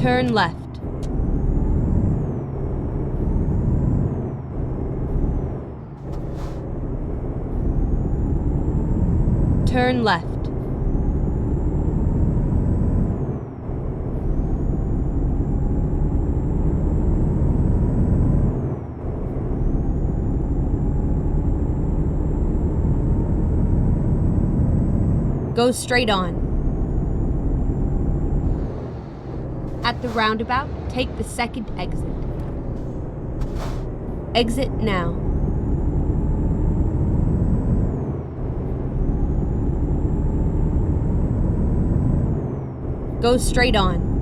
Turn left. Turn left. Go straight on. At the roundabout, take the second exit. Exit now. Go straight on.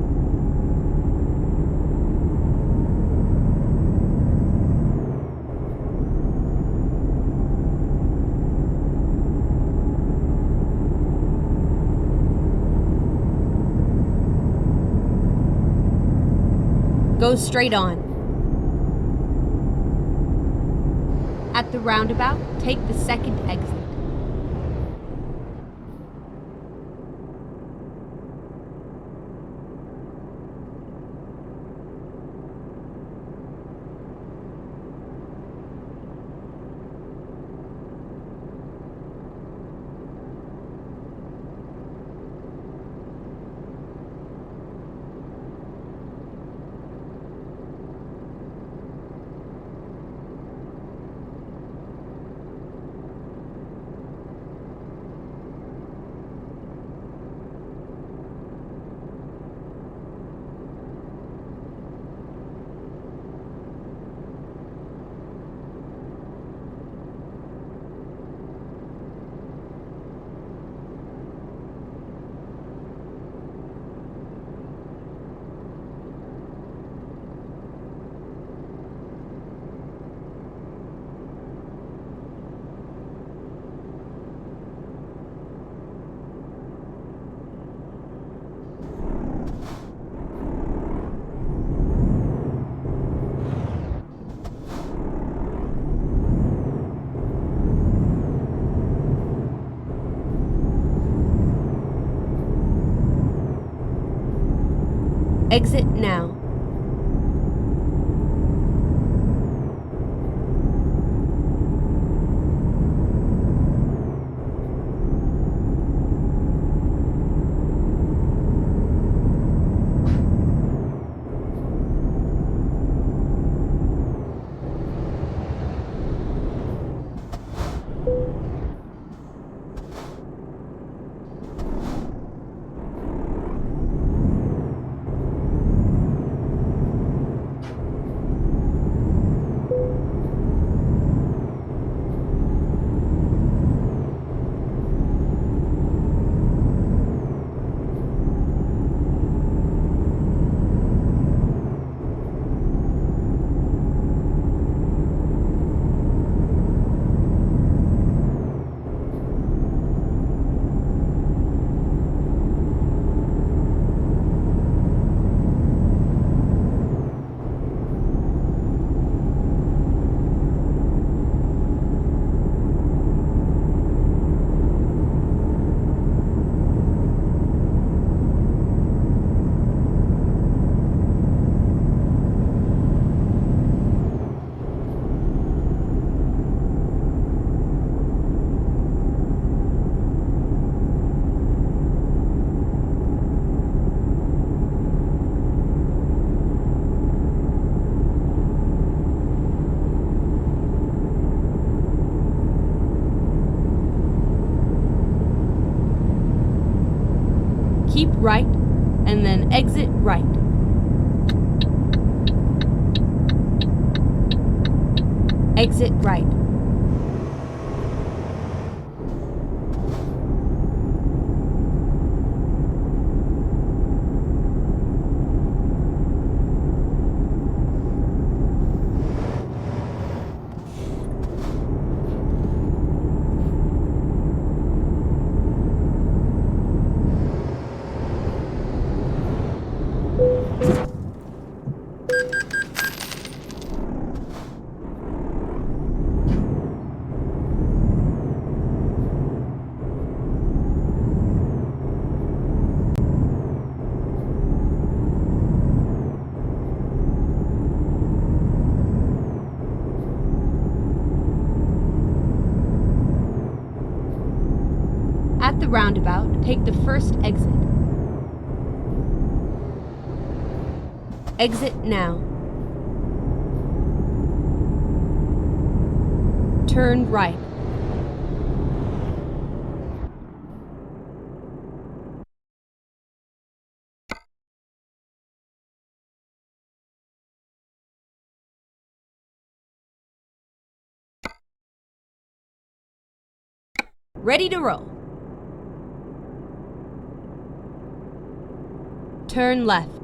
Go straight on. At the roundabout, take the second exit. Exit now. Keep right, and then exit right. Exit right. roundabout, take the first exit. Exit now. Turn right. Ready to roll. Turn left.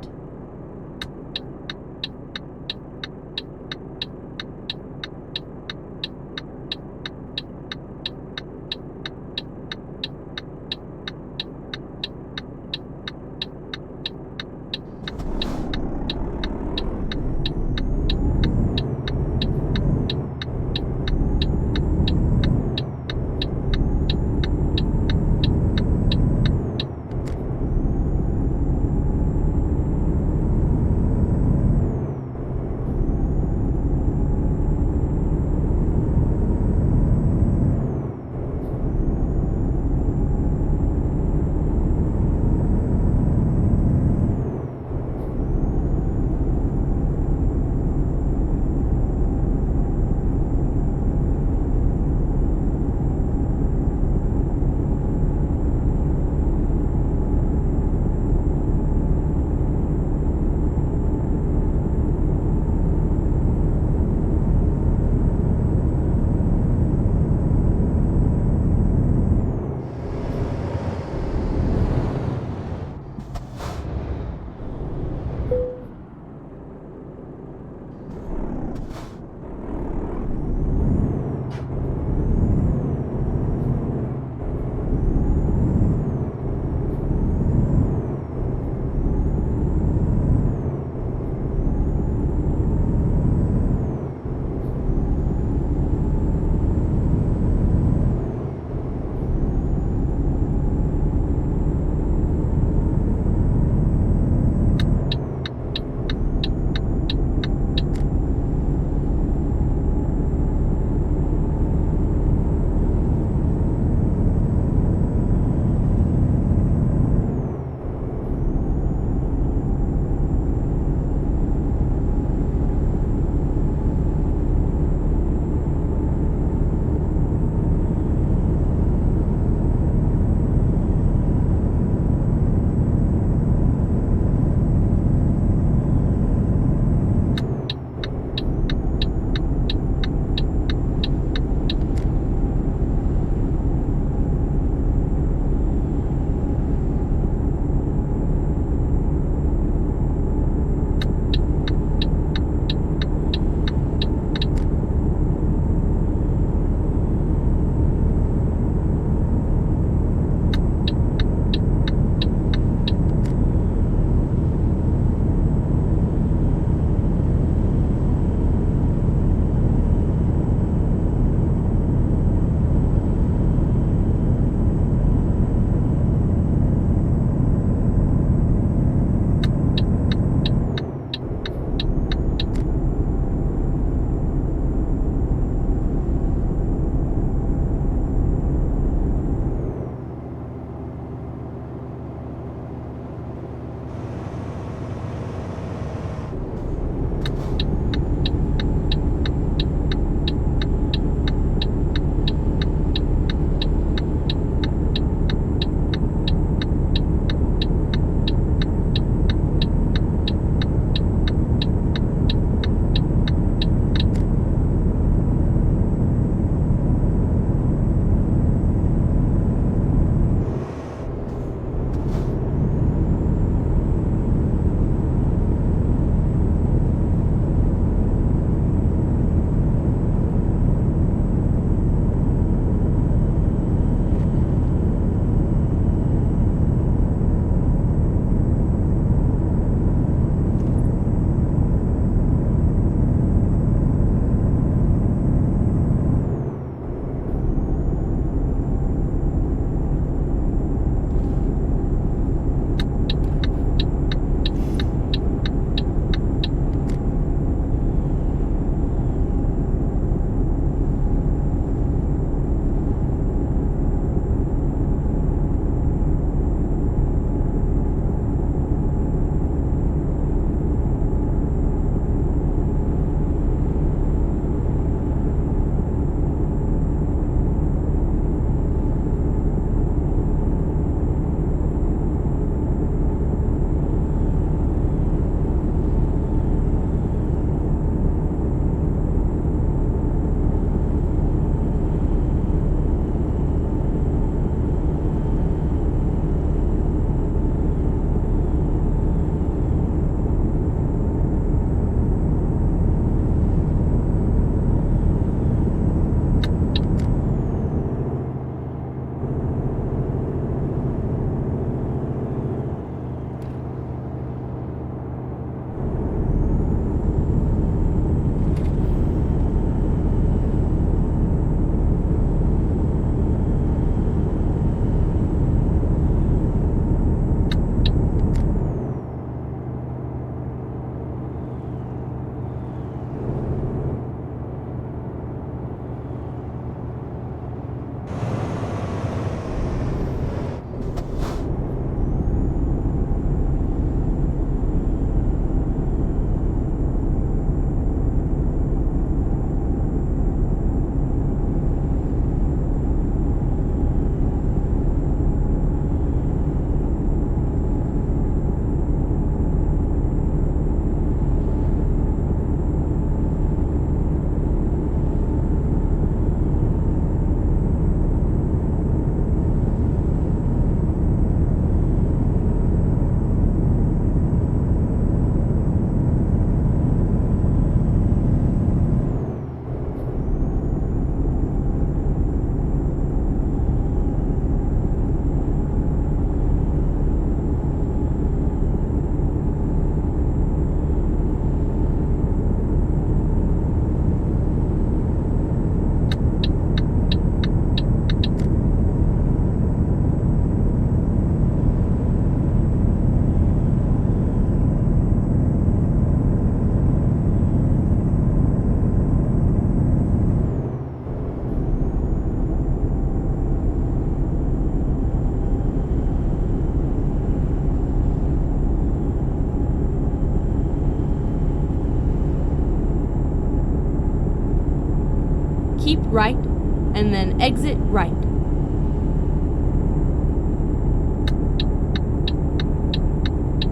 Keep right and then exit right.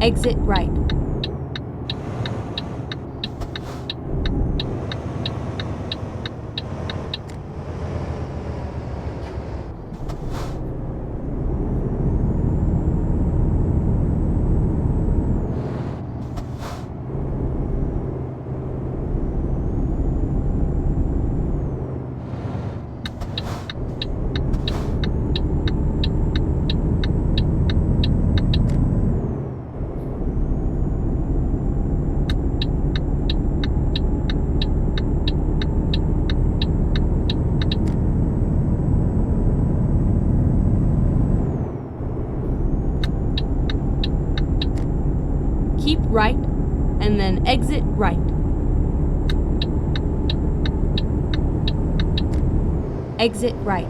Exit right. Keep right and then exit right. Exit right.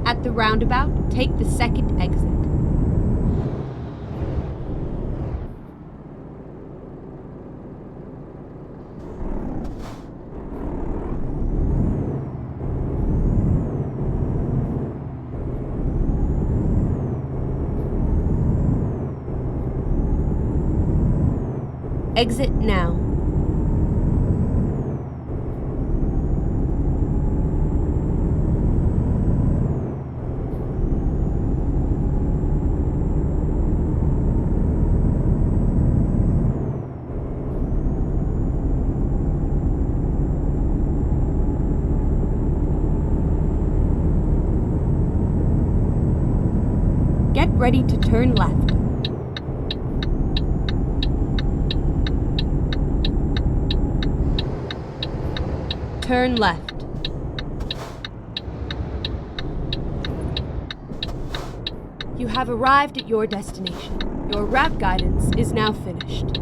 At the roundabout, take the second exit. Exit now. Get ready to turn left. Turn left. You have arrived at your destination. Your route guidance is now finished.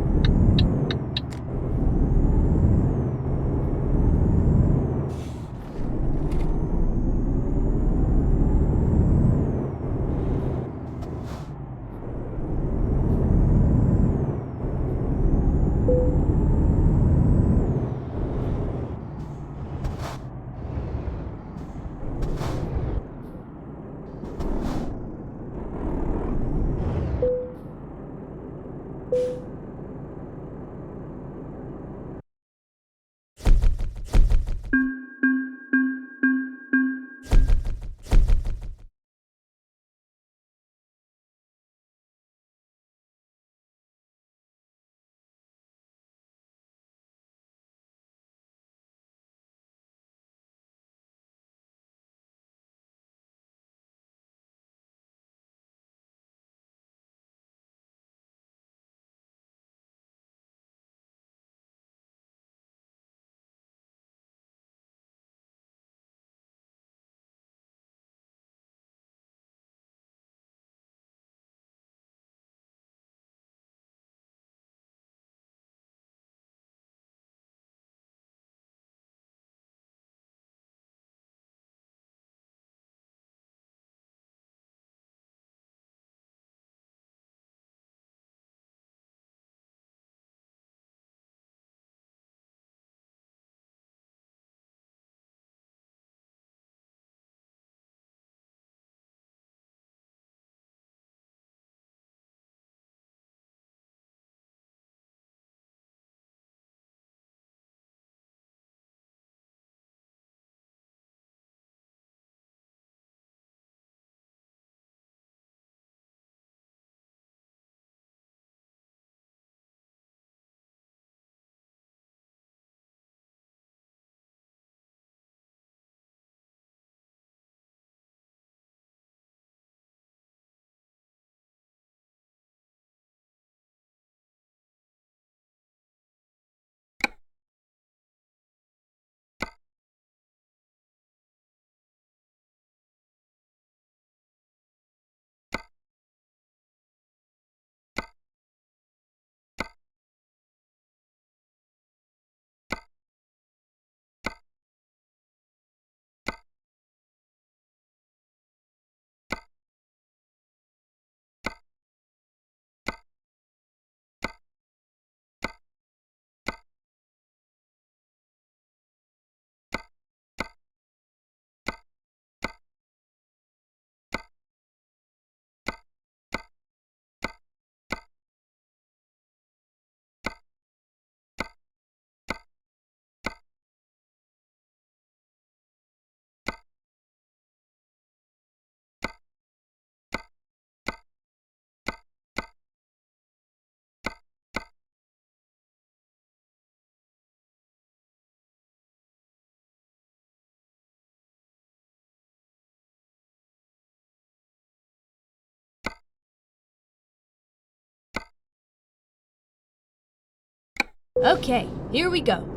Okay, here we go.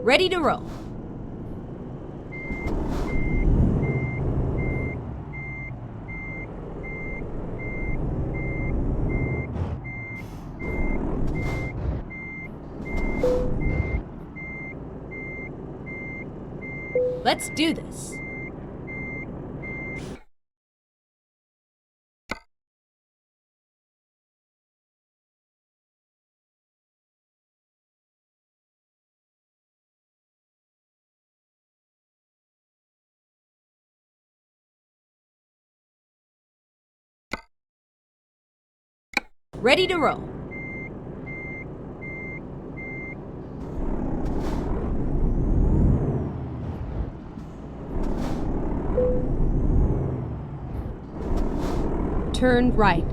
Ready to roll. Let's do this. Ready to roll. Turn right.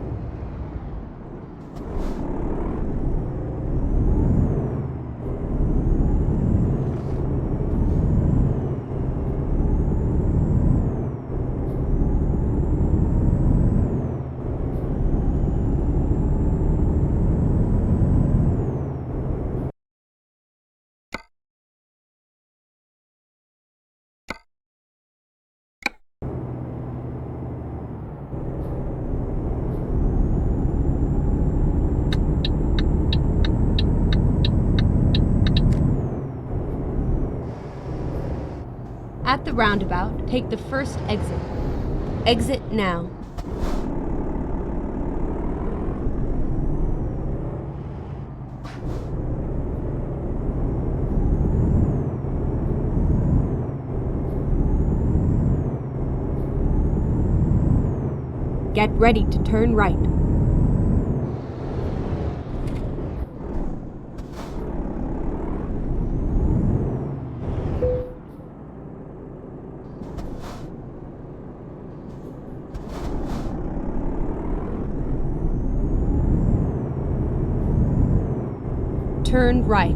At the roundabout, take the first exit. Exit now. Get ready to turn right. Turn right.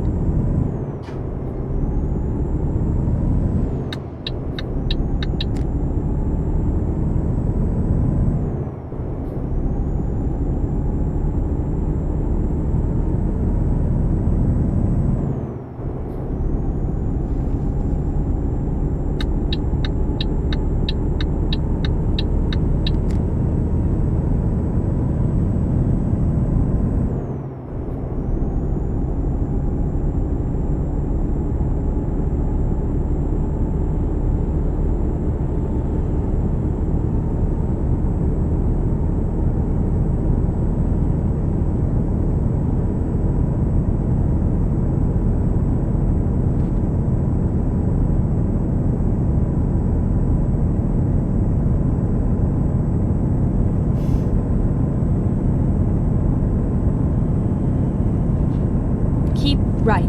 Keep right.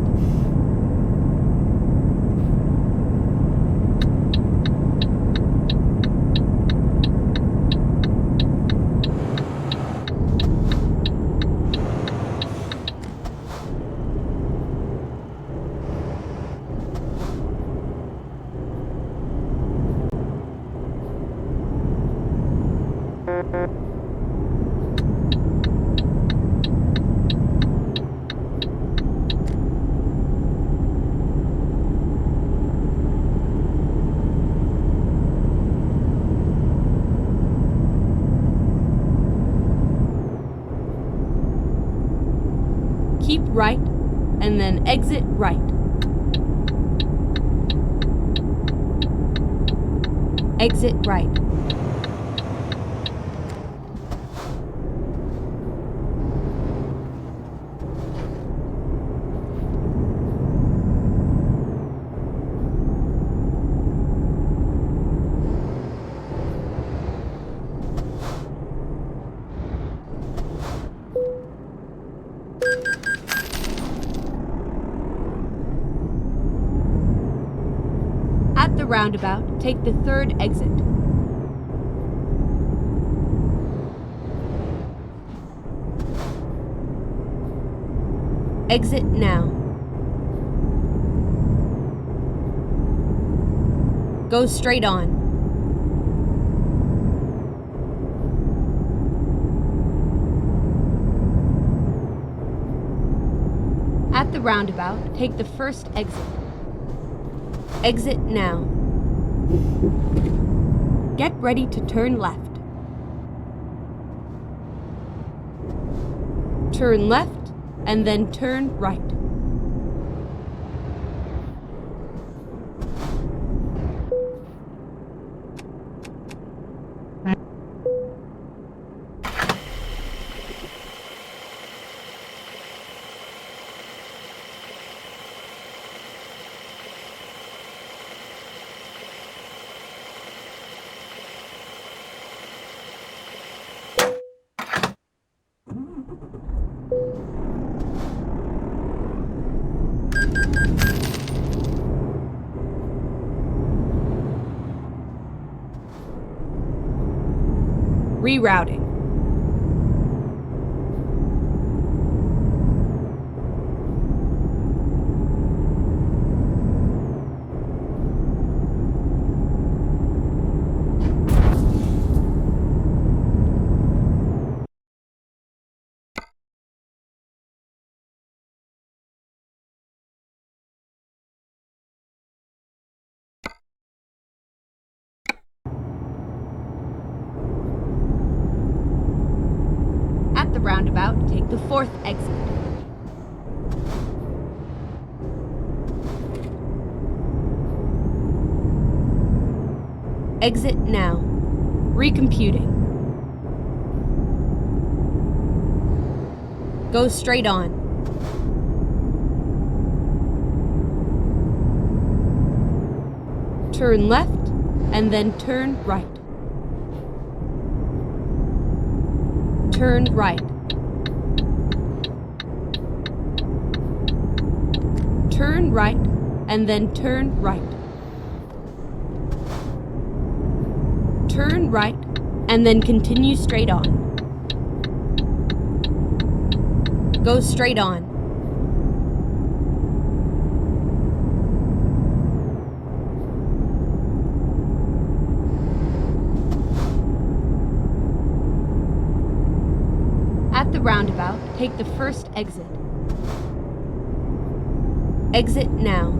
exit right. Exit right. At the roundabout, take the third exit. Exit now. Go straight on. At the roundabout, take the first exit. Exit now. Get ready to turn left. Turn left, and then turn right. Rerouting. At the roundabout, take the fourth exit. Exit now. Recomputing. Go straight on. Turn left, and then turn right. Turn right. Turn right, and then turn right. Turn right, and then continue straight on. Go straight on. At the roundabout, take the first exit. Exit now.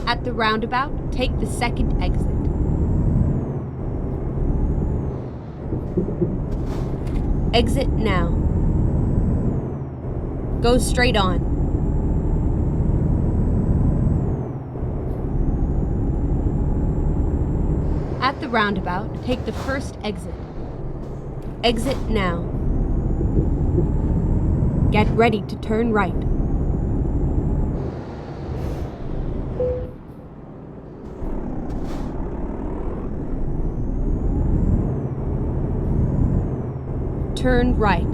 At the roundabout, take the second exit. Exit now. Go straight on. At the roundabout, take the first exit. Exit now. Get ready to turn right. Turn right.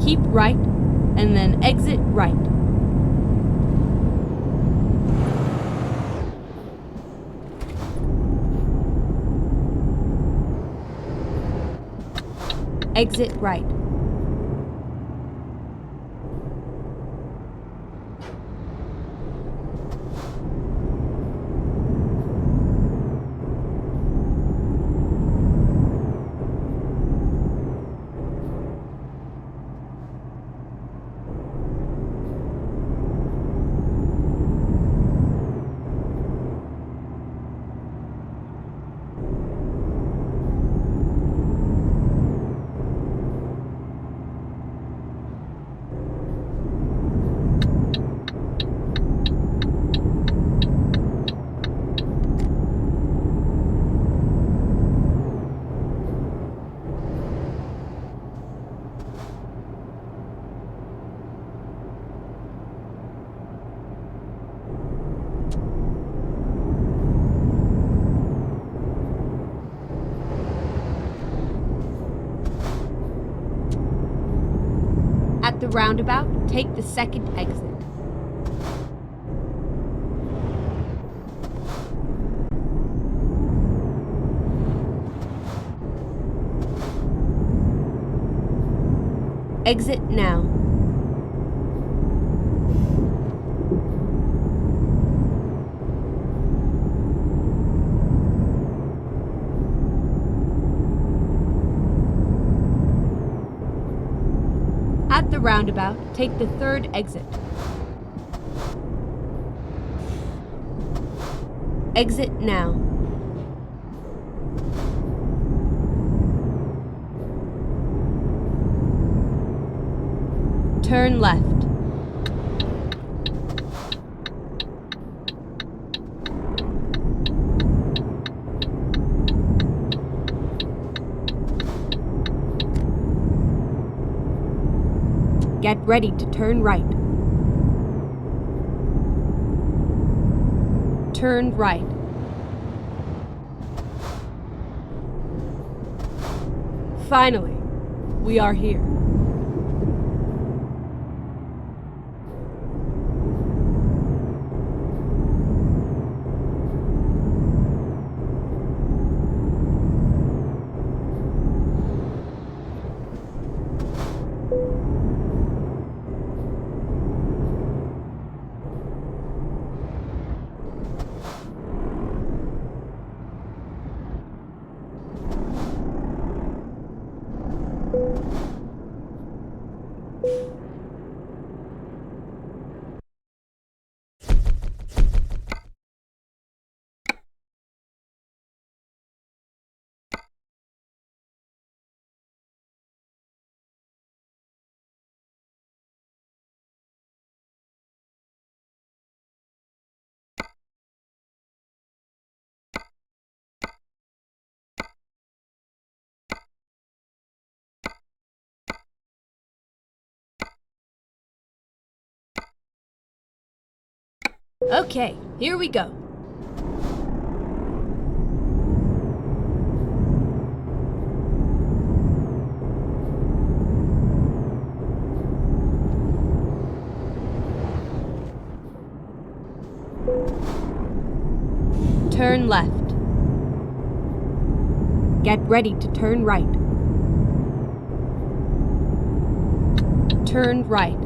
Keep right, and then exit right. Exit right. At the roundabout, take the second exit. Exit now. At the roundabout, take the third exit. Exit now. Turn left. Get ready to turn right. Turn right. Finally, we are here. Okay, here we go. Turn left. Get ready to turn right. Turn right.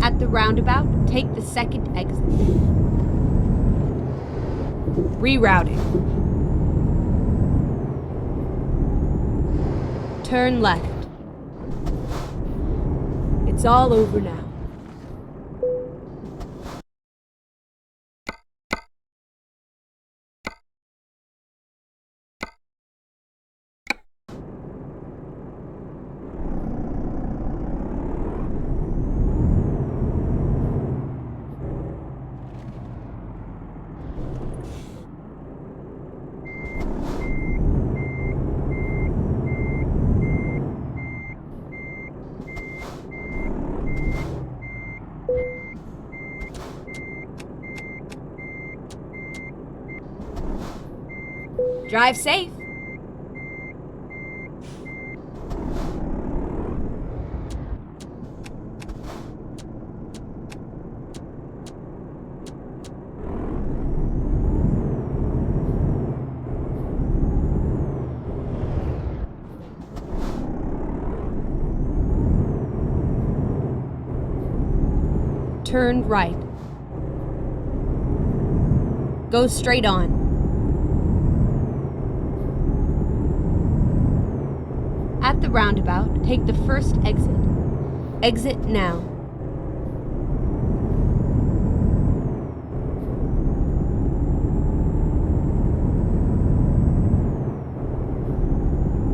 At the roundabout, take the second exit. Rerouting. Turn left. It's all over now. Drive safe. Turn right. Go straight on. At the roundabout, take the first exit. Exit now.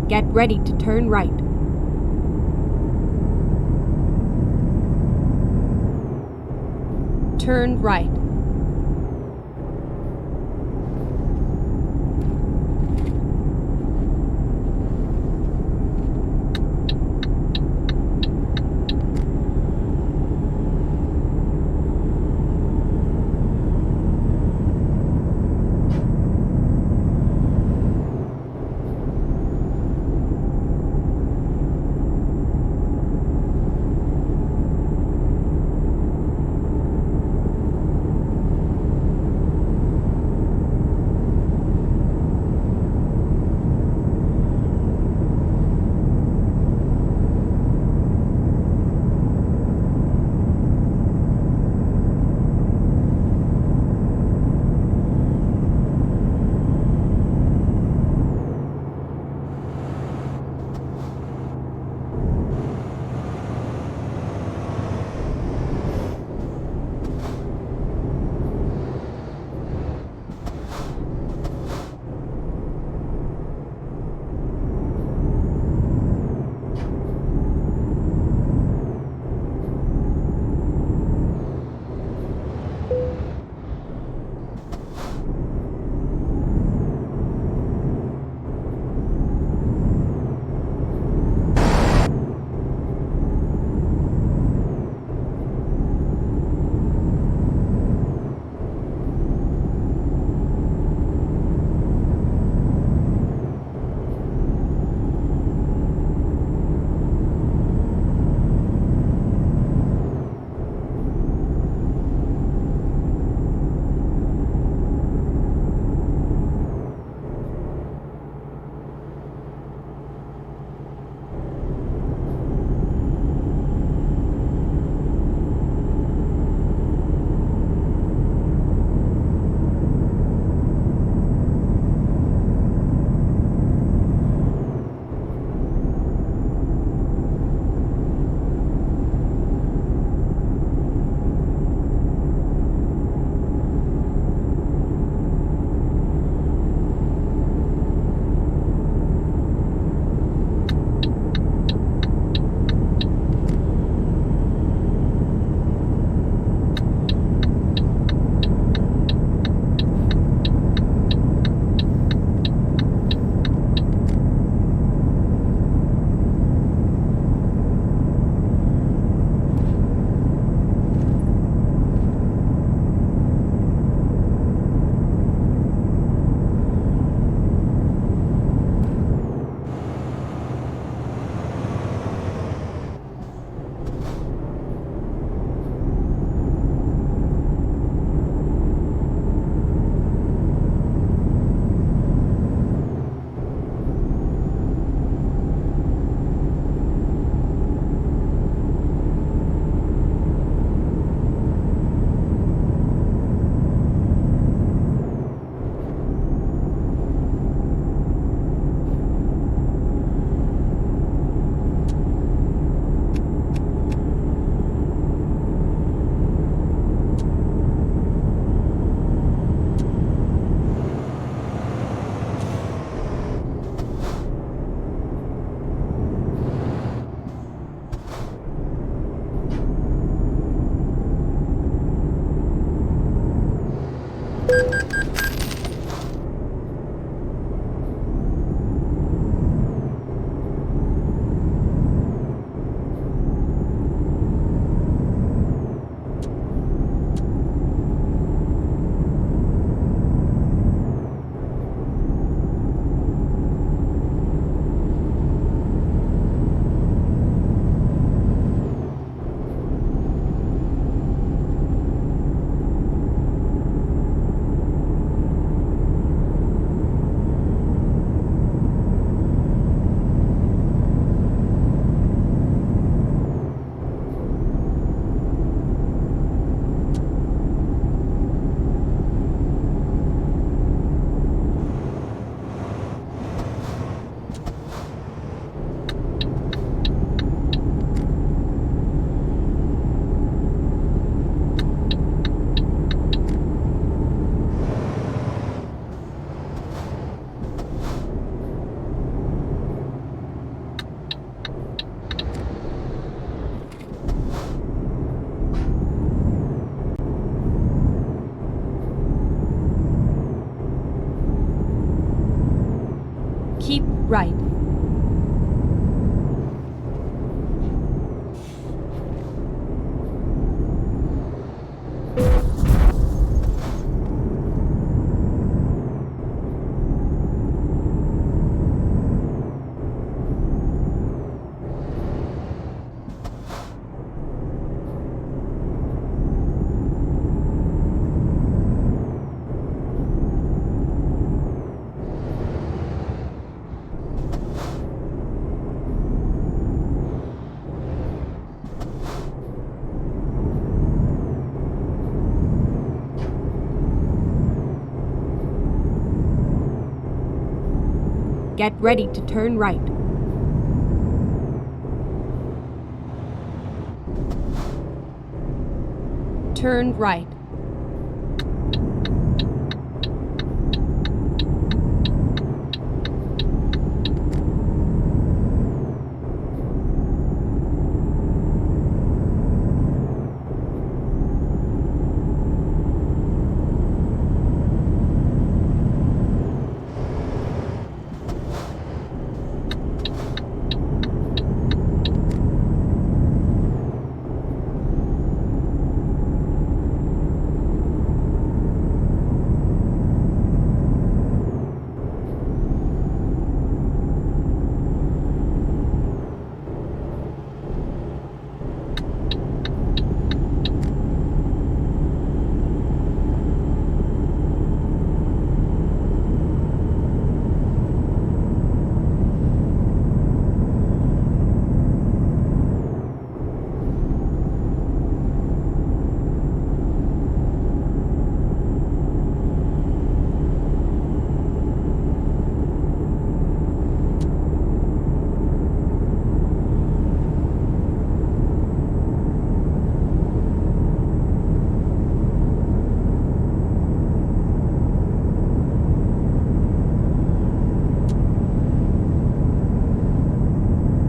Get ready to turn right. Turn right. right. Get ready to turn right. Turn right.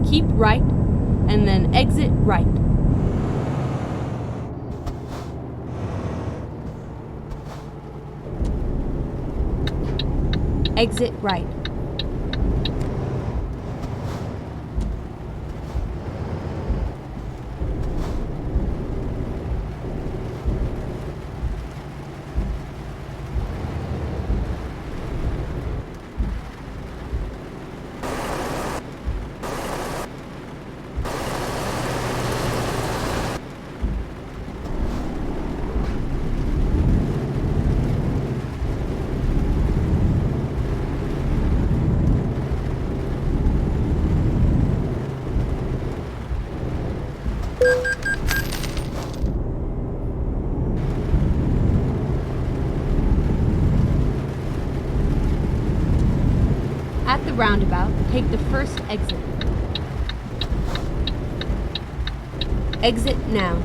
Keep right, and then exit right. Exit right. At the roundabout, take the first exit. Exit now.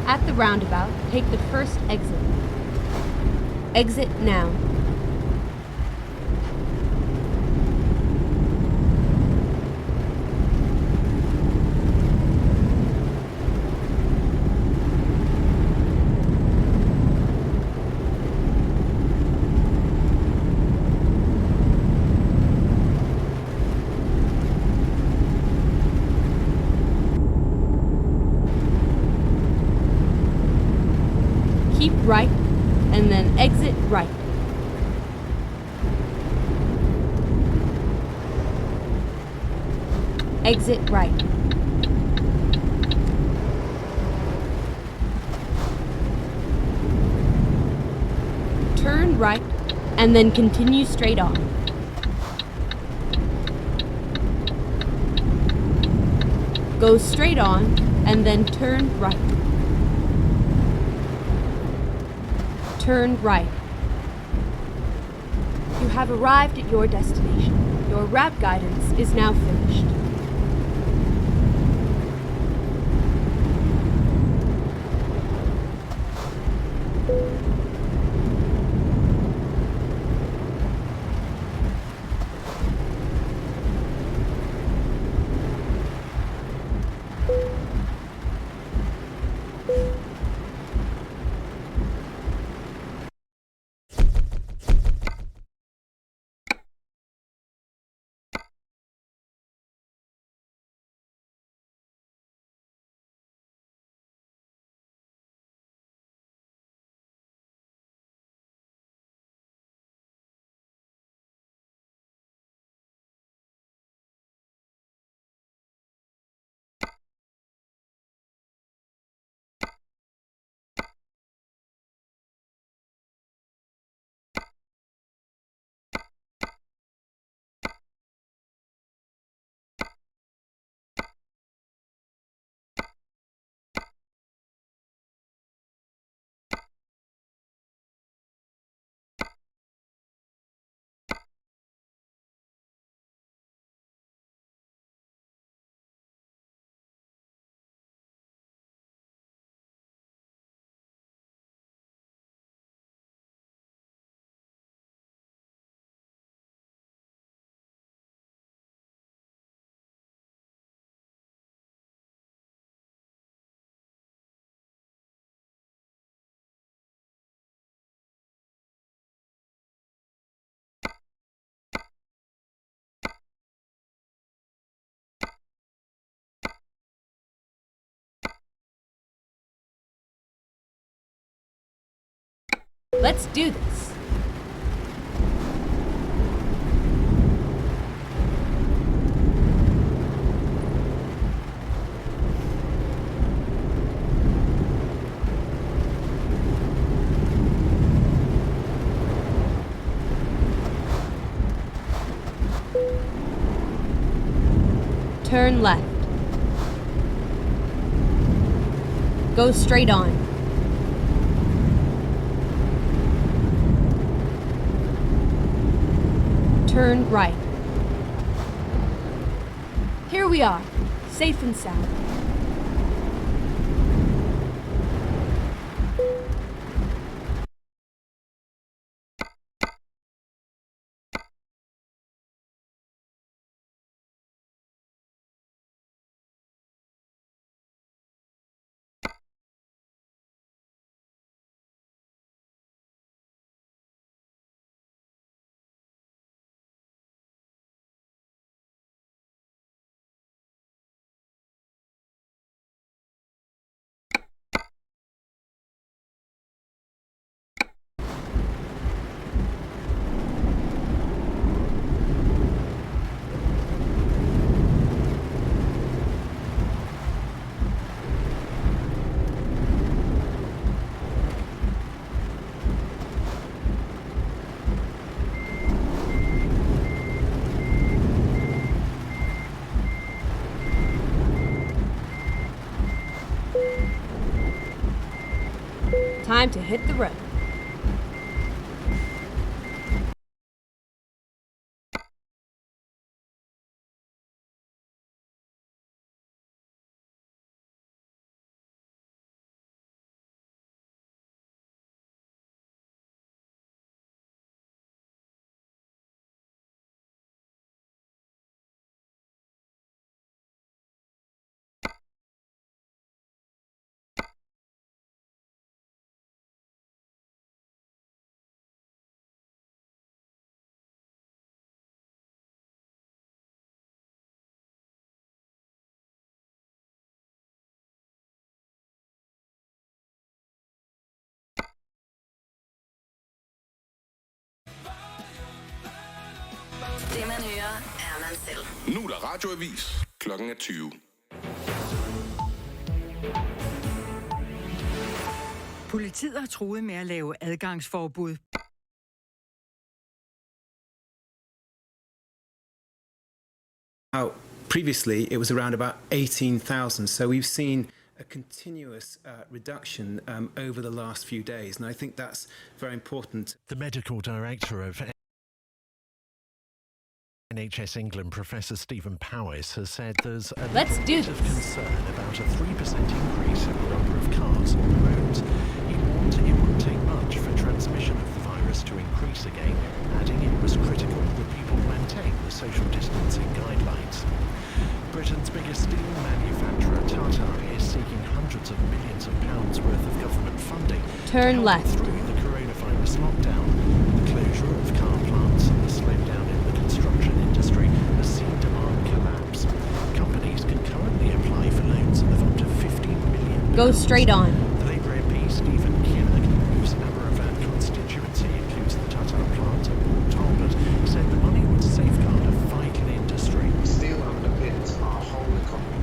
At the roundabout, take the first exit. Exit now. Keep right, and then exit right. Exit right. Turn right, and then continue straight on. Go straight on, and then turn right. Turn right. You have arrived at your destination. Your route guidance is now finished. Let's do this. Turn left. Go straight on. Turn right. Here we are, safe and sound. Time to hit the road. Det man hører, er man selv. Nu er der radioavis. Klokken er 20. Politiet har truet med at lave adgangsforbud. Previously, it was around about 18,000. So we've seen a continuous reduction over the last few days. And I think that's very important. The medical director of NHS England, Professor Stephen Powis, has said there's a Let's do bit of this. concern about a 3% increase in the number of cars on the roads. He warned it wouldn't take much for transmission of the virus to increase again, adding it was critical that people maintain the social distancing guidelines. Britain's biggest steel manufacturer, Tata, is seeking hundreds of millions of pounds worth of government funding Turn to help left. it through the coronavirus lockdown. The closure of car plants and the slowdown in the construction industry has seen demand collapse. Companies can currently apply for loans of up to £15 million. Go straight on. The Labour MP Stephen Kinnock, whose Amaravan constituency includes the Tata plant at Port Talbot, said the money would safeguard a vital industry. Steel underpins our whole economy.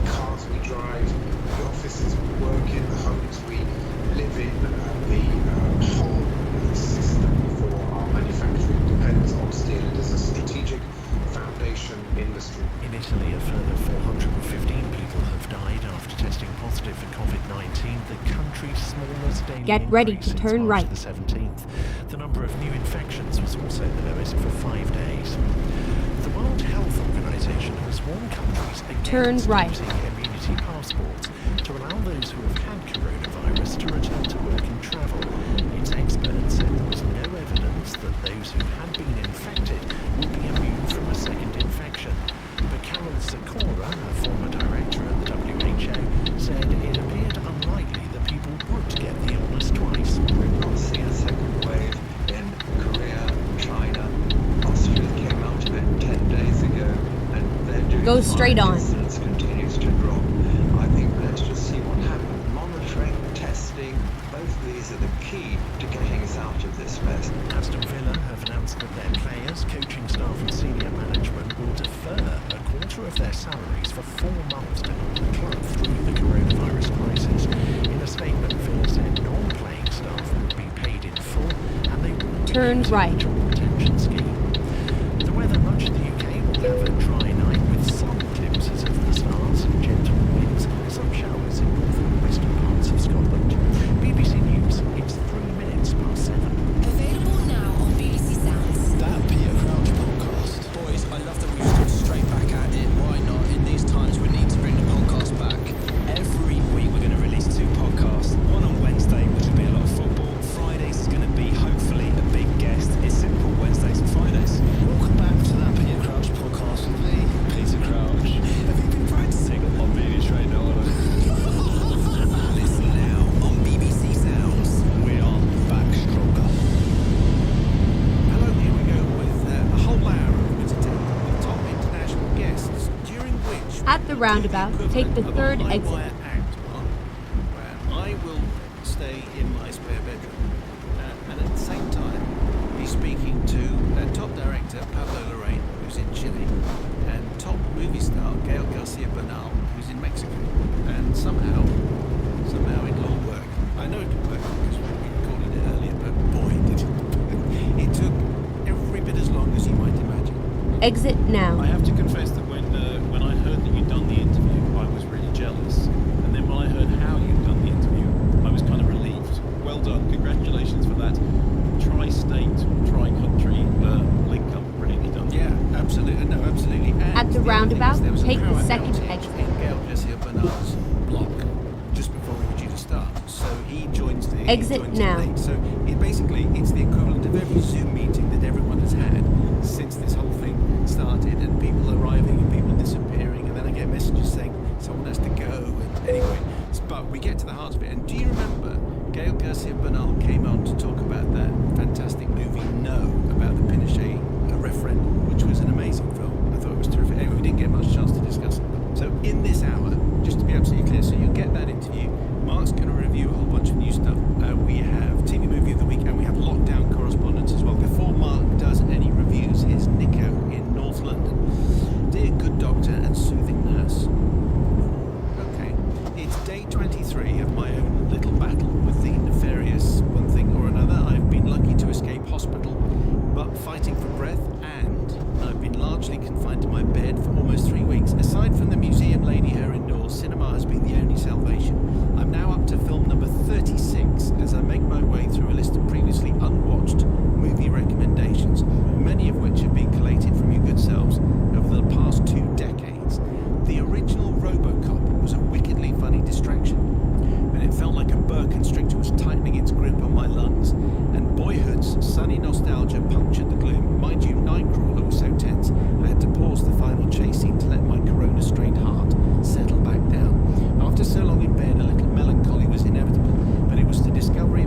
The cars we drive, the offices we work in, the homes we live in, the whole system for our manufacturing depends on steel. It is a strategic foundation industry. In Italy, a further 415 people have died after testing positive for COVID-19, the country's smallest daily Get ready increase to since turn March right. the 17th. The number of new infections was also the lowest for 5 days. The World Health Organization has warned countries Turn against right. using immunity passports to allow those who have had coronavirus to return to work and travel. Its experts said there was no evidence that those who had been infected would be immune from a second infection. But Carol Sikora, a former director at the WHO, said it appeared unlikely that people would get the illness twice. We've not seen a second wave in Korea, China. Austria came out of it 10 days ago, and they're doing Go straight fine. on. Incidence continues to drop. I think let's just see what happens. Monitoring, testing, both of these are the key to getting us out quarter of their salaries for 4 months to help the club through the coronavirus crisis. In a statement, Villa said non-playing staff would be paid in full and they would Turn right. job retention scheme. The weather, much of the UK will have a dry night with some glimpses of the stars and gentle winds, some showers in northern and western parts of Scotland. BBC News, it's 3 minutes past 7. Available now on BBC Sounds. That Peter Crouch podcast. Boys, I love that we've stood straight back at it. Why not? In these times, we need to bring the podcast back. Every week, we're going to release 2 podcasts. One on Wednesday, which will be a lot of football. Fridays is going to be, hopefully, a big guest. It's simple Wednesdays and Fridays. Welcome back to that Peter Crouch podcast with me, Peter Crouch. Have you been practicing? I'm being trained on. Listen now on BBC Sounds. We are back stronger. Hello, here we go with a whole hour of entertainment with top international guests, during which... At the roundabout, take the third exit. Where I will stay in my spare bedroom and at the same time be speaking to top director Pablo Larraín, who's in Chile, and top movie star Gael Garcia Bernal, who's in Mexico. And somehow it all worked. I know it would work because we recorded it earlier, but boy, did it took every bit as long as you might imagine. Exit now. I have to confess that when I heard that you'd done the interview, I was really jealous. And then when I heard how you'd done the interview, I was kind of relieved. Well done. Congratulations for that. Tri-state, tri-country link up. Brilliantly done. Yeah, absolutely. No, absolutely. And At the other thing roundabout, is there was a take the power second outage exit. in Gael Garcia Bernal's block just before we were due to start. So he joins the Exit now. late. So it's the equivalent of every Zoom meeting that everyone has had since this whole thing started, and people arriving and people disappearing, and then I get messages saying someone has to go. And anyway, but we get to the heart of it. And do you remember Gael Garcia Bernal came on to talk about that fantastic movie No, about the Pinochet referendum, which was an amazing film. I thought it was terrific. Anyway, we didn't get much chance to discuss it. So in this hour, just to be absolutely clear, so you get that interview. Mark's going to review a whole bunch of new stuff. We have TV Movie of the Week, and we have lockdown correspondence as well. Before Mark does any reviews, here's Nico in North London. Dear good doctor and soothing nurse. Okay, it's day 23 of my own little battle with the nefarious one thing or another. I've been lucky to escape hospital, but fighting for breath, and I've been largely confined to my bed for almost 3 weeks. Aside from the museum lady here indoors, cinema has been the only salvation. I'm now up to film number 36 as I make my way through a list of previously unwatched movie recommendations, many of which have been collated from your good selves over the past 2 decades. The original RoboCop was a wickedly funny distraction, and it felt like a boa constrictor was tightening its grip on my lungs, and boyhood's sunny nostalgia punctured the gloom. Mind you, Nightcrawler was so tense, I had to pause the final chase scene to let my corona-strained heart settle back down. After so long in bed, a little melancholy was inevitable, but it was the discovery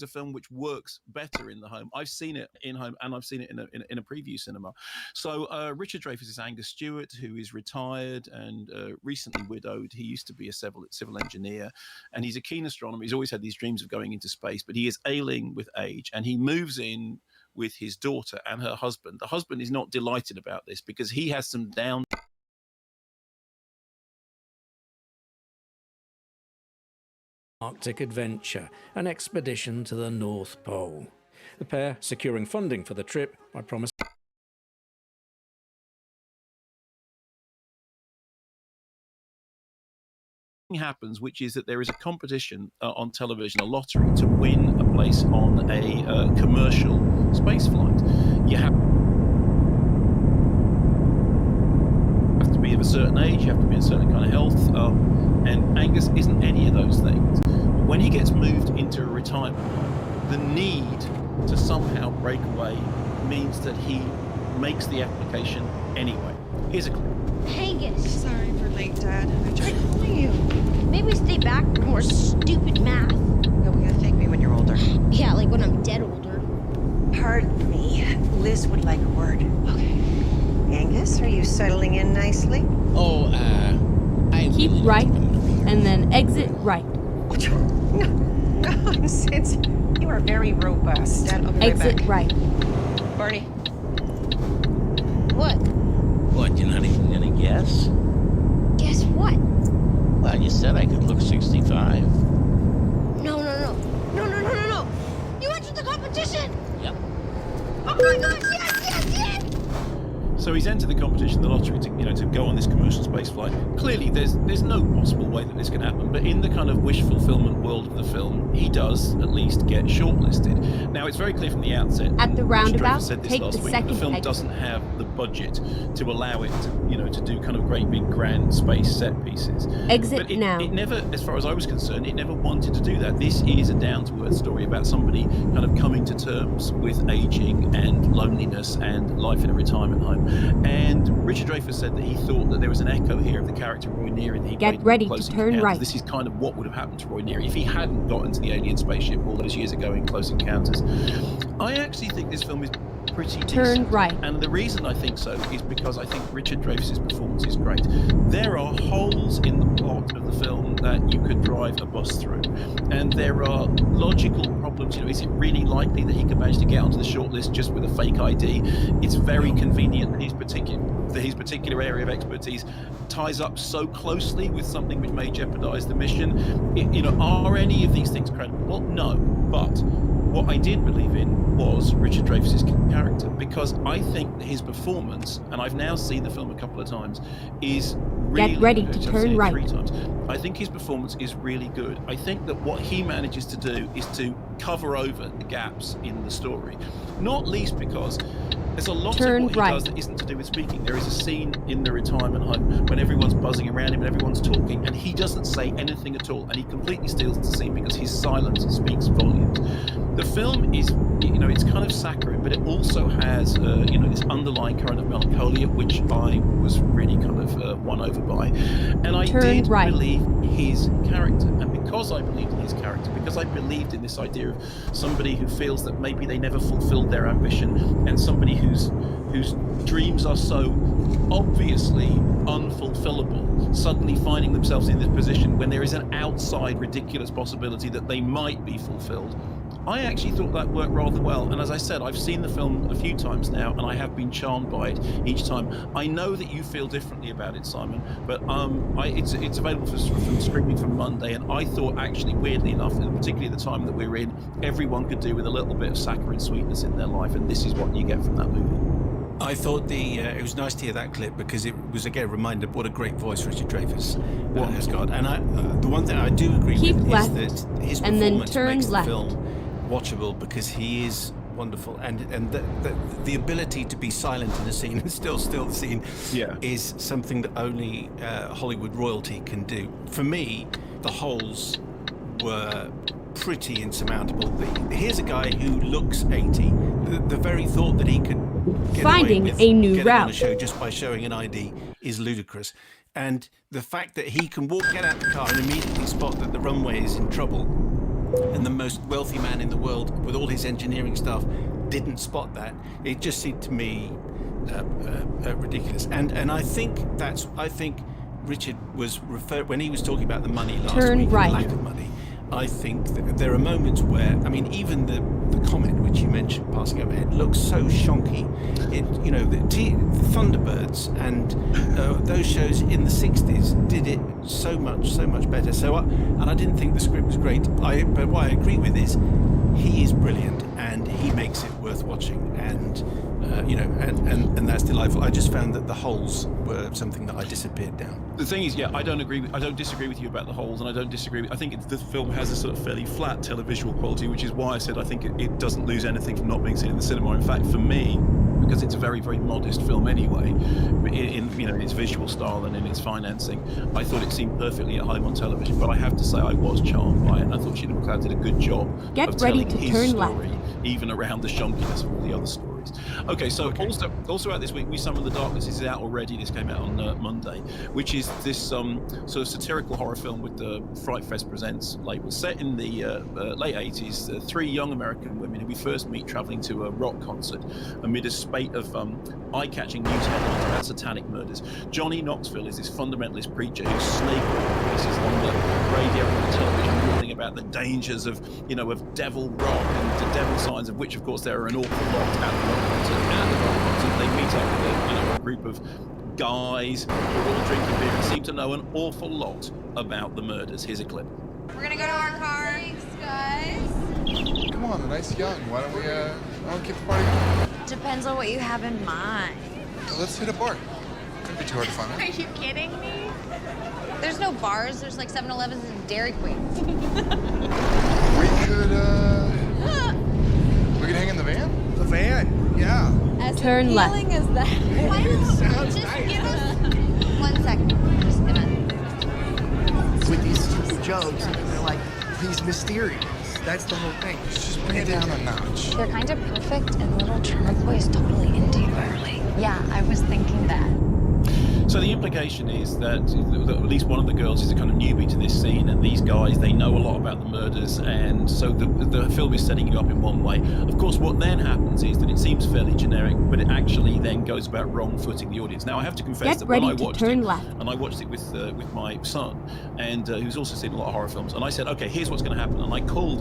film which works better in the home. I've seen it in home, and I've seen it in a preview cinema. So Richard Dreyfuss is Angus Stewart, who is retired and recently widowed. He used to be a civil engineer, and he's a keen astronomer. He's always had these dreams of going into space, but he is ailing with age, and he moves in with his daughter and her husband. The husband is not delighted about this because he has some down. Arctic adventure, an expedition to the North Pole. The pair securing funding for the trip by promising happens, which is that there is a competition on television, a lottery, to win a place on a commercial space flight. You have to be of a certain age, you have to be in a certain kind of health, and Angus isn't any of those things. But when he gets moved into a retirement home, the need to somehow break away means that he makes the application anyway. Here's a clip. Angus. Sorry for late, Dad. I tried calling you. Maybe stay back for more stupid math. You'll be gonna thank me when you're older. Yeah, like when I'm dead older. Pardon me. Liz would like a word. Okay. Angus, are you settling in nicely? Oh, I Keep really right, and then exit right. Nonsense. You are very robust. Dad, I'll be Exit right back. right. Barney. What? What, you're not even gonna guess? Guess what? Well, you said I could look 65. No. You entered the competition! Yep. Oh my gosh, yes! So he's entered the competition, the lottery, to go on this commercial space flight. Clearly, there's no possible way that this can happen, but in the kind of wish fulfillment world of the film, he does at least get shortlisted. Now, it's very clear from the outset. At the roundabout, said this take last the week, second the film exit. doesn't have the budget to allow it, to do kind of great big grand space set pieces. Exit but it now. never, as far as I was concerned, it never wanted to do that. This is a down-to-earth story about somebody kind of coming to terms with aging and loneliness and life in a retirement home. And Richard Dreyfuss said that he thought that there was an echo here of the character Roy Neary. That he Get played in ready to Close turn Encounters. right. This is kind of what would have happened to Roy Neary if he hadn't got into the alien spaceship all those years ago in Close Encounters. I actually think this film is pretty decent. Turn right. And the reason I think so is because I think Richard Dreyfuss's performance is great. There are holes in the plot of the film that you could drive a bus through, and there are logical problems. Is it really likely that he could manage to get onto the shortlist just with a fake ID? It's very convenient that his particular area of expertise ties up so closely with something which may jeopardize the mission. Are any of these things credible? Well, no, but what I did believe in was Richard Dreyfuss's character, because I think that his performance, and I've now seen the film a couple of times, is really Get ready good. to I've turn seen it right. 3 times. I think his performance is really good. I think that what he manages to do is to cover over the gaps in the story, not least because there's a lot Turn of what he right. does that isn't to do with speaking. There is a scene in the retirement home when everyone's buzzing around him and everyone's talking, and he doesn't say anything at all, and he completely steals the scene because his silence speaks volumes. The film is, it's kind of saccharine, but it also has, this underlying current of melancholia, which I was really kind of won over by. And I Turn did right. believe his character, and because I believed in his character, because I believed in this idea of somebody who feels that maybe they never fulfilled their ambition, and somebody whose dreams are so obviously unfulfillable, suddenly finding themselves in this position when there is an outside ridiculous possibility that they might be fulfilled. I actually thought that worked rather well, and as I said, I've seen the film a few times now, and I have been charmed by it each time. I know that you feel differently about it, Simon, but it's available from streaming from Monday, and I thought actually, weirdly enough, and particularly at the time that we're in, everyone could do with a little bit of saccharine sweetness in their life, and this is what you get from that movie. I thought it was nice to hear that clip because it was again a reminder of what a great voice Richard Dreyfuss has got. And the one thing I do agree Keep with left, is that his and then performance turn makes left. the film watchable because he is wonderful, and the ability to be silent in a scene and still the scene is something that only Hollywood royalty can do. For me, the holes were pretty insurmountable. Here's a guy who looks 80. The very thought that he could get Finding away with a new getting on a route. show just by showing an ID is ludicrous. And the fact that he can get out the car and immediately spot that the runway is in trouble and the most wealthy man in the world with all his engineering stuff didn't spot that. It just seemed to me ridiculous. And I think Richard was when he was talking about the money last Turn week, right. the lack of money. I think that there are moments where, I mean, even the comet which you mentioned passing overhead looks so shonky. The Thunderbirds and those shows in the 60s did it so much better. So I didn't think the script was great. But what I agree with is he is brilliant and he makes it worth watching. And that's delightful. I just found that the holes were something that I disappeared down. The thing is, I don't disagree with you about the holes, and I think the film has a sort of fairly flat televisual quality, which is why I said I think it doesn't lose anything from not being seen in the cinema. In fact, for me, because it's a very, very modest film anyway, in its visual style and in its financing, I thought it seemed perfectly at home on television. But I have to say, I was charmed by it, and I thought Sheila MacLeod did a good job of telling his story, even around the shonkiness of all the other stories. Okay, so also out this week, We Summon the Darkness is out already. This came out on Monday, which is this sort of satirical horror film with the Fright Fest Presents label, set in the late 80s. Three young American women who we first meet traveling to a rock concert amid a spate of eye-catching news headlines about satanic murders. Johnny Knoxville is this fundamentalist preacher who's snaking voices on the radio and the television, warning about the dangers of devil rock and the devil signs, of which, of course, there are an awful lot at the rock concert. They meet up with a group of guys who are all drinking beer and seem to know an awful lot about the murders. Here's a clip. We're gonna go to our car. Thanks, guys. Come on, the night's young. Why don't we keep the party going? Depends on what you have in mind. Let's hit a bar. Couldn't be too hard to find Are out. you kidding me? There's no bars. There's like 7-Elevens and Dairy Queens. We could hang in the van? The van? Yeah. As Turn left. appealing as that. Why don't sounds just nice. give us 1 second. I'm just gonna. With these jokes, they're like, he's mysterious. That's the whole thing. Just bring it down a notch. They're kind of perfect, and little Turquoise is totally into you, Beverly. Yeah, I was thinking that. So the implication is that at least one of the girls is a kind of newbie to this scene, and these guys, they know a lot about the murders, and so the film is setting you up in one way. Of course, what then happens is that it seems fairly generic, but it actually then goes about wrong-footing the audience. Now, I have to confess that when I watched it, and I watched it with my son, and who's also seen a lot of horror films, and I said, okay, here's what's going to happen, and I called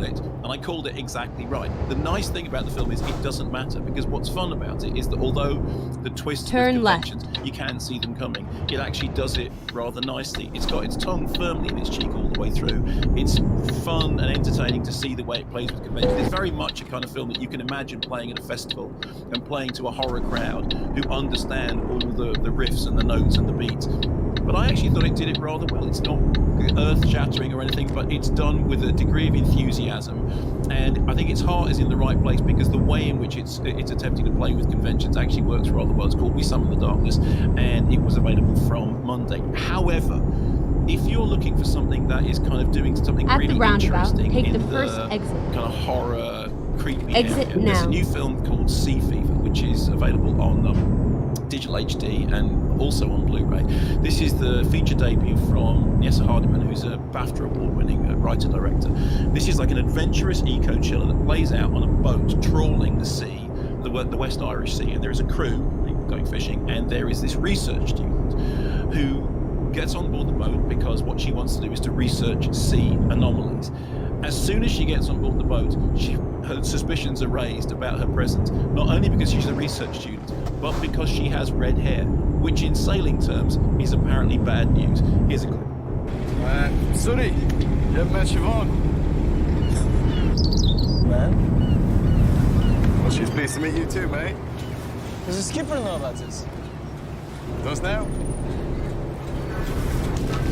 it exactly right. The nice thing about the film is it doesn't matter, because what's fun about it is that although the twists of conventions, you can see them coming, it actually does it rather nicely. It's got its tongue firmly in its cheek all the way through. It's fun and entertaining to see the way it plays with conventions. It's very much a kind of film that you can imagine playing at a festival and playing to a horror crowd who understand all the riffs and the notes and the beats. But I actually thought it did it rather well. It's not earth-shattering or anything, but it's done with a degree of enthusiasm. And I think its heart is in the right place because the way in which it's attempting to play with conventions actually works rather well. It's called We Summon the Darkness, and it was available from Monday. However, if you're looking for something that is kind of doing something At really the roundabout, interesting take in the first exit. kind of horror, creepy Exit area, there's a now. new film called Sea Fever, which is available on digital HD and also on Blu-ray. This is the feature debut from Jesse Hardiman, who's a BAFTA award-winning writer-director. This is like an adventurous eco-chiller that plays out on a boat trawling the sea, the West Irish Sea, and there is a crew going fishing, and there is this research student who gets on board the boat because what she wants to do is to research sea anomalies. As soon as she gets on board the boat, her suspicions are raised about her presence, not only because she's a research student, but because she has red hair, which in sailing terms is apparently bad news. Here's a clip. Sonny, you haven't met Siobhan? Man? Well, she's pleased to meet you too, mate. Does the skipper know about this? Does now?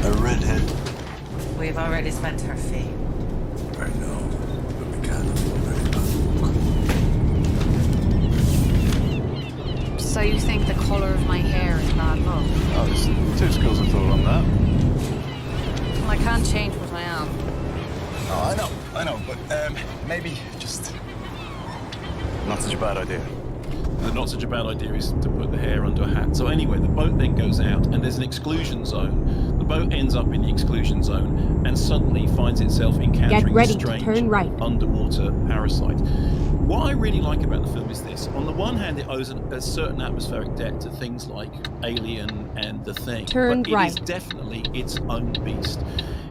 A redhead. We've already spent her fee. I know, but we can't So you think the color of my hair is bad luck? Oh, there's 2 schools of thought on that. Well, I can't change what I am. Oh, I know, but maybe just not such a bad idea. the not such a bad idea is to put the hair under a hat. So anyway, the boat then goes out and there's an exclusion zone. The boat ends up in the exclusion zone and suddenly finds itself encountering a strange underwater parasite. What I really like about the film is this. On the one hand, it owes a certain atmospheric debt to things like Alien and The Thing. But it is definitely its own beast.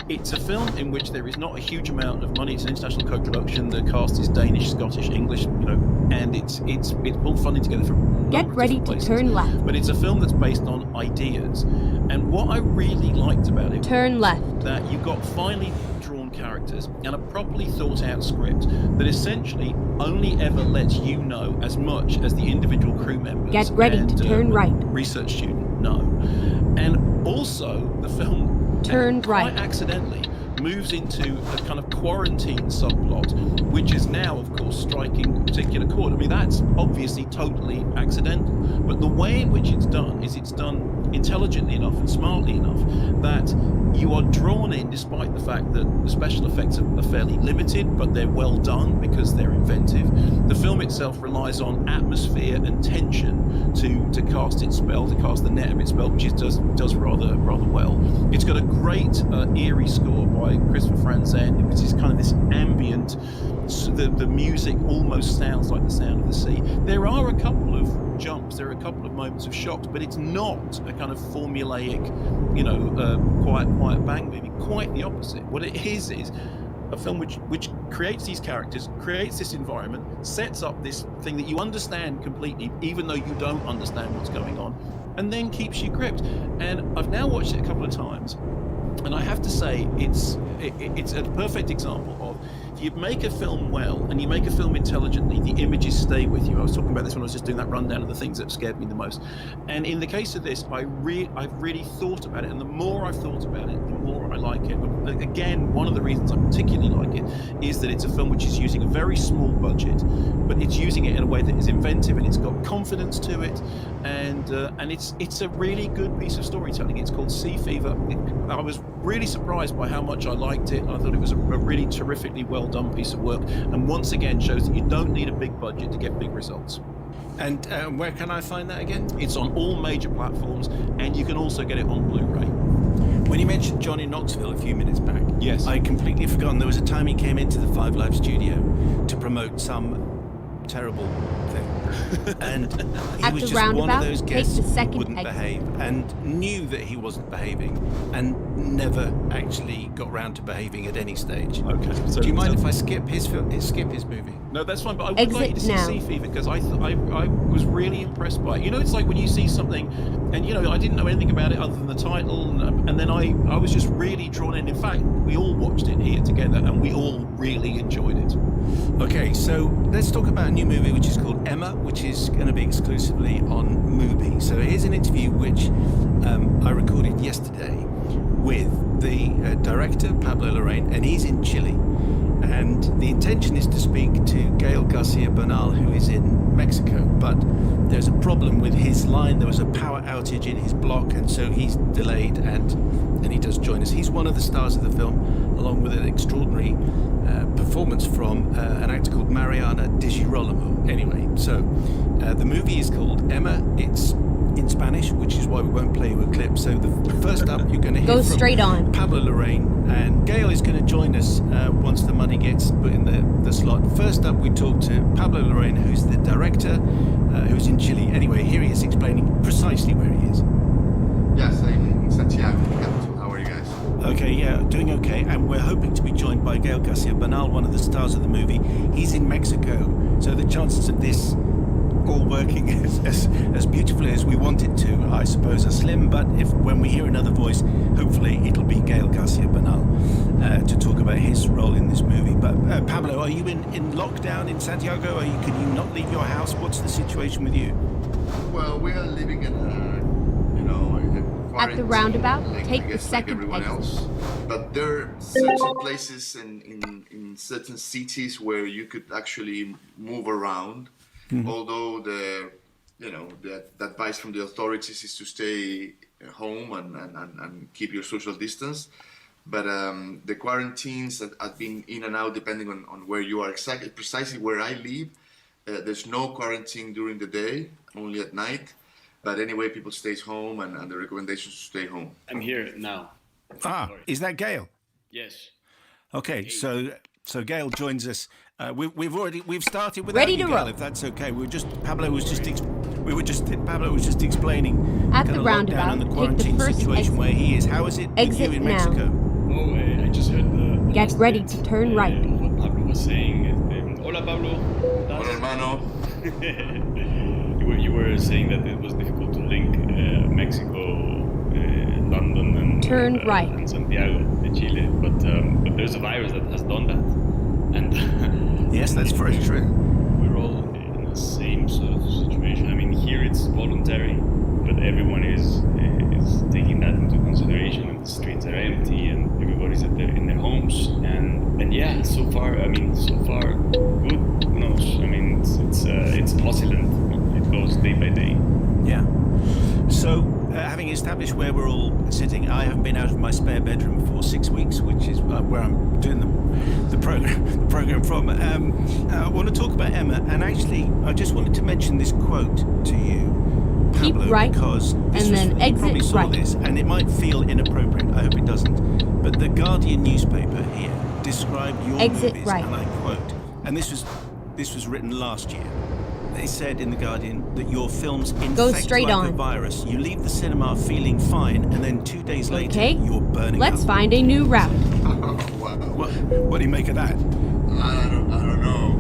It's a film in which there is not a huge amount of money. It's an international co-production. The cast is Danish, Scottish, English, and it's pulled funding together from Get ready to turn left. But it's a film that's based on ideas. And what I really liked about it turn left. That you got finely drawn characters and a properly thought out script that essentially only ever lets you know as much as the individual crew members Get ready to turn right. Research student know. And also the film quite accidentally moves into a kind of quarantine subplot, which is now, of course, striking a particular chord. I mean, that's obviously totally accidental, but the way in which it's done is it's done intelligently enough and smartly enough that you are drawn in, despite the fact that the special effects are fairly limited, but they're well done because they're inventive. The film itself relies on atmosphere and tension to cast its spell, to cast the net of its spell, which it does rather well. It's got a great eerie score by Christopher Franzen, which is kind of this ambient. The music almost sounds like the sound of the sea. There are a couple of jumps, there are a couple of moments of shocks, but it's not a kind of formulaic, quiet bang movie. Quite the opposite. What it is a film which creates these characters, creates this environment, sets up this thing that you understand completely, even though you don't understand what's going on, and then keeps you gripped. And I've now watched it a couple of times, and I have to say it's a perfect example of, if you make a film well and you make a film intelligently, the images stay with you. I was talking about this when I was just doing that rundown of the things that scared me the most. And in the case of this, I've really thought about it, and the more I've thought about it, the more I like it. But again, one of the reasons I particularly like it is that it's a film which is using a very small budget, but it's using it in a way that is inventive and it's got confidence to it, and it's a really good piece of storytelling. It's called Sea Fever. I was really surprised by how much I liked it. I thought it was a really terrifically well done piece of work, and once again shows that you don't need a big budget to get big results. And where can I find that again? It's on all major platforms, and you can also get it on Blu-ray. When you mentioned Johnny Knoxville a few minutes back, yes, I completely forgotten. There was a time he came into the Five Live studio to promote some terrible thing, and he was just one of those guests who wouldn't behave and knew that he wasn't behaving and never actually got round to behaving at any stage. Okay, so do you mind if I skip his movie? No, that's fine, but I would like you to see Sea Fever, because I was really impressed by it. It's like when you see something and I didn't know anything about it other than the title, and then I was just really drawn in. In fact, we all watched it here together and we all really enjoyed it. Okay, so let's talk about a new movie which is called Emma, which is going to be exclusively on Mubi. So here's an interview which I recorded yesterday with the director, Pablo Larraín, and he's in Chile. And the intention is to speak to Gael Garcia Bernal, who is in Mexico, but there's a problem with his line. There was a power outage in his block, and so he's delayed, and he does join us. He's one of the stars of the film, along with an extraordinary performance from an actor called Mariana Di Girolamo. Anyway, so the movie is called Emma. It's in Spanish, which is why we won't play you a clip. So the first up, you're going to hear from Pablo Larraín, and Gail is going to join us once the money gets put in the slot. First up, we talk to Pablo Larraín, who's the director, who's in Chile. Anyway, here he is explaining precisely where he is. Yes, I'm in Santiago. How are you guys? Okay, yeah, doing okay, and we're hoping to be joined by Gael Garcia Bernal, one of the stars of the movie. He's in Mexico, so the chances of this all working as beautifully as we want it to, I suppose, are slim, but when we hear another voice, hopefully it'll be Gael Garcia Bernal to talk about his role in this movie. But Pablo, are you in lockdown in Santiago? Can you not leave your house? What's the situation with you? Well, we are living in at the roundabout, take the second everyone else. But there are certain places in certain cities where you could actually move around. Mm-hmm. Although the advice from the authorities is to stay home and keep your social distance, but the quarantines have been in and out depending on where you are. Precisely where I live, There's no quarantine during the day, only at night. But anyway, people stay home, and the recommendation is to stay home. I'm here now. Is that Gail? Yes. Okay, so Gail joins us. We've started with Ready to Gail, roll. if that's okay. Pablo was just explaining At kind the of roundabout, lockdown and the take the quarantine first situation where he is. How is it with exit you in now. Mexico? Oh, I just heard the Get last ready bit, to turn right. What Pablo was saying. Hola, Pablo. Hola, hermano. You were saying that it was difficult to link Mexico, London, and Turn right. and Santiago de Chile, but there's a virus that has done that, and yes, that's very true. We're all in the same sort of situation. I mean, here it's voluntary, but everyone is taking that into consideration, and the streets are empty, and everybody's in their homes, and yeah, so far good. Who knows? I mean, it's oscillant. It goes day by day. Yeah. So, having established where we're all sitting, I haven't been out of my spare bedroom for 6 weeks, which is where I'm doing the program from. I want to talk about Emma, and actually, I just wanted to mention this quote to you, Keep Pablo, right, because this and then you exit probably saw right. this, and it might feel inappropriate. I hope it doesn't. But the Guardian newspaper here described your Exit movies, right. and I quote, and this was written last year. They said in The Guardian that your films infect straight like on. a virus. You leave the cinema feeling fine, and then 2 days later, Okay, you're burning let's up. find a new route. What do you make of that? I don't know.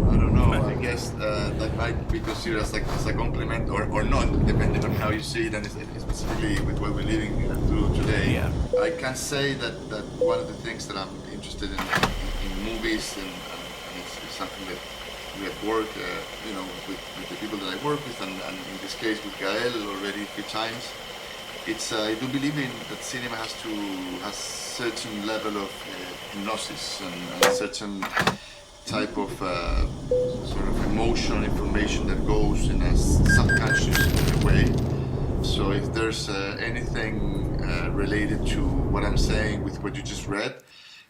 I guess that might be considered as a compliment or not, depending on how you see it, and specifically with what we're living through today. Yeah. I can say that one of the things that I'm interested in movies, and it's something that we have worked, with the people that I work with, and in this case with Gael already a few times. I do believe in that cinema has certain level of hypnosis and a certain type of sort of emotional information that goes in a subconscious way. So if there's anything related to what I'm saying with what you just read,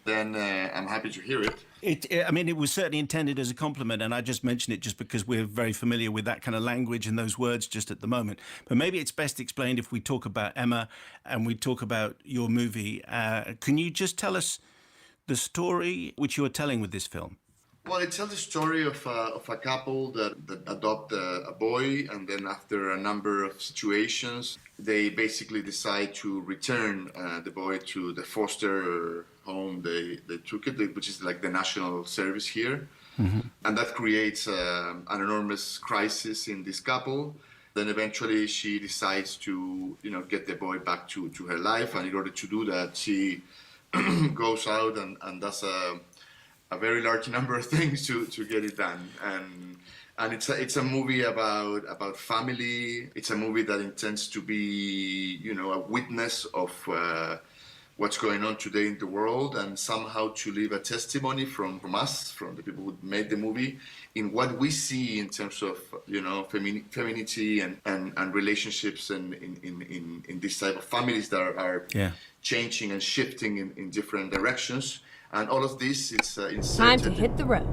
then I'm happy to hear it. It was certainly intended as a compliment, and I just mentioned it just because we're very familiar with that kind of language and those words just at the moment. But maybe it's best explained if we talk about Emma and we talk about your movie. Can you just tell us the story which you are telling with this film? Well, it tells the story of a couple that adopt a boy, and then after a number of situations, they basically decide to return the boy to the foster home they took it, which is like the national service here. Mm-hmm. And that creates an enormous crisis in this couple. Then eventually she decides to, get the boy back to her life, and in order to do that, she goes out and does a very large number of things to get it done. And it's a movie about family. It's a movie that intends to be, a witness of what's going on today in the world, and somehow to leave a testimony from us, from the people who made the movie, in what we see in terms of, femininity and relationships and in this type of families that are changing and shifting in different directions. And all of this, it's inserted Time to hit the road.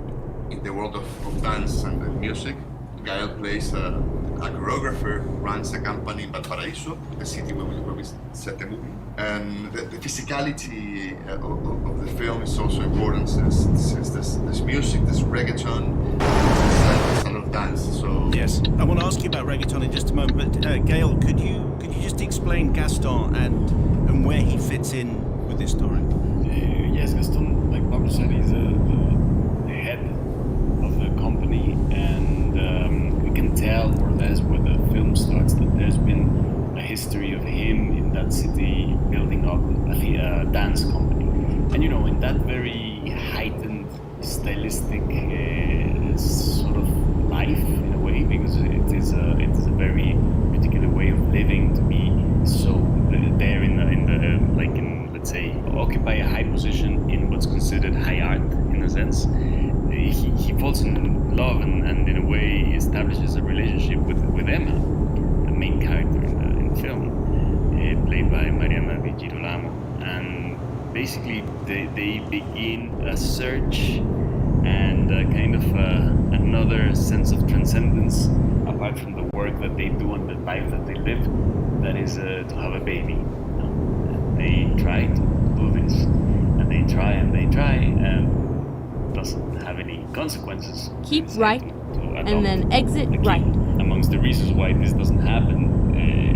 In the world of dance and music. Gael plays a choreographer who runs a company in Valparaiso, the city where we set the movie. And the physicality of the film is also important, since there's music, there's reggaeton, there's a lot of dance. So yes, I want to ask you about reggaeton in just a moment. But Gael, could you just explain Gaston and where he fits in with this story? Yes, Gaston, like Pablo said, he's the head of the company, and we can tell more or less where the film starts that there's been a history of him in that city building up a dance company. And in that very heightened stylistic sort of life in a way, because it is a very particular way of living to be so there in the let's say, occupy a high position in what's considered high art, in a sense. He falls in love and in a way establishes a relationship with Emma, the main character in the film, played by Mariana Di Girolamo. And basically they begin a search and kind of another sense of transcendence apart from the work that they do and the life that they live, that is to have a baby. They try to do this, and they try and it doesn't have any consequences. Keep right, and then exit right. Amongst the reasons why this doesn't happen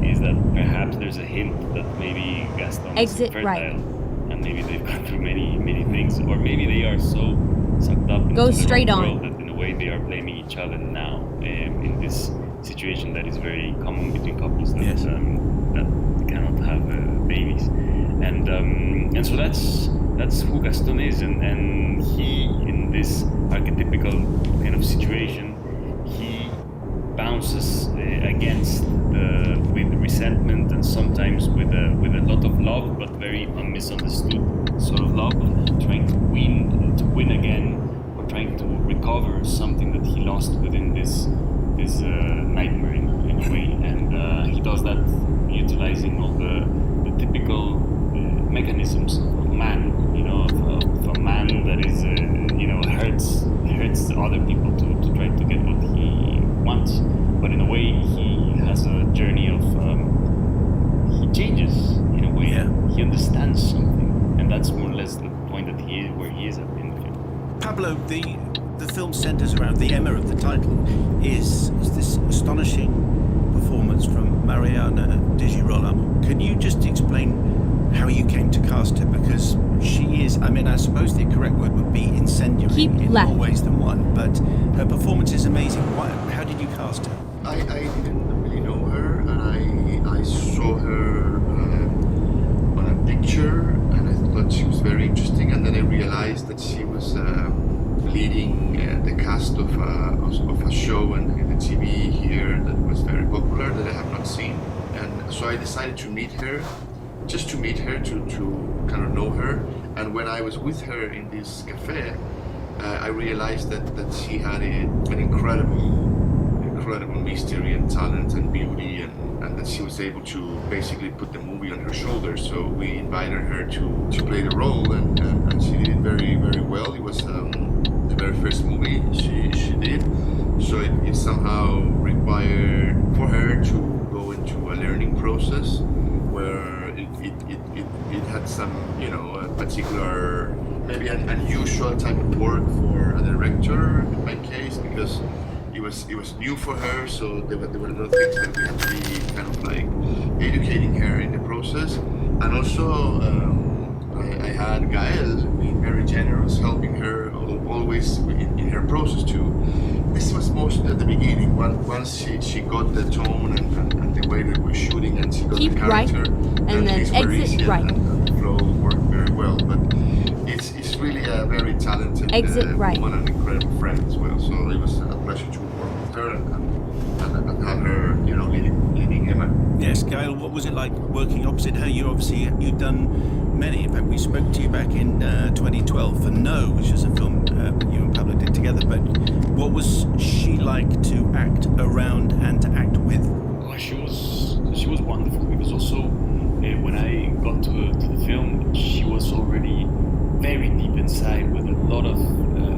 is that perhaps there's a hint that maybe Gaston is infertile, right. and maybe they've gone through many things, or maybe they are so sucked up into Go their straight own on. world that in a way they are blaming each other now in this situation that is very common between couples that, that cannot have babies, and so that's who Gaston is, and he, in this archetypical kind of situation, he bounces against with resentment and sometimes with a lot of love, but very misunderstood sort of love, trying to win again, or trying to recover something that he lost within this nightmare in a way, and he does that utilizing all the typical mechanisms of man, of a man that is hurts other people to try to get what he wants, but in a way he has a journey of he changes in a way. He understands something, and that's more or less the point that he is where he is in the film. Pablo, the film centres around the Emma of the title is this astonishing performance from Mariana Di Girolamo. Can you just explain how you came to cast her? Because she is, I suppose the correct word would be incendiary in more ways than one, but her performance is amazing. How did you cast her? I didn't really know her, and I saw her on a picture, and I thought she was very interesting, and then I realized that she was leading the cast of a show in the TV here that was very popular that I have not seen, and so I decided to meet her, just to meet her, to kind of know her. And when I was with her in this cafe, I realized that she had an incredible mystery and talent and beauty, and that she was able to basically put the movie on her shoulders. So we invited her to play the role, and she did it very, very well. It was the very first movie she did, so it somehow required for her to go into a learning process where it had some, a particular, maybe an unusual type of work for a director in my case, because it was new for her, so there were a lot of things that we had to be kind of like educating her in the process. And also I had Gael being very generous, helping her always in her process too. This was mostly at the beginning. Once she got the tone and the way that we're shooting, and she got Keep the character, right, and then exit right. And the flow worked very well. But it's really a very talented woman and incredible friend as well. So it was a pleasure to work with her and have her, leading Emma. Yes, Gail, what was it like working opposite her? You've done many. In fact, we spoke to you back in 2012 for No, which was a film that you and Pablo did together. But what was she like to act around and to act with? Oh, she was wonderful, because also when I got to the film, she was already very deep inside with a lot of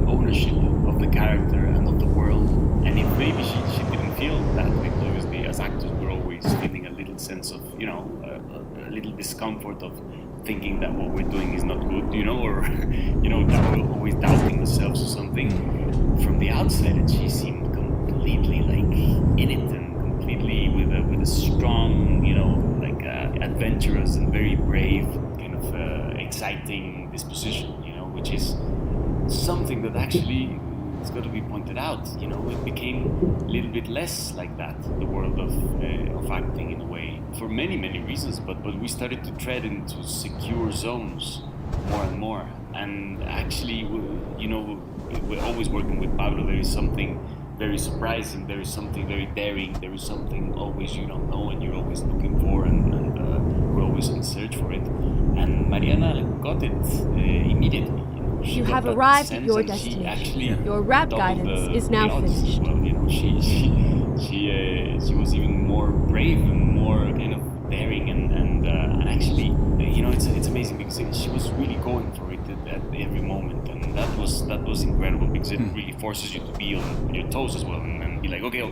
ownership of the character and of the world. And if maybe she didn't feel that way, obviously as actors we're always feeling a little sense of, a little discomfort of thinking that what we're doing is not good, or, that we're always doubting ourselves or something. From the outside, and she seemed completely like in it, and completely with a strong, adventurous and very brave, kind of exciting disposition, which is something that actually it's got to be pointed out. It became a little bit less like that, the world of acting in a way, for many reasons. But we started to tread into secure zones more and more. And actually, we're always working with Pablo. There is something very surprising. There is something very daring. There is something always you don't know, and you're always looking for, and we're always in search for it. And Mariana got it immediately. You have arrived at your destination. Your rap guidance is now finished. Well, she was even more brave and more kind of daring, and actually, it's amazing amazing because she was really going for it at every moment, and that was incredible because it really forces you to be on your toes as well and be like, okay,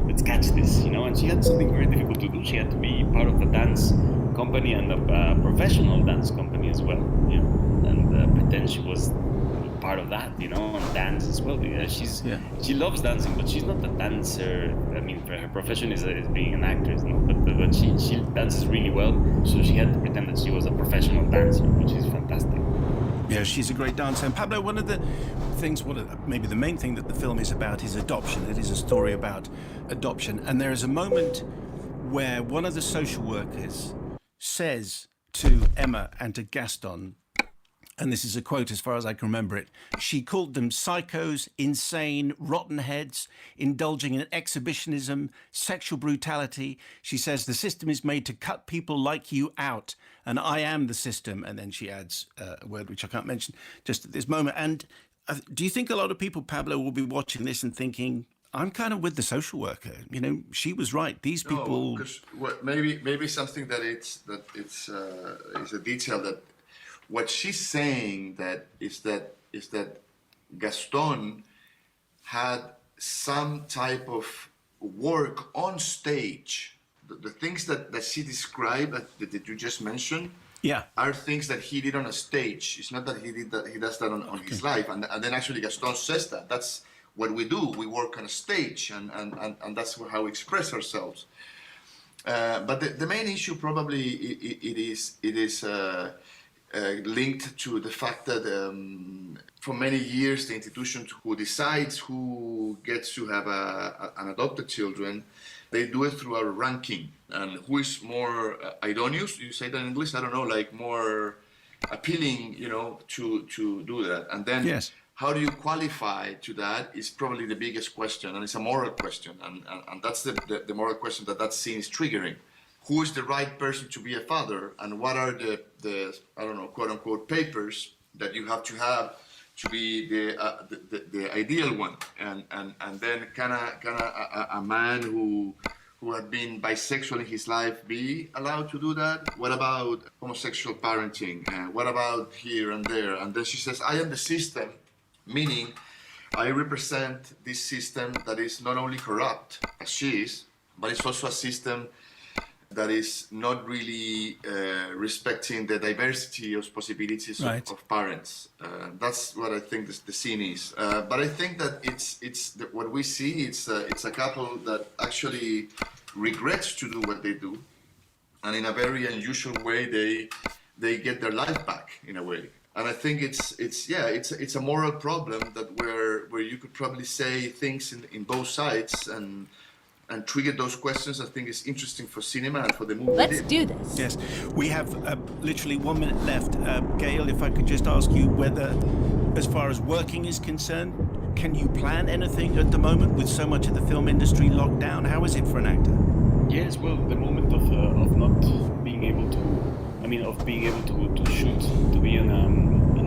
let's catch this, you know. And she had something very difficult to do. She had to be part of a dance company and a professional dance company as well, you know, and pretend she was part of that, you know, and dance as well. She loves dancing, but she's not a dancer. I mean, her profession is being an actress, no? But she dances really well, so she had to pretend that she was a professional dancer, which is fantastic. Yeah, she's a great dancer. And Pablo, one of the things, maybe the main thing that the film is about is adoption. It is a story about adoption, and there is a moment where one of the social workers says to Emma and to Gaston, and this is a quote as far as I can remember it, she called them psychos, insane, rotten heads, indulging in exhibitionism, sexual brutality. She says the system is made to cut people like you out, and I am the system. And then she adds a word which I can't mention just at this moment. And do you think a lot of people, Pablo, will be watching this and thinking, I'm kind of with the social worker, you know, she was right. These people... maybe something that it's a detail that what she's saying is that Gaston had some type of work on stage. The things that she described that you just mentioned are things that he did on a stage. It's not that he does that on his life. And then actually Gaston says that. That's what we do. We work on a stage and that's how we express ourselves. But the main issue probably it is linked to the fact that for many years the institution who decides who gets to have an adopted children, they do it through a ranking, and who is more idoneous, you say that in English, I don't know, like more appealing, you know, to do that. And then how do you qualify to that is probably the biggest question, and it's a moral question, and that's the moral question that scene is triggering. Who is the right person to be a father, and what are the I don't know, quote unquote papers that you have to be the ideal one, and then can a man who had been bisexual in his life be allowed to do that? What about homosexual parenting? What about here and there? And then she says, I am the system, meaning I represent this system that is not only corrupt as she is, but it's also a system that is not really respecting the diversity of possibilities of parents. That's what I think the scene is. But I think that it's what we see. It's a couple that actually regrets to do what they do, and in a very unusual way, they get their life back in a way. And I think it's a moral problem that where you could probably say things in both sides and trigger those questions. I think is interesting for cinema and for the movie. Let's do this. Yes, we have literally 1 minute left. Gail, if I could just ask you whether, as far as working is concerned, can you plan anything at the moment with so much of the film industry locked down? How is it for an actor? Yes, well, the moment of not being able to, of being able to shoot, to be on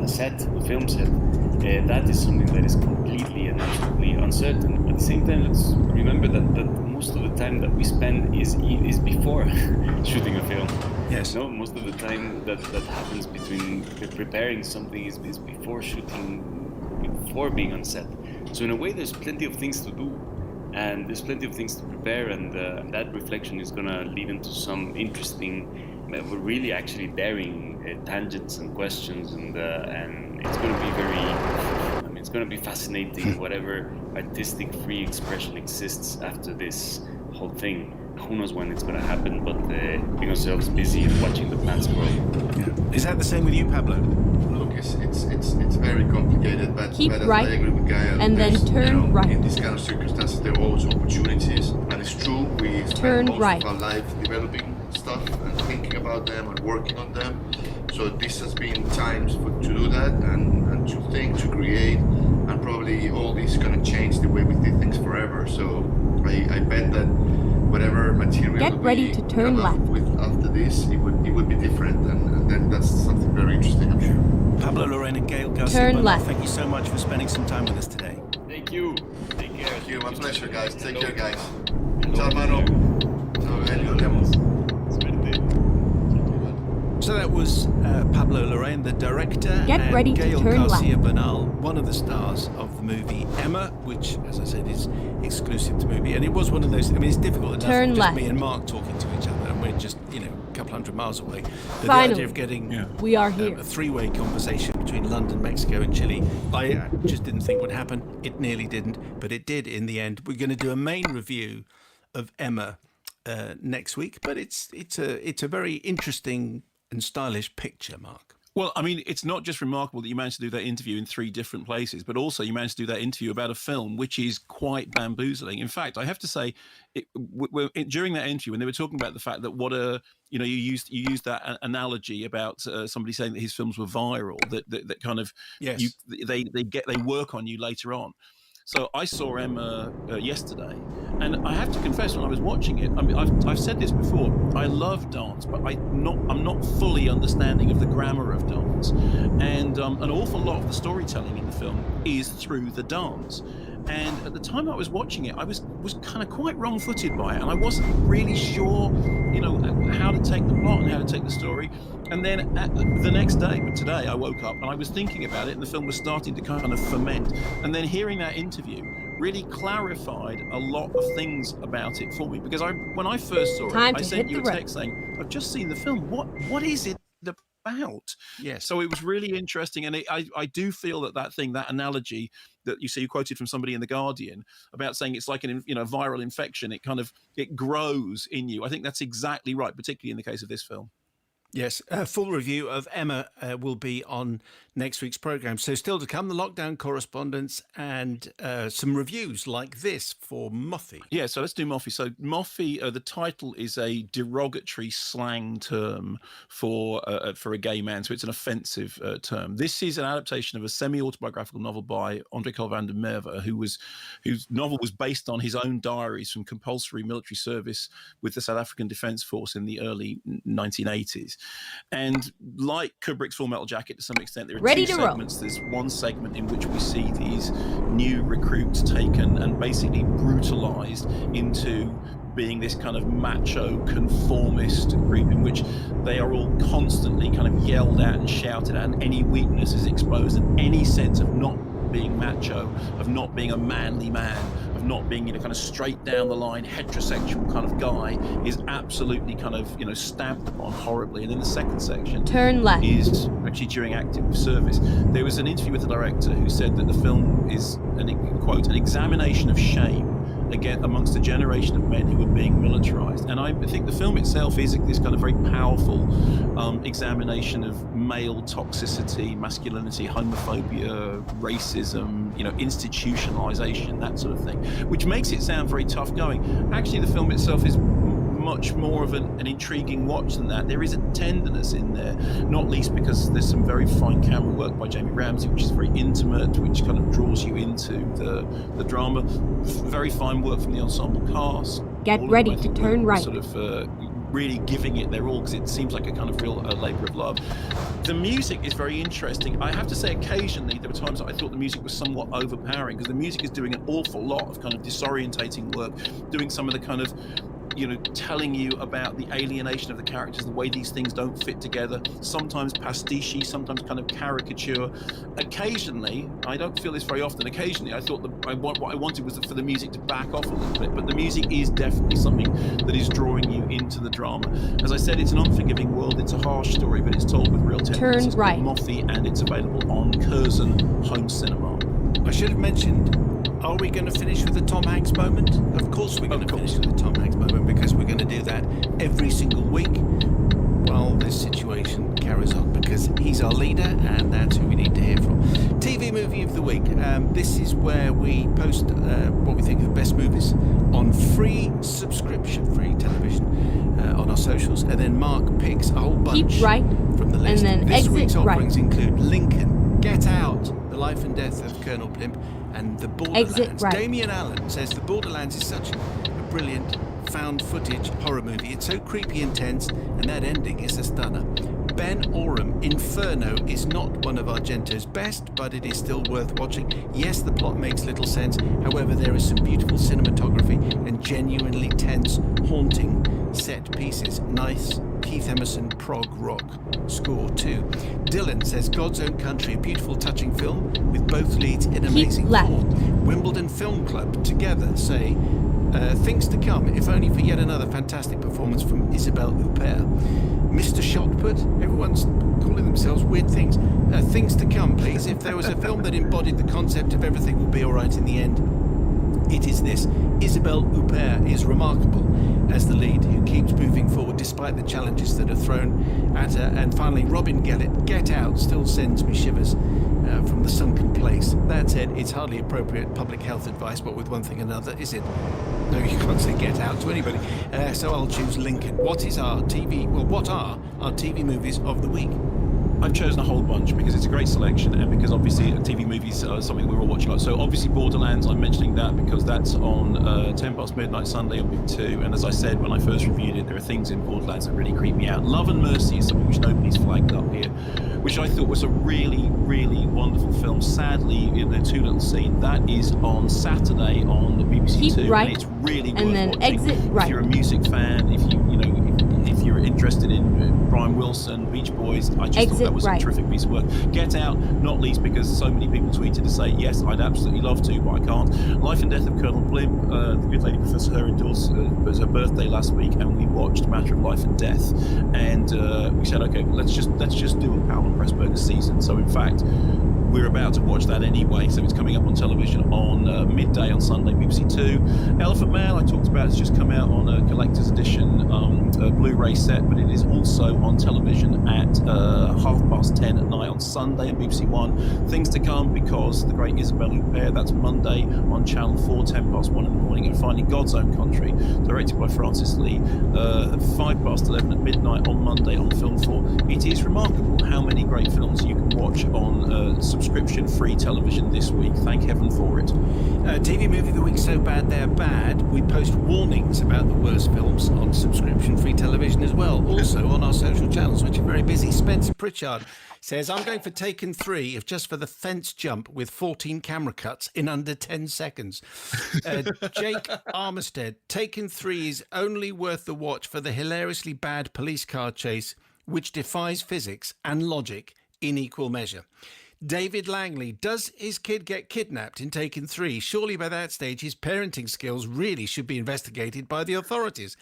a set, a film set, that is something that is completely and absolutely uncertain. At the same time, let's remember that most of the time that we spend is before shooting a film. Yes. No, most of the time that happens between preparing something is before shooting, before being on set. So in a way, there's plenty of things to do, and there's plenty of things to prepare, and that reflection is going to lead into some interesting, really actually daring tangents and questions, and it's going to be very, it's going to be fascinating, whatever artistic free expression exists after this whole thing. Who knows when it's going to happen, but being ourselves busy and watching the plants grow. Yeah. Is that the same with you, Pablo? Look, it's very complicated, but keep but right I agree with Gael. and then turn right. In these kind of circumstances, there are always opportunities, and it's true. We spend most of our life developing stuff and thinking about them and working on them. So this has been times to do that and to think, to create, and probably all this is going to change the way we do things forever. So I bet that whatever material get ready to turn left with after this, it would be different, and then that's something very interesting, I'm sure. Pablo Larraín and Gael Garcia, turn left. Thank you so much for spending some time with us today. Thank you. Take care. Thank you. My pleasure, guys. Take care, guys. Ciao, hermano. Ciao, Elio. So Pablo Larraín, the director, Get and ready to Gael turn Garcia left. Bernal, one of the stars of the movie Emma, which, as I said, is exclusive to movie. And it was one of those, I mean, it's difficult enough Turn just left. me and Mark talking to each other, and we're just, you know, a couple hundred miles away. But Finally, the idea of getting we are here. a three-way conversation between London, Mexico, and Chile, I just didn't think would happen. It nearly didn't, but it did in the end. We're going to do a main review of Emma next week, but it's a very interesting and stylish picture, Mark. Well, I mean, it's not just remarkable that you managed to do that interview in 3 different places, but also you managed to do that interview about a film which is quite bamboozling. In fact, I have to say, during that interview, when they were talking about the fact that you used that analogy about somebody saying that his films were viral, that kind of they work on you later on. So I saw Emma yesterday, and I have to confess, when I was watching it, I mean, I've said this before, I love dance, but I'm not fully understanding of the grammar of dance, and an awful lot of the storytelling in the film is through the dance. And at the time I was watching it, I was kind of quite wrong-footed by it, and I wasn't really sure, how to take the plot and how to take the story. And then the next day, but today, I woke up and I was thinking about it, and the film was starting to kind of ferment. And then hearing that interview really clarified a lot of things about it for me. Because when I first saw it, I sent you a text saying, "I've just seen the film. What is it about?" Yes. So it was really interesting, and I do feel that analogy that you quoted from somebody in The Guardian about saying it's like a viral infection. It grows in you. I think that's exactly right, particularly in the case of this film. Yes, a full review of Emma will be on next week's programme. So still to come, the lockdown correspondence and some reviews like this for Moffy. Yeah, so let's do Moffy. So Moffy, the title is a derogatory slang term for a gay man, so it's an offensive term. This is an adaptation of a semi-autobiographical novel by André Coll van der Merwe, whose novel was based on his own diaries from compulsory military service with the South African Defence Force in the early 1980s. And like Kubrick's Full Metal Jacket, to some extent, there are 2 segments. There's one segment in which we see these new recruits taken and basically brutalized into being this kind of macho conformist group in which they are all constantly kind of yelled at and shouted at, and any weakness is exposed, and any sense of not being macho, of not being a manly man, of not being kind of straight down the line heterosexual kind of guy is absolutely kind of stamped upon horribly. And then the second section Turn left. is actually during active service. There was an interview with the director who said that the film is quote, an examination of shame again amongst a generation of men who were being militarized. And I think the film itself is this kind of very powerful examination of male toxicity, masculinity, homophobia, racism, institutionalization, that sort of thing, which makes it sound very tough going. Actually, the film itself is much more of an intriguing watch than that. There is a tenderness in there, not least because there's some very fine camera work by Jamie Ramsey, which is very intimate, which kind of draws you into the drama. Very fine work from the ensemble cast. Get ready to turn right. Sort of really giving it their all, because it seems like a kind of real labor of love. The music is very interesting. I have to say, occasionally there were times that I thought the music was somewhat overpowering, because the music is doing an awful lot of kind of disorientating work, doing some of the kind of telling you about the alienation of the characters, the way these things don't fit together, sometimes pastiche, sometimes kind of caricature. Occasionally, I don't feel this very often, occasionally I thought what I wanted was for the music to back off a little bit, but the music is definitely something that is drawing you into the drama. As I said, it's an unforgiving world, it's a harsh story, but it's told with real tenderness. Turn right. Moffy, and it's available on Curzon Home Cinema. I should have mentioned, are we going to finish with the Tom Hanks moment? Of course we're going to finish with the Tom Hanks moment, because we're going to do that every single week while this situation carries on, because he's our leader and that's who we need to hear from. TV Movie of the Week. This is where we post what we think are the best movies on free subscription, free television, on our socials, and then Mark picks a whole bunch from the list. And then this week's exit offerings include Lincoln, Get Out, The Life and Death of Colonel Plimp, and The Borderlands. Damien Allen says The Borderlands is such a brilliant found footage horror movie. It's so creepy intense, and that ending is a stunner. Ben Oram, Inferno is not one of Argento's best, but it is still worth watching. Yes, the plot makes little sense. However, there is some beautiful cinematography and genuinely tense, haunting set set pieces. Nice Keith Emerson prog rock. Score 2. Dylan says God's Own Country, a beautiful touching film with both leads in amazing form. Wimbledon Film Club together say things to come, if only for yet another fantastic performance from Isabelle Huppert. Mr. Shotput, everyone's calling themselves weird things. Things to come, please. If there was a film that embodied the concept of everything will be alright in the end, it is this. Isabelle Huppert is remarkable as the lead, who keeps moving forward despite the challenges that are thrown at her. And finally, Robin Gellert, Get Out, still sends me shivers from the sunken place. That said, it's hardly appropriate public health advice, but with one thing and another, is it? No, you can't say Get Out to anybody. So I'll choose Lincoln. What are our TV movies of the week? I've chosen a whole bunch because it's a great selection and because obviously TV movies are something we're all watching. So obviously Borderlands, I'm mentioning that because that's on 10 past midnight Sunday on Big 2, and as I said when I first reviewed it, there are things in Borderlands that really creep me out. Love and Mercy is something which nobody's flagged up here, which I thought was a really, really wonderful film. Sadly, in the too little scene, that is on Saturday on the BBC Keep 2, right, and it's really worth and then watching. exit right. If you're a music fan, if you're interested in Brian Wilson, Beach Boys, I just thought that was a terrific piece of work. Get Out, not least because so many people tweeted to say, yes, I'd absolutely love to, but I can't. Life and Death of Colonel Blimp, the good lady Professor Herindor's, it was her birthday last week, and we watched Matter of Life and Death, and we said, okay, let's just do a Powell and Pressburger season. So in fact, we're about to watch that anyway, so it's coming up on television on midday on Sunday, BBC 2. Elephant Man, I talked about, it's just come out on a collector's edition Blu-ray set, but it is also on television at 10:30 at night on Sunday on BBC 1. Things to come because the great Isabelle Huppert, that's Monday on Channel 4, 11:10 in the morning, and finally God's Own Country, directed by Francis Lee, 11:05 at midnight on Monday on Film 4. It is remarkable how many great films you can watch on subscription-free television this week. Thank heaven for it. TV movie of the week, so bad they're bad. We post warnings about the worst films on subscription-free television as well. Also on our social channels, which are very busy. Spencer Pritchard says, I'm going for Taken 3, if just for the fence jump with 14 camera cuts in under 10 seconds. Jake Armistead, Taken 3 is only worth the watch for the hilariously bad police car chase, which defies physics and logic in equal measure. David Langley, does his kid get kidnapped in Taken 3? Surely by that stage his parenting skills really should be investigated by the authorities.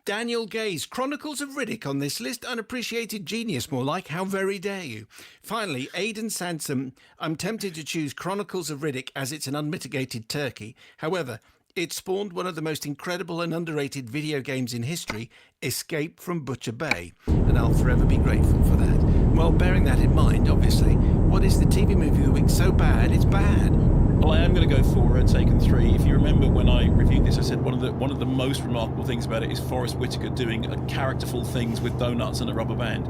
Daniel Gaze, Chronicles of Riddick on this list, unappreciated genius, more like, how very dare you. Finally, Aidan Sansom, I'm tempted to choose Chronicles of Riddick as it's an unmitigated turkey. However, it spawned one of the most incredible and underrated video games in history, Escape from Butcher Bay, and I'll forever be grateful for that. Well, bearing that in mind, obviously, what is the TV movie of the week so bad it's bad? Well, I am going to go for Taken 3. If you remember when I reviewed this, I said one of the most remarkable things about it is Forrest Whitaker doing characterful things with donuts and a rubber band.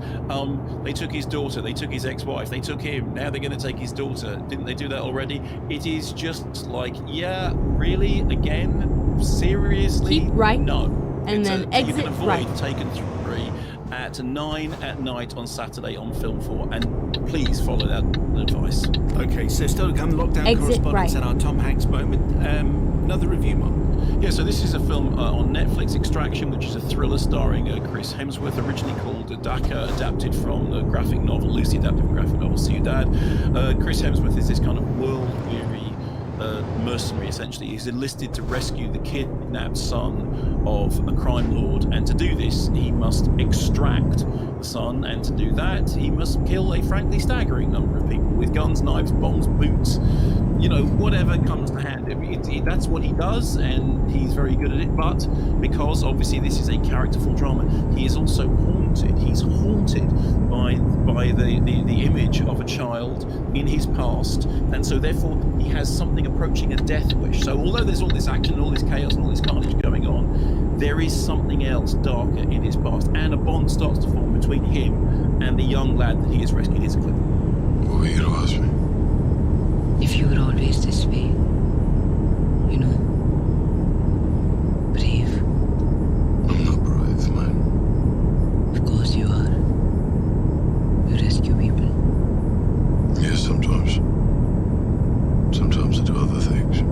They took his daughter, they took his ex-wife, they took him. Now they're going to take his daughter. Didn't they do that already? It is just like, yeah, really, again, seriously, keep right, no. And then exit you can avoid right. Taken 3 at 9 at night on Saturday on Film 4, and please follow that advice. Okay, so still to come, lockdown Exit correspondence right. and our Tom Hanks moment. Another review, Mark. Yeah, so this is a film on Netflix, Extraction, which is a thriller starring Chris Hemsworth, originally called Dakar, adapted from the graphic novel, loosely adapted from the graphic novel Ciudad. Chris Hemsworth is this kind of world-weary mercenary, essentially. He's enlisted to rescue the kidnapped son of a crime lord, and to do this he must extract the son, and to do that he must kill a frankly staggering number of people with guns, knives, bombs, boots, whatever comes to hand. That's what he does, and he's very good at it. But because obviously this is a characterful drama, he is also haunted. He's haunted by the image of a child in his past, and so therefore he has something approaching a death wish. So although there's all this action, all this chaos, and all this carnage going on, there is something else darker in his past, and a bond starts to form between him and the young lad that he has rescued. Here's a clip. What were you going to ask me? If you were always this way, brave. I'm not brave, man. Of course you are. You rescue people. Yes, sometimes. Sometimes I do other things.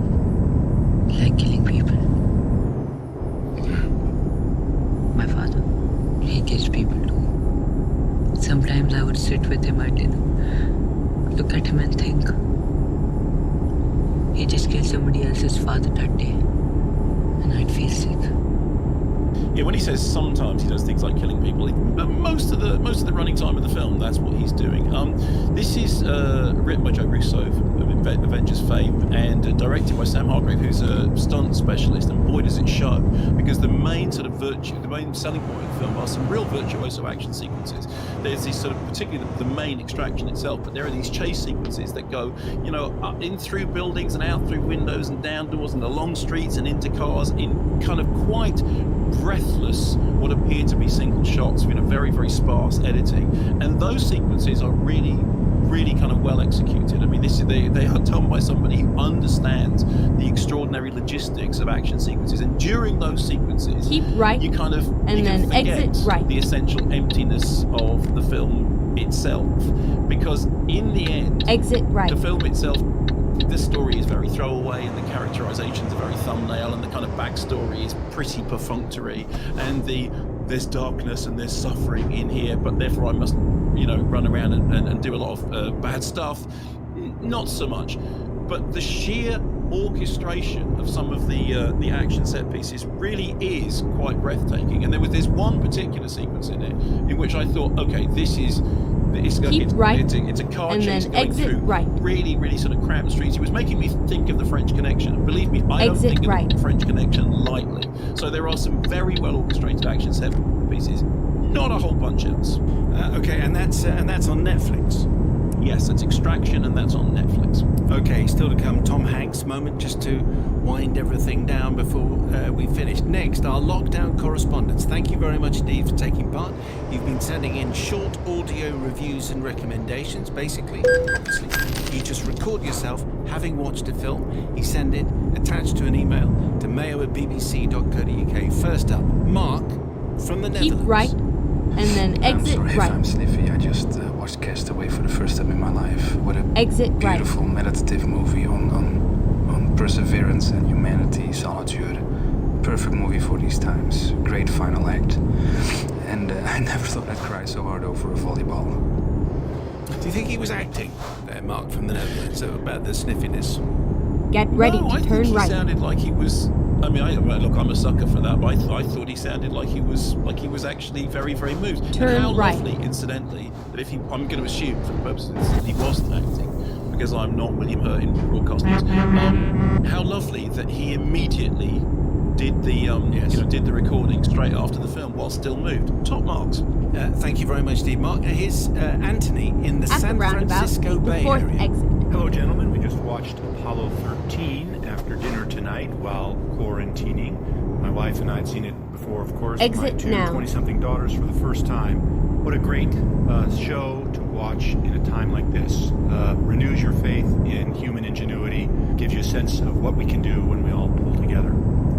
Like killing people. my father. He killed people too. Sometimes I would sit with him at dinner, look at him and think, he just killed somebody else's father that day. And I'd feel sick. Yeah, when he says sometimes he does things like killing people, most of the running time of the film, that's what he's doing. This is written by Joe Russo of Avengers fame and directed by Sam Hargrave, who's a stunt specialist. And boy, does it show, because the main selling point of the film are some real virtuoso action sequences. There's this sort of, particularly the main extraction itself, but there are these chase sequences that go, up in through buildings and out through windows and down doors and along streets and into cars in kind of quite breathless, what appear to be single shots, very, very sparse editing. And those sequences are really, really kind of well executed. I mean, they are told by somebody who understands the extraordinary logistics of action sequences. And during those sequences, keep right, you kind of and then exit right. The essential emptiness of the film itself, because in the end, exit right. The film itself, the story is very throwaway, and the characterizations are very thumbnail, and the kind of backstory is pretty perfunctory, and there's darkness and there's suffering in here, but therefore I must, run around and do a lot of bad stuff. Not so much, but the sheer orchestration of some of the action set pieces really is quite breathtaking. And there was this one particular sequence in it in which I thought, okay, it's a car chase going through really, really sort of cramped streets. It was making me think of The French Connection. And believe me, I don't think of The French Connection lightly. So there are some very well orchestrated action set pieces. Not a whole bunch else. Okay, and that's on Netflix. Yes, that's Extraction, and that's on Netflix. Okay, still to come, Tom Hanks moment, just to wind everything down before we finish. Next, our lockdown correspondence. Thank you very much indeed for taking part. You've been sending in short audio reviews and recommendations. Basically, obviously, you just record yourself having watched a film. You send it attached to an email to mayo@bbc.co.uk. First up, Mark from the Netherlands. Keep right, and then exit I'm sorry right. if I'm sniffy. I just watched Castaway for the first time in my life. What a beautiful meditative movie on perseverance and humanity, solitude. Perfect movie for these times. Great final act. And I never thought I'd cry so hard over a volleyball. Do you think he was acting, Mark from the Netherlands, about the sniffiness? Get ready to turn think he right. Sounded like he was. I mean, I'm a sucker for that, but I thought he sounded like he was actually very, very moved. Turn and how right. lovely, incidentally, that I'm going to assume for the purposes of this that he wasn't acting, because I'm not William Hurt in broadcasting. How lovely that he immediately did the recording straight after the film while still moved. Top marks. Thank you very much, Steve. Mark. Here's Anthony in the San Francisco Bay Area. Exit. Hello, gentlemen. We just watched Apollo 13 after dinner tonight while quarantining. My wife and I had seen it before, of course. Exit my two now. 20-something daughters for the first time. What a great show to watch in a time like this. Renews your faith in human ingenuity, gives you a sense of what we can do when we all pull together.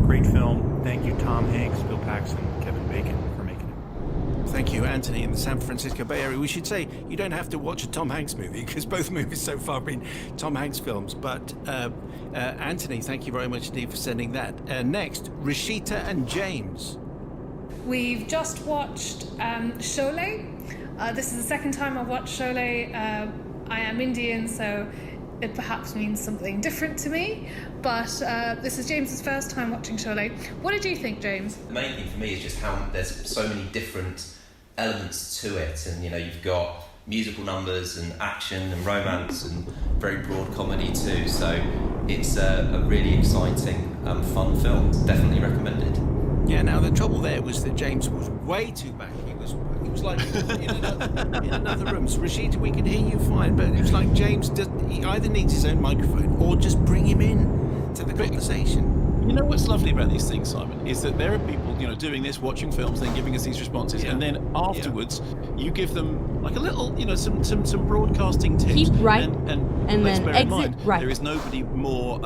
Great film. Thank you, Tom Hanks, Bill Paxton, Kevin Bacon, for making it. Thank you, Anthony, in the San Francisco Bay Area. We should say you don't have to watch a Tom Hanks movie, because both movies so far have been Tom Hanks films. But Anthony, thank you very much indeed for sending that. Next, Rashita and James. We've just watched Sholay. This is the second time I've watched Sholay. I am Indian, so it perhaps means something different to me. But this is James's first time watching Sholay. What did you think, James? The main thing for me is just how there's so many different elements to it, and you've got musical numbers and action and romance and very broad comedy too. So it's a really exciting, fun film. Definitely recommended. Yeah. Now the trouble there was that James was way too back. He was like in another room. So Rashida, we can hear you fine, but it was like James he either needs his own microphone or just bring him in to the conversation. You know what's lovely about these things, Simon, is that there are people, doing this, watching films, then giving us these responses, and then afterwards you give them like a little, some broadcasting tips. Keep right, and let's then bear exit in mind, right. there is nobody more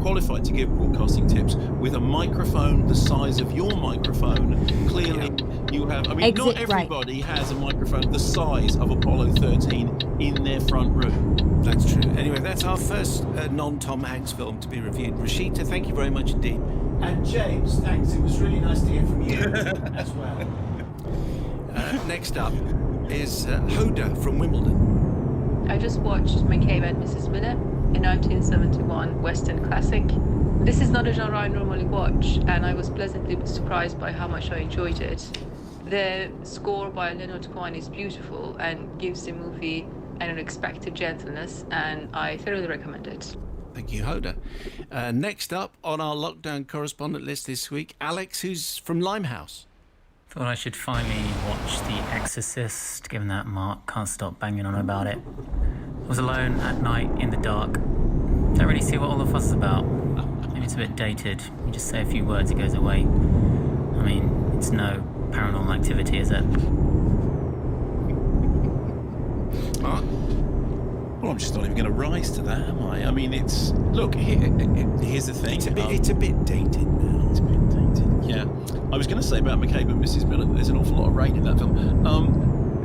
qualified to give broadcasting tips with a microphone the size of your microphone. Clearly, you people have. I mean, Exit not everybody has a microphone the size of Apollo 13 in their front room. That's true. Anyway, that's our first non-Tom Hanks film to be reviewed. Rashita, thank you very much indeed. And James, thanks. It was really nice to hear from you as well. Next up is Hoda from Wimbledon. I just watched McCabe and Mrs. Miller, a 1971 Western classic. This is not a genre I normally watch, and I was pleasantly surprised by how much I enjoyed it. The score by Leonard Cohen is beautiful and gives the movie an unexpected gentleness, and I thoroughly recommend it. Thank you, Hoda. Next up on our lockdown correspondent list this week, Alex, who's from Limehouse. Thought I should finally watch The Exorcist, given that Mark can't stop banging on about it. I was alone at night in the dark. Don't really see what all the fuss is about. Maybe it's a bit dated. You just say a few words, it goes away. I mean, it's no Paranormal Activity, is it? Mark? Well, I'm just not even going to rise to that, am I? I mean, it's... Look, here's the thing. It's a bit dated now. It's a bit dated, yeah. I was going to say about McCabe and Mrs. Miller, there's an awful lot of rain in that film.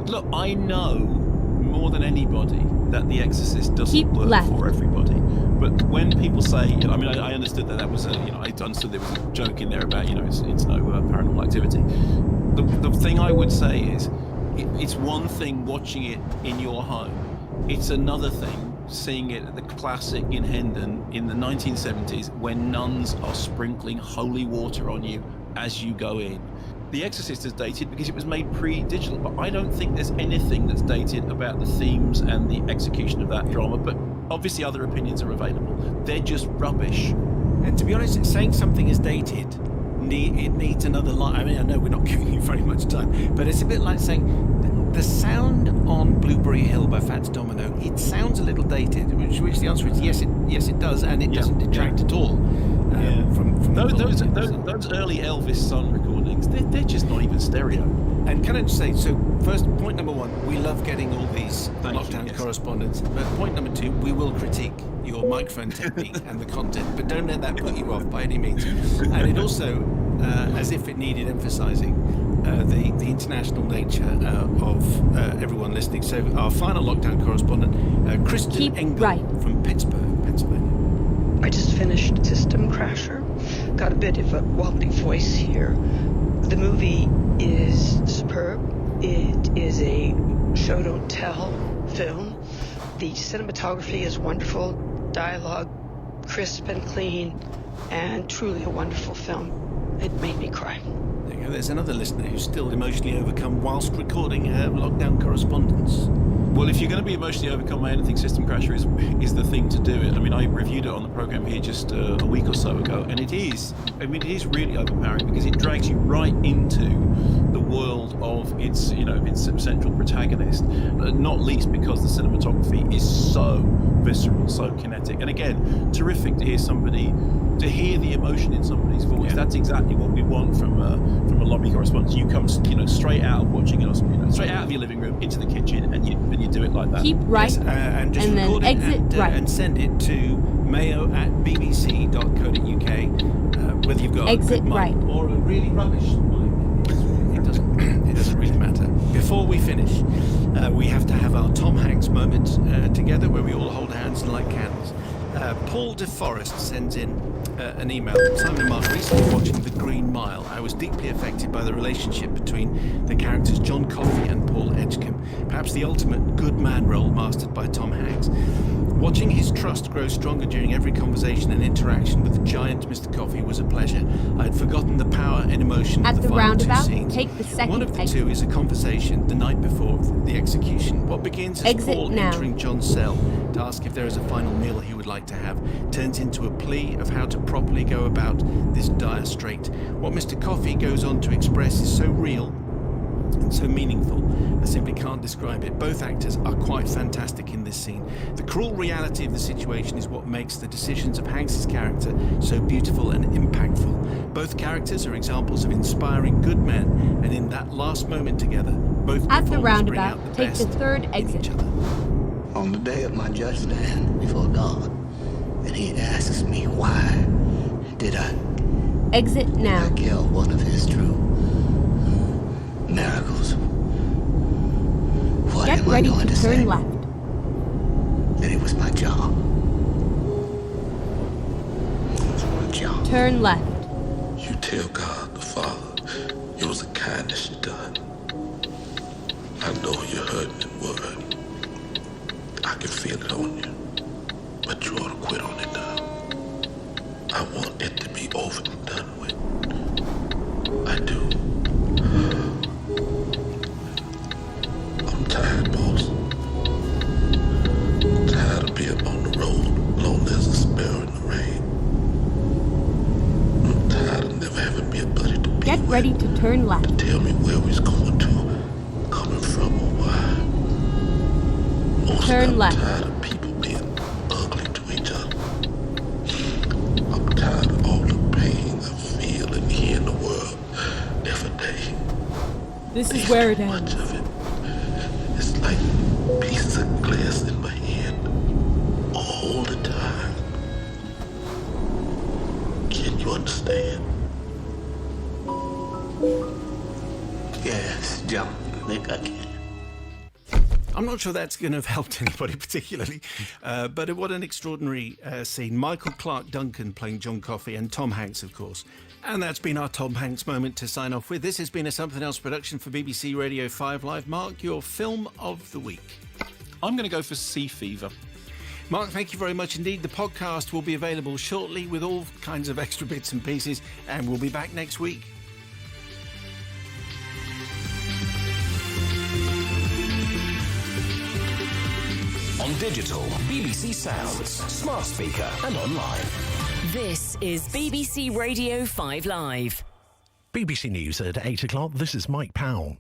Look, I know more than anybody that The Exorcist doesn't work for everybody. But when people say, you know, I mean, I understood that was a, you know, I understood there was a joke in there about, you know, it's no Paranormal Activity. The thing I would say is, it's one thing watching it in your home. It's another thing seeing it at the Classic in Hendon in the 1970s when nuns are sprinkling holy water on you as you go in. The Exorcist is dated because it was made pre-digital, but I don't think there's anything that's dated about the themes and the execution of that drama, but obviously other opinions are available. They're just rubbish. And to be honest, saying something is dated, it needs another line. I mean, I know we're not giving you very much time, but it's a bit like saying the sound on Blueberry Hill by Fats Domino, it sounds a little dated, which the answer is yes, it does, and it doesn't detract at all. From those early Elvis Sun recordings, they're just not even stereo. And can I just say, so first, point number one, we love getting all these lockdown correspondence. But point number two, we will critique your microphone technique and the content, but don't let that put you off by any means. And it also, as if it needed emphasising, the international nature of everyone listening. So our final lockdown correspondent, Kristen Engel from Pittsburgh, Pennsylvania. I just finished System Crasher. Got a bit of a wobbly voice here. The movie is superb. It is a show don't tell film. The cinematography is wonderful. Dialogue crisp and clean, and truly a wonderful film. It made me cry. There you go. There's another listener who's still emotionally overcome whilst recording her lockdown correspondence. Well, if you're going to be emotionally overcome by anything, System Crasher is the thing to do it. I mean, I reviewed it on the programme here just a week or so ago, and it is really overpowering because it drags you right into the world of its central protagonist, not least because the cinematography is so visceral, so kinetic. And again, terrific to hear the emotion in somebody's voice. Yeah. That's exactly what we want from a lobby correspondent. You come, straight out of watching it, straight out of your living room into the kitchen, and you do it like that. Keep right, and just record then exit right, and send it to mayo@bbc.co.uk. Whether you've got exit a good mic or a really rubbish mic, it doesn't really matter. Before we finish, we have to have our Tom Hanks moment together, where we all hold hands and light candles. Paul DeForest sends in an email. Simon and Mark, recently watching The Green Mile, I was deeply affected by the relationship between the characters John Coffey and Paul Edgecombe, perhaps the ultimate good man role mastered by Tom Hanks. Watching his trust grow stronger during every conversation and interaction with the giant Mr. Coffey was a pleasure. I had forgotten the power and emotion of the final two scenes. Take the second One of the two is a conversation the night before the execution. What begins as Paul entering John's cell to ask if there is a final meal he would like to have turns into a plea of how to properly go about this dire strait. What Mr. Coffey goes on to express is so real and so meaningful, I simply can't describe it. Both actors are quite fantastic in this scene. The cruel reality of the situation is what makes the decisions of Hanks' character so beautiful and impactful. Both characters are examples of inspiring good men, and in that last moment together, both at the roundabout, bring out the take best the third exit. On the day of my judgment before God, and he asks me why did I exit now kill one of his true men. ready to turn left. That it was my job. It was my job. Turn left. You tell God the Father it was a kindness you done. I know you're hurting and worried. I can feel it on you. But you ought to quit on it now. I want it to be over and done with. I do. I'm tired, boss. I'm tired of being on the road, lonely as a sparrow in the rain. I'm tired of never having me a buddy to be Get ready to turn left. to tell me where we's going to, coming from or why. Mostly Turn I'm left. tired of people being ugly to each other. I'm tired of all the pain I feel and hear in the world every day. This is where it ends. Much of it. It's like pieces of glass in my hand all the time. Can you understand? Yes, John, I think I can. I'm not sure that's going to have helped anybody particularly, but what an extraordinary scene. Michael Clark Duncan playing John Coffey and Tom Hanks, of course. And that's been our Tom Hanks moment to sign off with. This has been a Something Else production for BBC Radio 5 Live. Mark, your film of the week. I'm going to go for Sea Fever. Mark, thank you very much indeed. The podcast will be available shortly with all kinds of extra bits and pieces, and we'll be back next week. On digital, BBC Sounds, smart speaker and online. This is BBC Radio 5 Live. BBC News at 8 o'clock. This is Mike Powell.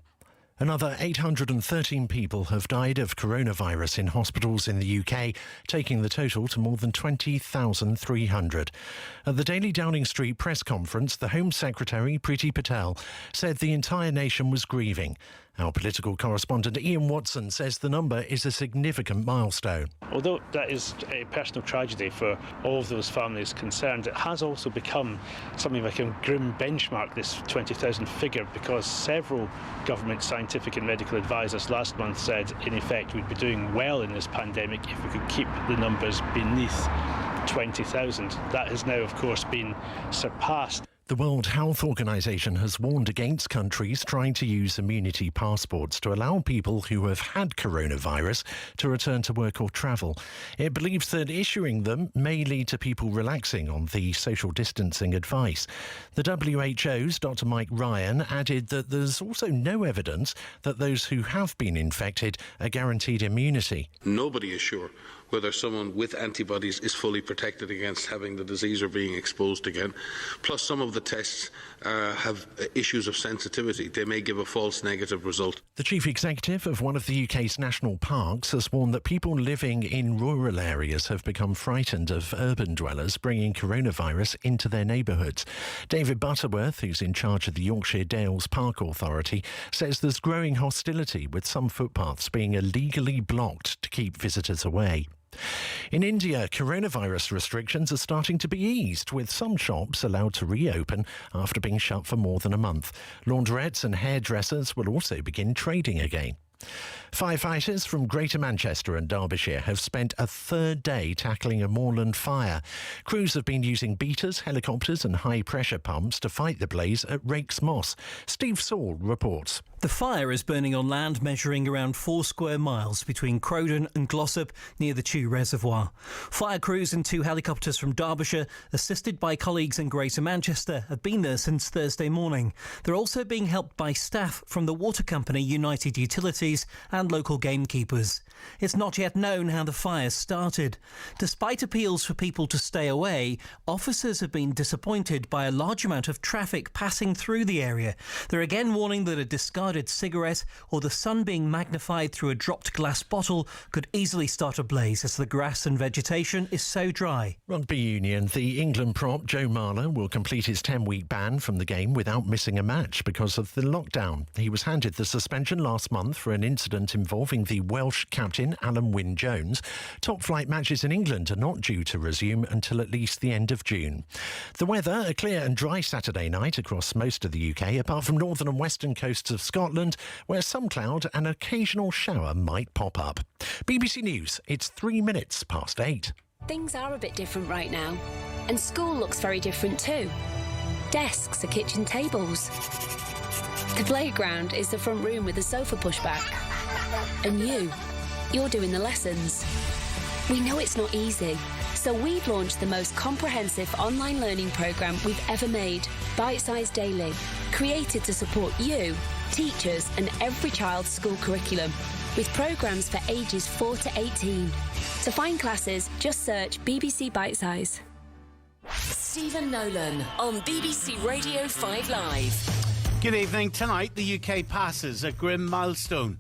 Another 813 people have died of coronavirus in hospitals in the UK, taking the total to more than 20,300. At the Daily Downing Street press conference, the Home Secretary, Priti Patel, said the entire nation was grieving. Our political correspondent Ian Watson says the number is a significant milestone. Although that is a personal tragedy for all of those families concerned, it has also become something like a grim benchmark, this 20,000 figure, because several government scientific and medical advisors last month said, in effect, we'd be doing well in this pandemic if we could keep the numbers beneath 20,000. That has now, of course, been surpassed. The World Health Organization has warned against countries trying to use immunity passports to allow people who have had coronavirus to return to work or travel. It believes that issuing them may lead to people relaxing on the social distancing advice. The WHO's Dr. Mike Ryan added that there's also no evidence that those who have been infected are guaranteed immunity. Nobody is sure whether someone with antibodies is fully protected against having the disease or being exposed again. Plus, some of the tests have issues of sensitivity. They may give a false negative result. The chief executive of one of the UK's national parks has warned that people living in rural areas have become frightened of urban dwellers bringing coronavirus into their neighbourhoods. David Butterworth, who's in charge of the Yorkshire Dales Park Authority, says there's growing hostility with some footpaths being illegally blocked to keep visitors away. In India, coronavirus restrictions are starting to be eased, with some shops allowed to reopen after being shut for more than a month. Laundrettes and hairdressers will also begin trading again. Firefighters from Greater Manchester and Derbyshire have spent a third day tackling a moorland fire. Crews have been using beaters, helicopters and high-pressure pumps to fight the blaze at Rakes Moss. Steve Saul reports. The fire is burning on land measuring around 4 square miles between Crowdon and Glossop near the Chew Reservoir. Fire crews and 2 helicopters from Derbyshire, assisted by colleagues in Greater Manchester, have been there since Thursday morning. They're also being helped by staff from the water company United Utilities and local gamekeepers. It's not yet known how the fire started. Despite appeals for people to stay away, officers have been disappointed by a large amount of traffic passing through the area. They're again warning that a discarded cigarette or the sun being magnified through a dropped glass bottle could easily start a blaze as the grass and vegetation is so dry. Rugby Union. The England prop Joe Marler will complete his 10-week ban from the game without missing a match because of the lockdown. He was handed the suspension last month for an incident incident involving the Welsh captain Alan Wynne-Jones. Top flight matches in England are not due to resume until at least the end of June. The weather, a clear and dry Saturday night across most of the UK, apart from northern and western coasts of Scotland, where some cloud and an occasional shower might pop up. BBC News, it's 3 minutes past 8. Things are a bit different right now, and school looks very different too. Desks are kitchen tables. The playground is the front room with the sofa pushback. And you're doing the lessons. We know it's not easy, so we've launched the most comprehensive online learning programme we've ever made, Bite Size Daily, created to support you, teachers and every child's school curriculum, with programmes for ages 4 to 18. To find classes, just search BBC Bite Size. Stephen Nolan on BBC Radio 5 Live. Good evening. Tonight, the UK passes a grim milestone.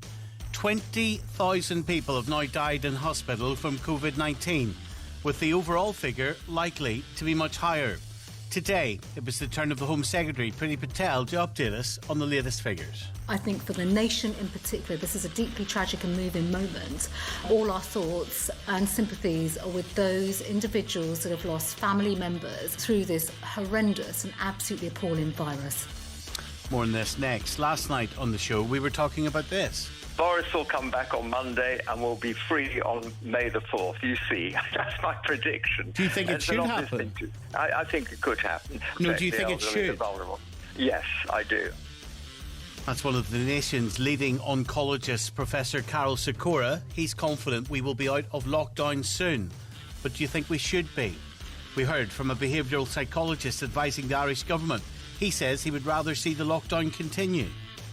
20,000 people have now died in hospital from COVID-19, with the overall figure likely to be much higher. Today, it was the turn of the Home Secretary, Priti Patel, to update us on the latest figures. I think for the nation in particular, this is a deeply tragic and moving moment. All our thoughts and sympathies are with those individuals that have lost family members through this horrendous and absolutely appalling virus. More on this next. Last night on the show, we were talking about this. Boris will come back on Monday and will be free on May the 4th. You see, that's my prediction. Do you think it should happen? I think it could happen. No, do you think it should? Yes, I do. That's one of the nation's leading oncologists, Professor Karol Sikora. He's confident we will be out of lockdown soon. But do you think we should be? We heard from a behavioural psychologist advising the Irish government. He says he would rather see the lockdown continue.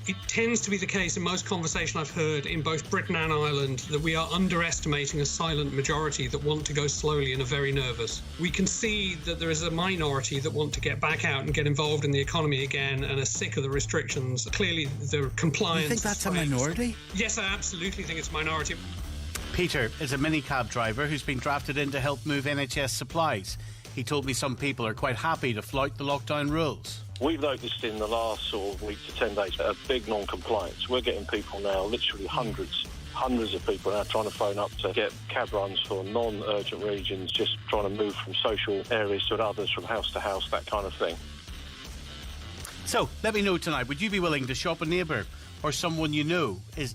It tends to be the case in most conversation I've heard in both Britain and Ireland that we are underestimating a silent majority that want to go slowly and are very nervous. We can see that there is a minority that want to get back out and get involved in the economy again and are sick of the restrictions. Clearly, the compliance... You think that's a minority? Yes, I absolutely think it's a minority. Peter is a minicab driver who's been drafted in to help move NHS supplies. He told me some people are quite happy to flout the lockdown rules. We've noticed in the last sort of week to 10 days a big non-compliance. We're getting people now, literally hundreds of people now trying to phone up to get cab runs for non-urgent regions, just trying to move from social areas to others, from house to house, that kind of thing. So, let me know tonight, would you be willing to shop a neighbour or someone you know who is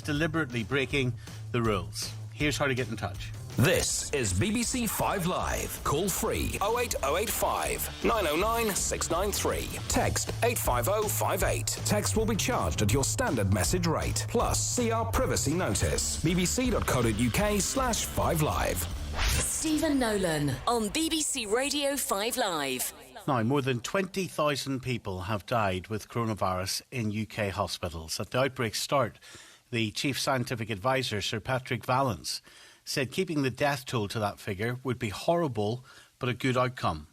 deliberately breaking the rules? Here's how to get in touch. This is BBC 5 Live. Call free 08085 909 693. Text 85058. Text will be charged at your standard message rate. Plus, see our privacy notice. bbc.co.uk/5 Live. Stephen Nolan on BBC Radio 5 Live. Now, more than 20,000 people have died with coronavirus in UK hospitals. At the outbreak's start, the Chief Scientific Advisor, Sir Patrick Vallance, said keeping the death toll to that figure would be horrible, but a good outcome.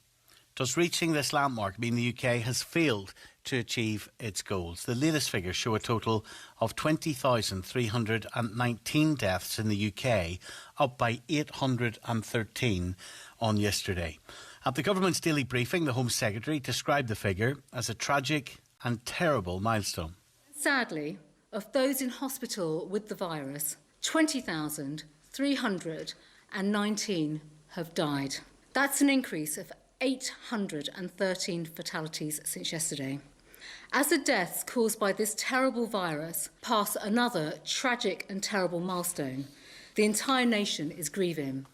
Does reaching this landmark mean the UK has failed to achieve its goals? The latest figures show a total of 20,319 deaths in the UK, up by 813 on yesterday. At the government's daily briefing, the Home Secretary described the figure as a tragic and terrible milestone. Sadly, of those in hospital with the virus, 20,319 have died. That's an increase of 813 fatalities since yesterday. As the deaths caused by this terrible virus pass another tragic and terrible milestone, the entire nation is grieving.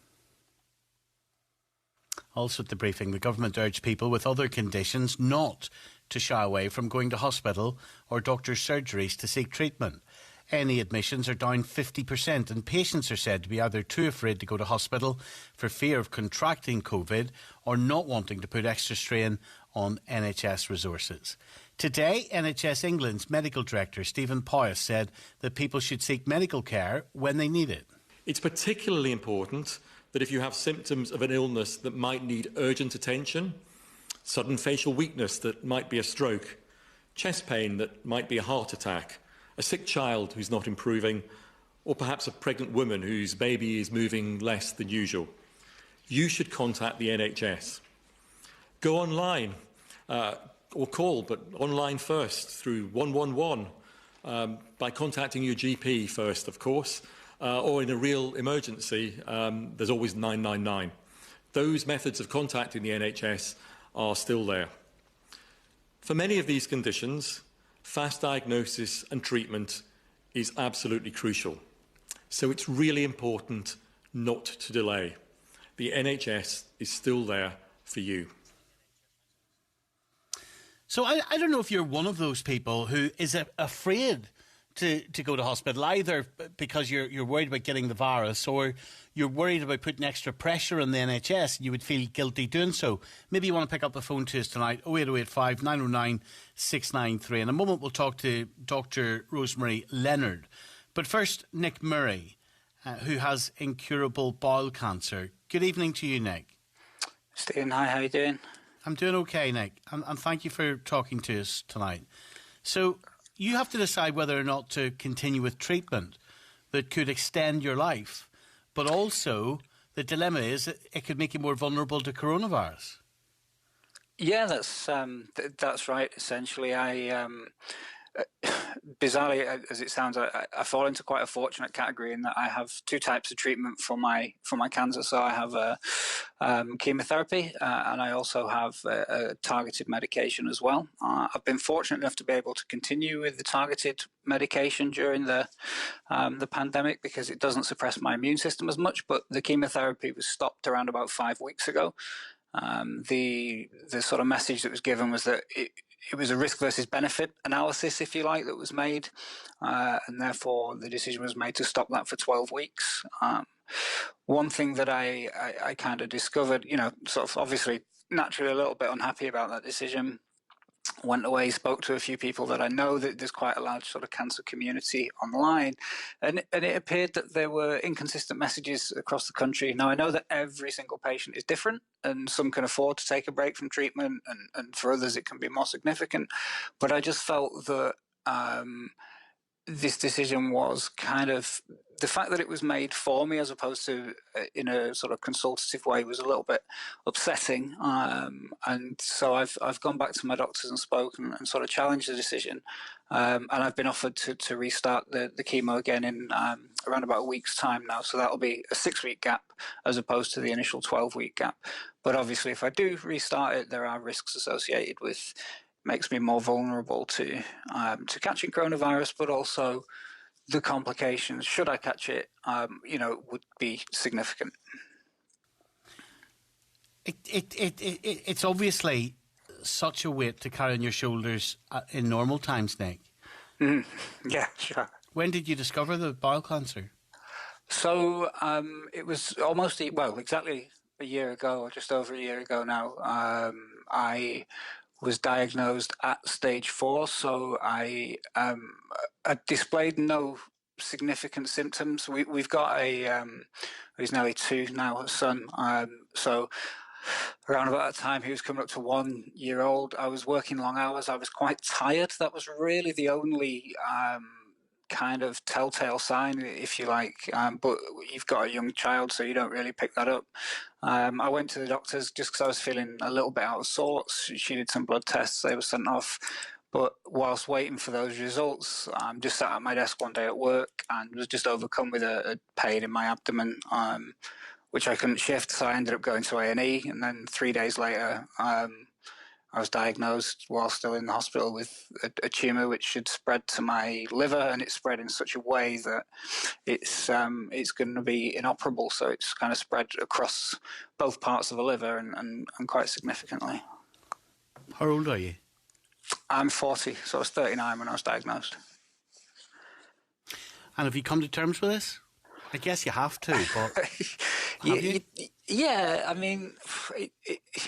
Also at the briefing, the government urged people with other conditions not to shy away from going to hospital or doctor's surgeries to seek treatment. Any admissions are down 50% and patients are said to be either too afraid to go to hospital for fear of contracting COVID or not wanting to put extra strain on NHS resources. Today, NHS England's medical director, Stephen Powis, said that people should seek medical care when they need it. It's particularly important that if you have symptoms of an illness that might need urgent attention, sudden facial weakness that might be a stroke, chest pain that might be a heart attack, a sick child who's not improving, or perhaps a pregnant woman whose baby is moving less than usual, you should contact the NHS. Go online or call, but online first through 111 by contacting your GP first, of course, or in a real emergency, there's always 999. Those methods of contacting the NHS are still there. For many of these conditions, fast diagnosis and treatment is absolutely crucial. So it's really important not to delay. The NHS is still there for you. So I don't know if you're one of those people who is afraid to go to hospital, either because you're worried about getting the virus or you're worried about putting extra pressure on the NHS and you would feel guilty doing so. Maybe you want to pick up the phone to us tonight, 08085 909 693. In a moment we'll talk to Dr. Rosemary Leonard. But first, Nick Murray, who has incurable bowel cancer. Good evening to you, Nick. Stephen, hi, how are you doing? I'm doing okay, Nick, and thank you for talking to us tonight. So you have to decide whether or not to continue with treatment that could extend your life, but also the dilemma is that it could make you more vulnerable to coronavirus. Yeah, that's right. Essentially, bizarrely, as it sounds, I fall into quite a fortunate category in that I have two types of treatment for my cancer. So I have chemotherapy, and I also have a targeted medication as well. I've been fortunate enough to be able to continue with the targeted medication during the pandemic because it doesn't suppress my immune system as much. But the chemotherapy was stopped around about 5 weeks ago. The sort of message that was given was that it was a risk versus benefit analysis, if you like, that was made, and therefore the decision was made to stop that for 12 weeks. One thing that I kind of discovered, sort of obviously naturally a little bit unhappy about that decision. Went away, spoke to a few people that I know that there's quite a large sort of cancer community online, and it appeared that there were inconsistent messages across the country. Now, I know that every single patient is different, and some can afford to take a break from treatment, and for others it can be more significant. But I just felt that this decision was kind of, the fact that it was made for me as opposed to in a sort of consultative way was a little bit upsetting. And so I've gone back to my doctors and spoken and sort of challenged the decision. And I've been offered to restart the chemo again in around about a week's time now. So that'll be a 6-week gap as opposed to the initial 12-week gap. But obviously, if I do restart it, there are risks associated with. Makes me more vulnerable to catching coronavirus, but also the complications, should I catch it, would be significant. It's obviously such a weight to carry on your shoulders in normal times, Nick. Yeah, sure. When did you discover the bowel cancer? So it was exactly a year ago, or just over a year ago now. I was diagnosed at stage 4, so I displayed no significant symptoms. We've got he's nearly 2 now, a son. So around about that time, he was coming up to 1 year old. I was working long hours. I was quite tired. That was really the only kind of telltale sign, if you like, but you've got a young child, so you don't really pick that up. I went to the doctors just because I was feeling a little bit out of sorts. She did some blood tests, they were sent off, but whilst waiting for those results, I just sat at my desk one day at work and was just overcome with a pain in my abdomen, which I couldn't shift, so I ended up going to A&E, and then 3 days later I was diagnosed while still in the hospital with a tumour which had spread to my liver, and it spread in such a way that it's going to be inoperable. So it's kind of spread across both parts of the liver and quite significantly. How old are you? I'm 40, so I was 39 when I was diagnosed. And have you come to terms with this? I guess you have to, but yeah, I mean,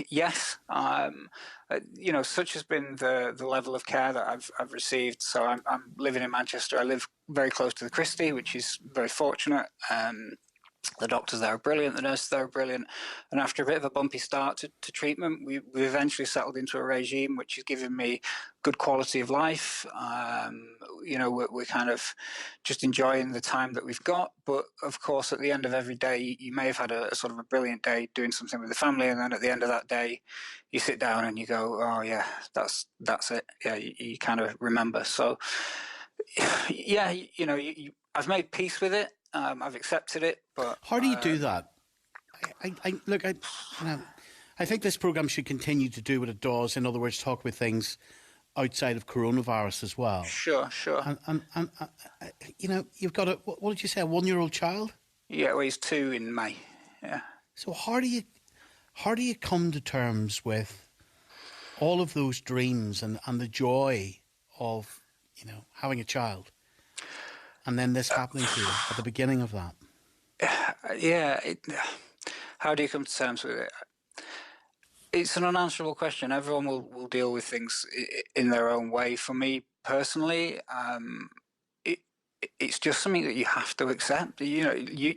yes. Such has been the level of care that I've received. So I'm living in Manchester. I live very close to the Christie, which is very fortunate. The doctors there are brilliant, the nurses there are brilliant, and after a bit of a bumpy start to treatment, we eventually settled into a regime which is giving me good quality of life. We're kind of just enjoying the time that we've got, but of course at the end of every day you may have had a sort of a brilliant day doing something with the family, and then at the end of that day you sit down and you go, oh yeah, that's it. Yeah, you kind of remember. So Yeah, I've made peace with it. I've accepted it, but how do you do that? I think this programme should continue to do what it does. In other words, talk about things outside of coronavirus as well. Sure. And you've got what did you say, a 1-year-old child? Yeah, well, he's 2 in May. Yeah. So how do you come to terms with all of those dreams and the joy of, having a child, and then this happening to you at the beginning of that? Yeah. How do you come to terms with it? It's an unanswerable question. Everyone will deal with things in their own way. For me personally, it's just something that you have to accept. I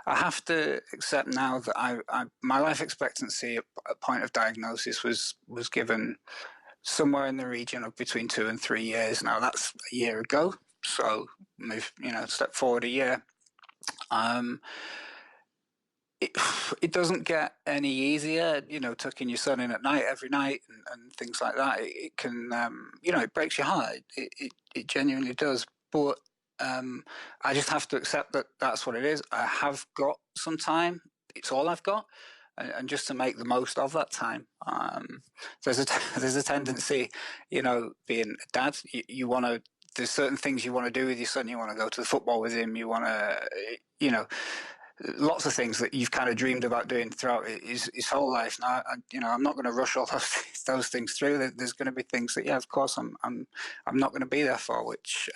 have to accept now that my life expectancy at point of diagnosis was given somewhere in the region of between 2 and 3 years. Now that's a year ago, so step forward a year. It doesn't get any easier, tucking your son in at night every night and things like that. It can, it breaks your heart. It genuinely does. But I just have to accept that that's what it is. I have got some time. It's all I've got. And just to make the most of that time. There's a tendency, being a dad, you want to, there's certain things you want to do with your son. You want to go to the football with him. You want to, lots of things that you've kind of dreamed about doing throughout his whole life. Now, I'm not going to rush all those things through. There's going to be things that, of course, I'm not going to be there for, which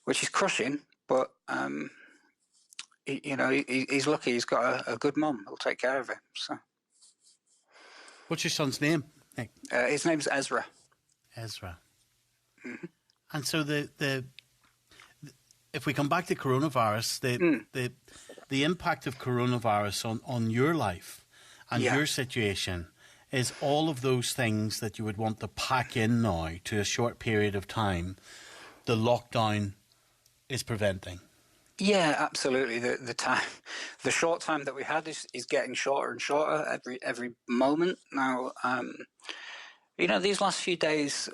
is crushing. But he's lucky. He's got a good mum who'll take care of him. So, what's your son's name, Nick? His name's Ezra. Ezra. Mm-hmm. And so if we come back to coronavirus, the impact of coronavirus on your life and your situation is all of those things that you would want to pack in now to a short period of time, the lockdown is preventing. Yeah, absolutely. The short time that we had is getting shorter and shorter every moment now. These last few days,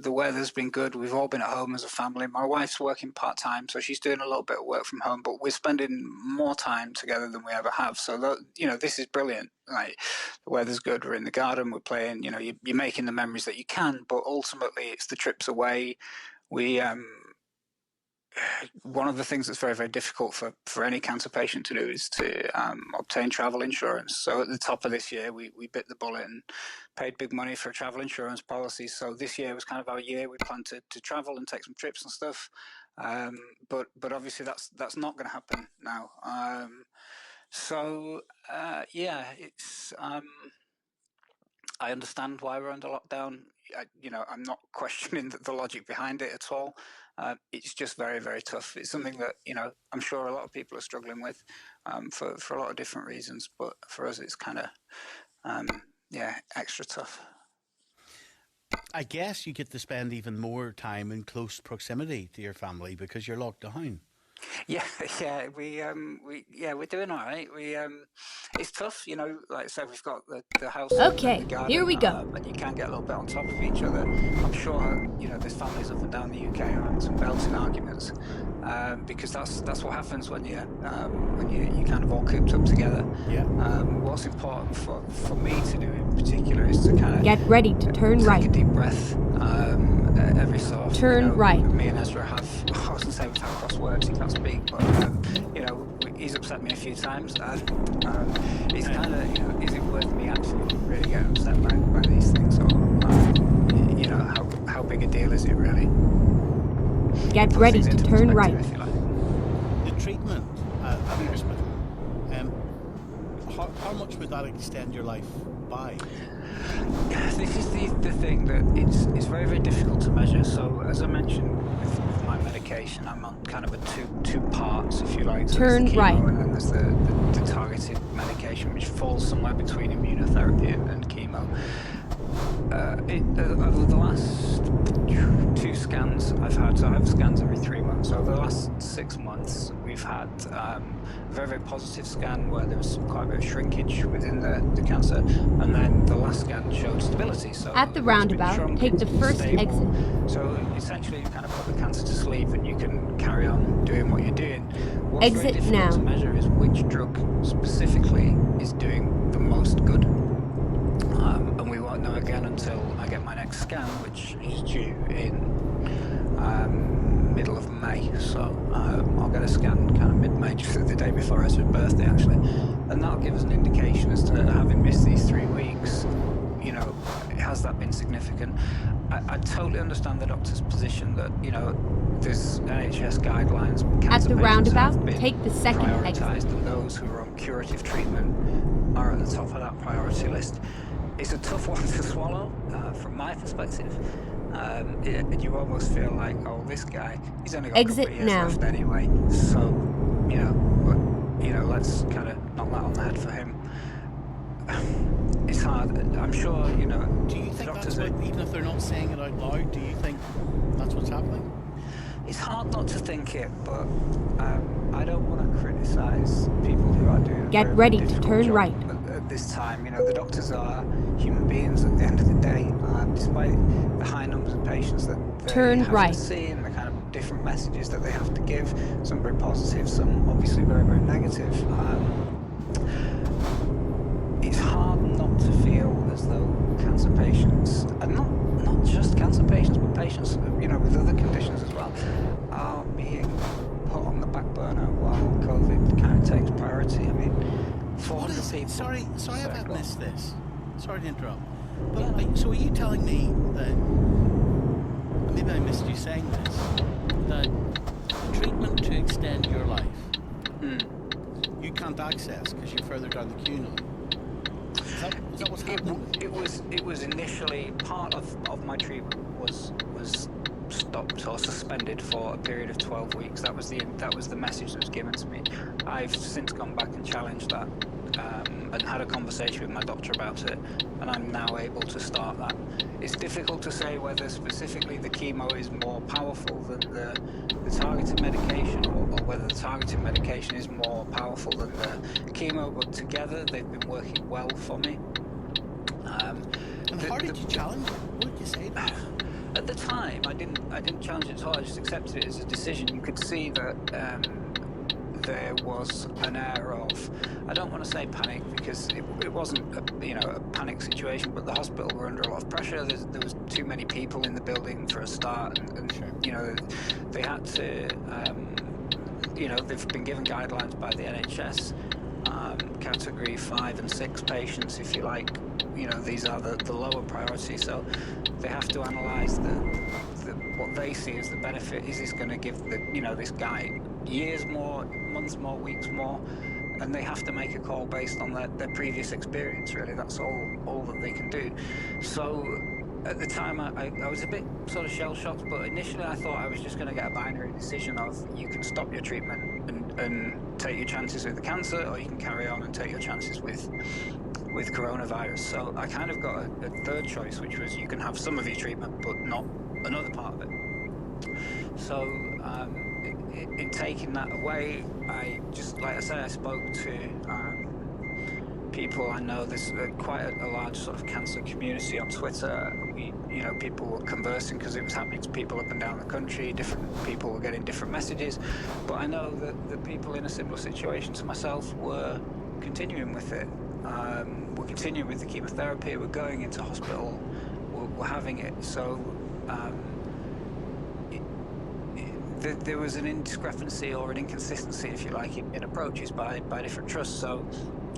the weather's been good. We've all been at home as a family. My wife's working part-time, so she's doing a little bit of work from home, but we're spending more time together than we ever have. So, this is brilliant. Like, the weather's good. We're in the garden. We're playing. You're making the memories that you can, but ultimately it's the trips away. One of the things that's very, very difficult for any cancer patient to do is to obtain travel insurance. So at the top of this year, we bit the bullet and paid big money for a travel insurance policy. So this year was kind of our year. We planned to travel and take some trips and stuff. But obviously that's not going to happen now. It's I understand why we're under lockdown. I'm not questioning the logic behind it at all. It's just very, very tough. It's something that, I'm sure a lot of people are struggling with for a lot of different reasons. But for us, it's kind of, extra tough. I guess you get to spend even more time in close proximity to your family because you're locked down. Yeah, we're doing all right. It's tough, like I said, we've got the house. Okay, and the garden, here we go. And you can get a little bit on top of each other. I'm sure, there's families up and down the UK who are having some belting arguments because that's what happens when you kind of all cooped up together. Yeah. What's important for me to do in particular is to kind of get ready to turn right. Take a deep breath every so often. Turn right. Me and Ezra have, I wasn't saying we've had crosswords, he can't speak, but he's upset me a few times. It's kind of, is it worth me actually really getting upset by these things, or how big a deal is it really? Get ready to turn right. The treatment at your hospital, how much would that extend your life by? This is the thing that it's very, very difficult to measure. So as I mentioned with my medication, I'm on kind of two parts, if you like. So turn there's the chemo, right. And then there's the targeted medication, which falls somewhere between immunotherapy and chemo. Over the last 2 scans, I've had. So I have scans every 3 months. Over the last 6 months, we've had a very, very positive scan where there was quite a bit of shrinkage within the cancer, and then the last scan showed stability. So at the roundabout, take the first exit. So essentially, you kind of put the cancer to sleep, and you can carry on doing what you're doing. What's Exit very difficult now. to measure is which drug specifically is doing the most good. And we won't know again until I get my next scan, which is due in middle of May. So I'll get a scan kind of mid-May, just the day before Ezra's birthday, actually. And that'll give us an indication as to, having missed these 3 weeks, you know, has that been significant? I totally understand the doctor's position that, you know, there's NHS guidelines. At the roundabout, take the second exit. And those who are on curative treatment are at the top of that priority list. It's a tough one to swallow from my perspective. You almost feel like, oh, this guy, he's only got Exit a couple of years now. left anyway. So, let's kind of knock that on the head for him. It's hard. I'm sure, you know. Do you think that's what, even if they're not saying it out loud, do you think that's what's happening? It's hard not to think it, but I don't want to criticise people who are doing. Get ready to turn right. At this time, you know, the doctors are human beings at the end of the day. Despite the high numbers of patients that they Turn have right. to see and the kind of different messages that they have to give, some very positive, some obviously very, very negative. It's hard not to feel as though cancer patients, and not just cancer patients, but patients, you know, with other conditions as well, are being put on the back burner while COVID kind of takes priority. I mean, 400 people. Sorry, I've missed this. Sorry to interrupt. But so are you telling me that, maybe I missed you saying this, that treatment to extend your life, you can't access because you're further down the queue now? Is that what's happening? It was initially part of my treatment was stopped or suspended for a period of 12 weeks. That was the message that was given to me. I've since gone back and challenged that and had a conversation with my doctor about it, and I'm now able to start that. It's difficult to say whether specifically the chemo is more powerful than the targeted medication, or whether the targeted medication is more powerful than the chemo, but together they've been working well for me. And how did you challenge it? What did you say to it? At the time, I didn't challenge it at all. I just accepted it as a decision. You could see that there was an air of, I don't want to say panic, because it wasn't a panic situation, but the hospital were under a lot of pressure. There was too many people in the building for a start, and you know, they had to, they've been given guidelines by the NHS, category 5 and 6 patients, if you like. You know, these are the lower priority, so they have to analyse what they see as the benefit. Is this going to give this guy years more, months more, weeks more? And they have to make a call based on their previous experience, really. That's all that they can do. So at the time, I was a bit sort of shell-shocked, but initially I thought I was just going to get a binary decision of you can stop your treatment and take your chances with the cancer, or you can carry on and take your chances with coronavirus. So I kind of got a third choice, which was you can have some of your treatment, but not another part of it. So in taking that away, I just, like I say, I spoke to people I know. There's quite a large sort of cancer community on Twitter. People were conversing because it was happening to people up and down the country. Different people were getting different messages, but I know that the people in a similar situation to myself were continuing with it. We're continuing with the chemotherapy. We're going into hospital. We're having it. So there was an indiscrepancy or an inconsistency, if you like, in approaches by different trusts. So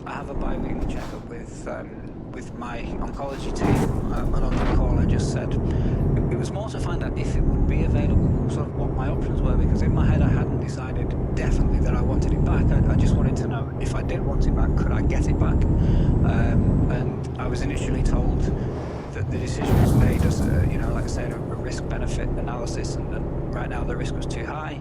I have a bi-weekly checkup with my oncology team, and on that call I just said it was more to find out if it would be available, sort of what my options were, because in my head I hadn't decided definitely that I wanted it back. I just wanted to know if I did want it back, could I get it back? And I was initially told that the decision was made as like I said, a risk-benefit analysis, and right now the risk was too high.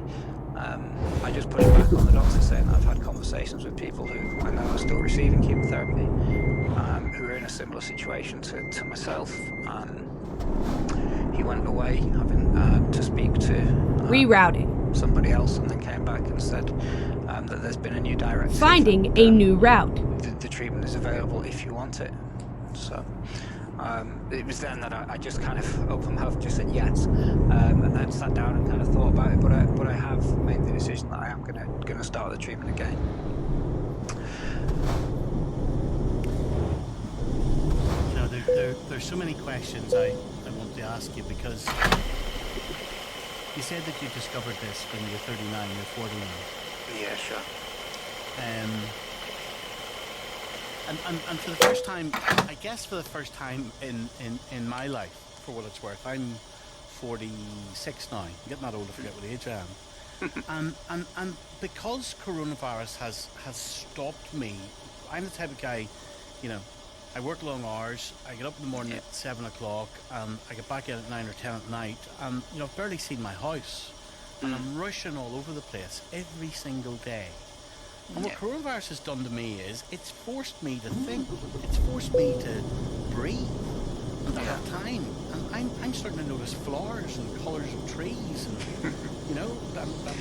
I just put it back on the doctor, saying that I've had conversations with people who I know are still receiving chemotherapy, who are in a similar situation to myself. He went away having to speak to Rerouting. somebody else, and then came back and said that there's been a new directive. Finding a new route. The treatment is available if you want it. So it was then that I just kind of open mouth just said yes, and then sat down and kind of thought about it. But I have made the decision that I am gonna start the treatment again. You know, there's so many questions I want to ask you, because you said that you discovered this when you were 39, you're 40 now. Yeah, sure. And for the first time, I guess for the first time in my life, for what it's worth, I'm 46 now. I'm getting that old, I forget what age I am. and because coronavirus has stopped me, I'm the type of guy, you know, I work long hours, I get up in the morning at 7 o'clock, and I get back in at 9 or 10 at night, and, you know, I've barely seen my house. And I'm rushing all over the place every single day. And what coronavirus has done to me is it's forced me to think. It's forced me to breathe and to have time. And I'm starting to notice flowers and colours of trees. And, you know,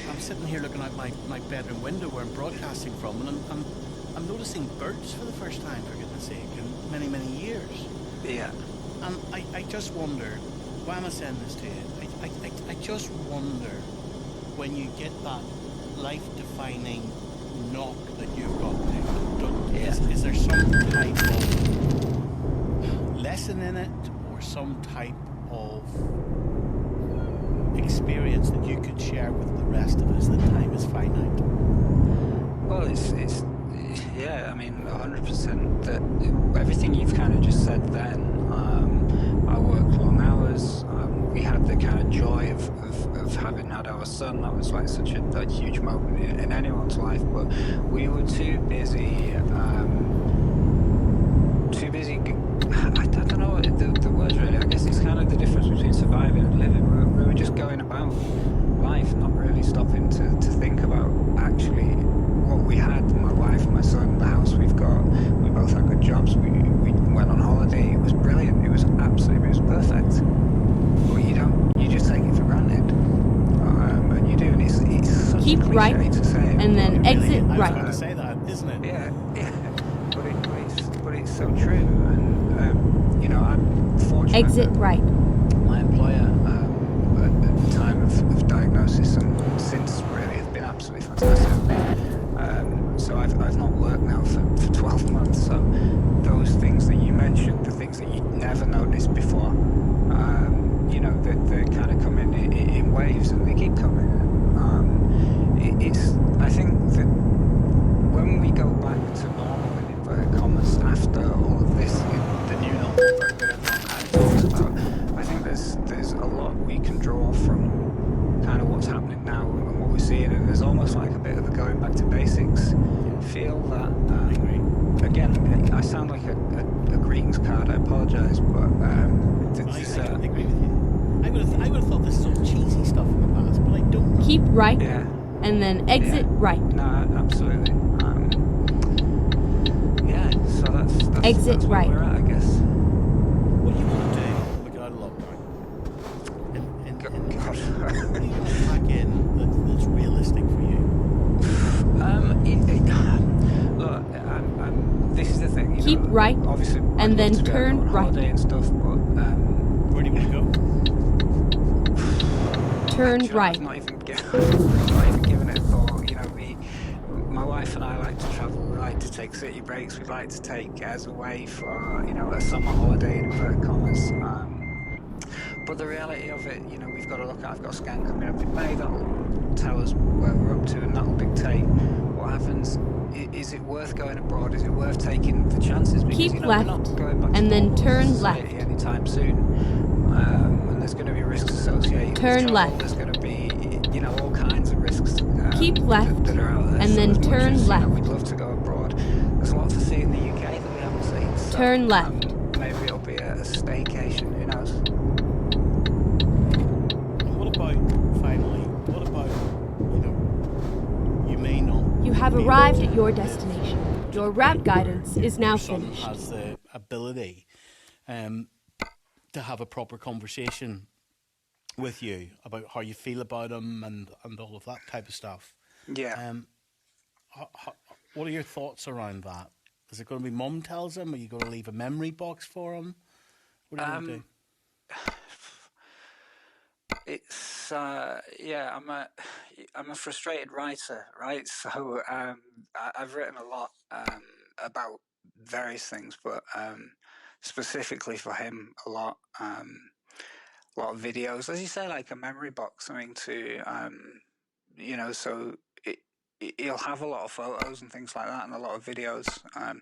I'm sitting here looking out my bedroom window where I'm broadcasting from, and I'm noticing birds for the first time, for goodness sake, in many, many years. Yeah. And I just wonder, why am I saying this to you? I just wonder, when you get that life-defining knock that you've got to, is there some type of lesson in it, or some type of experience that you could share with the rest of us that time is finite? Well, it's yeah, I mean, 100%. That everything you've kind of just said then. I work long hours. We had the kind of joy of having had our son. That was like such a huge moment in anyone's life. But we were too busy. I don't know the words really. I guess it's kind of the difference between surviving and living. We were just going about life, not really stopping to think about actually what we had. My wife, my son, the house we've got. We both had good jobs. We went on holiday. It was brilliant. It was perfect. But you just take it for granted. And you do, and it's such Keep a cliche right, to say. and then exit right. I was going to say that, isn't it? Yeah. But it's so true. And you know, I'm fortunate. Exit right. My employer at the time of diagnosis and since really has been absolutely fantastic. So I've not worked now for 12 months. So those things that you mentioned, the things that you never noticed before, you know, they kind of come in waves, and they keep coming. I think that when we go back to normal, in inverted commas, after all of this, the new normal that everyone kind of talks about, I think there's a lot we can draw from kind of what's happening now and what we're seeing, and there's almost like a bit of a going back to basics feel that. Again, I sound like a greetings card. I apologise, but I agree with you. I would have thought this is all cheesy stuff in the past, but I don't know. Keep right, yeah. and then exit right. No, absolutely. Yeah, so that's exit right. Where we're at, I guess. What do you want to do when we get out of lockdown? What do you want to pack in that's realistic for you? Look, this is the thing. You Keep know, right, obviously, and then turn right. And stuff, but where do you want to go? Turn right. I'm not even giving it a thought. You know, my wife and I like to travel. We like to take city breaks. We like to take us away for, you know, a summer holiday in inverted commas. But the reality of it, you know, we've got to look at. I've got a scan coming up in May that'll tell us where we're up to, and that'll dictate what happens. Is it worth going abroad? Is it worth taking the chances? Because, Keep you know, left, we're not going back and to then turn left. Anytime soon. And there's going to be risks associated. Turn with travel. left. There's going to be, you know, all kinds of risks. Keep left, that are out there. and so then turn as, left. You know, we'd love to go abroad. There's a lot to see in the UK that we haven't seen. So, turn left. Maybe it'll be a staycation. Who knows? What about, finally, you know, you may not. You have arrived at your destination. Your route guidance is now finished. Has the ability to have a proper conversation with you about how you feel about him and all of that type of stuff. Yeah. What are your thoughts around that? Is it going to be Mum tells him? Are you going to leave a memory box for him? What are you going to do? It's I'm a frustrated writer, right? So I've written a lot about various things, but specifically for him, a lot of videos, as you say, like a memory box, something to so he'll have a lot of photos and things like that, and a lot of videos, a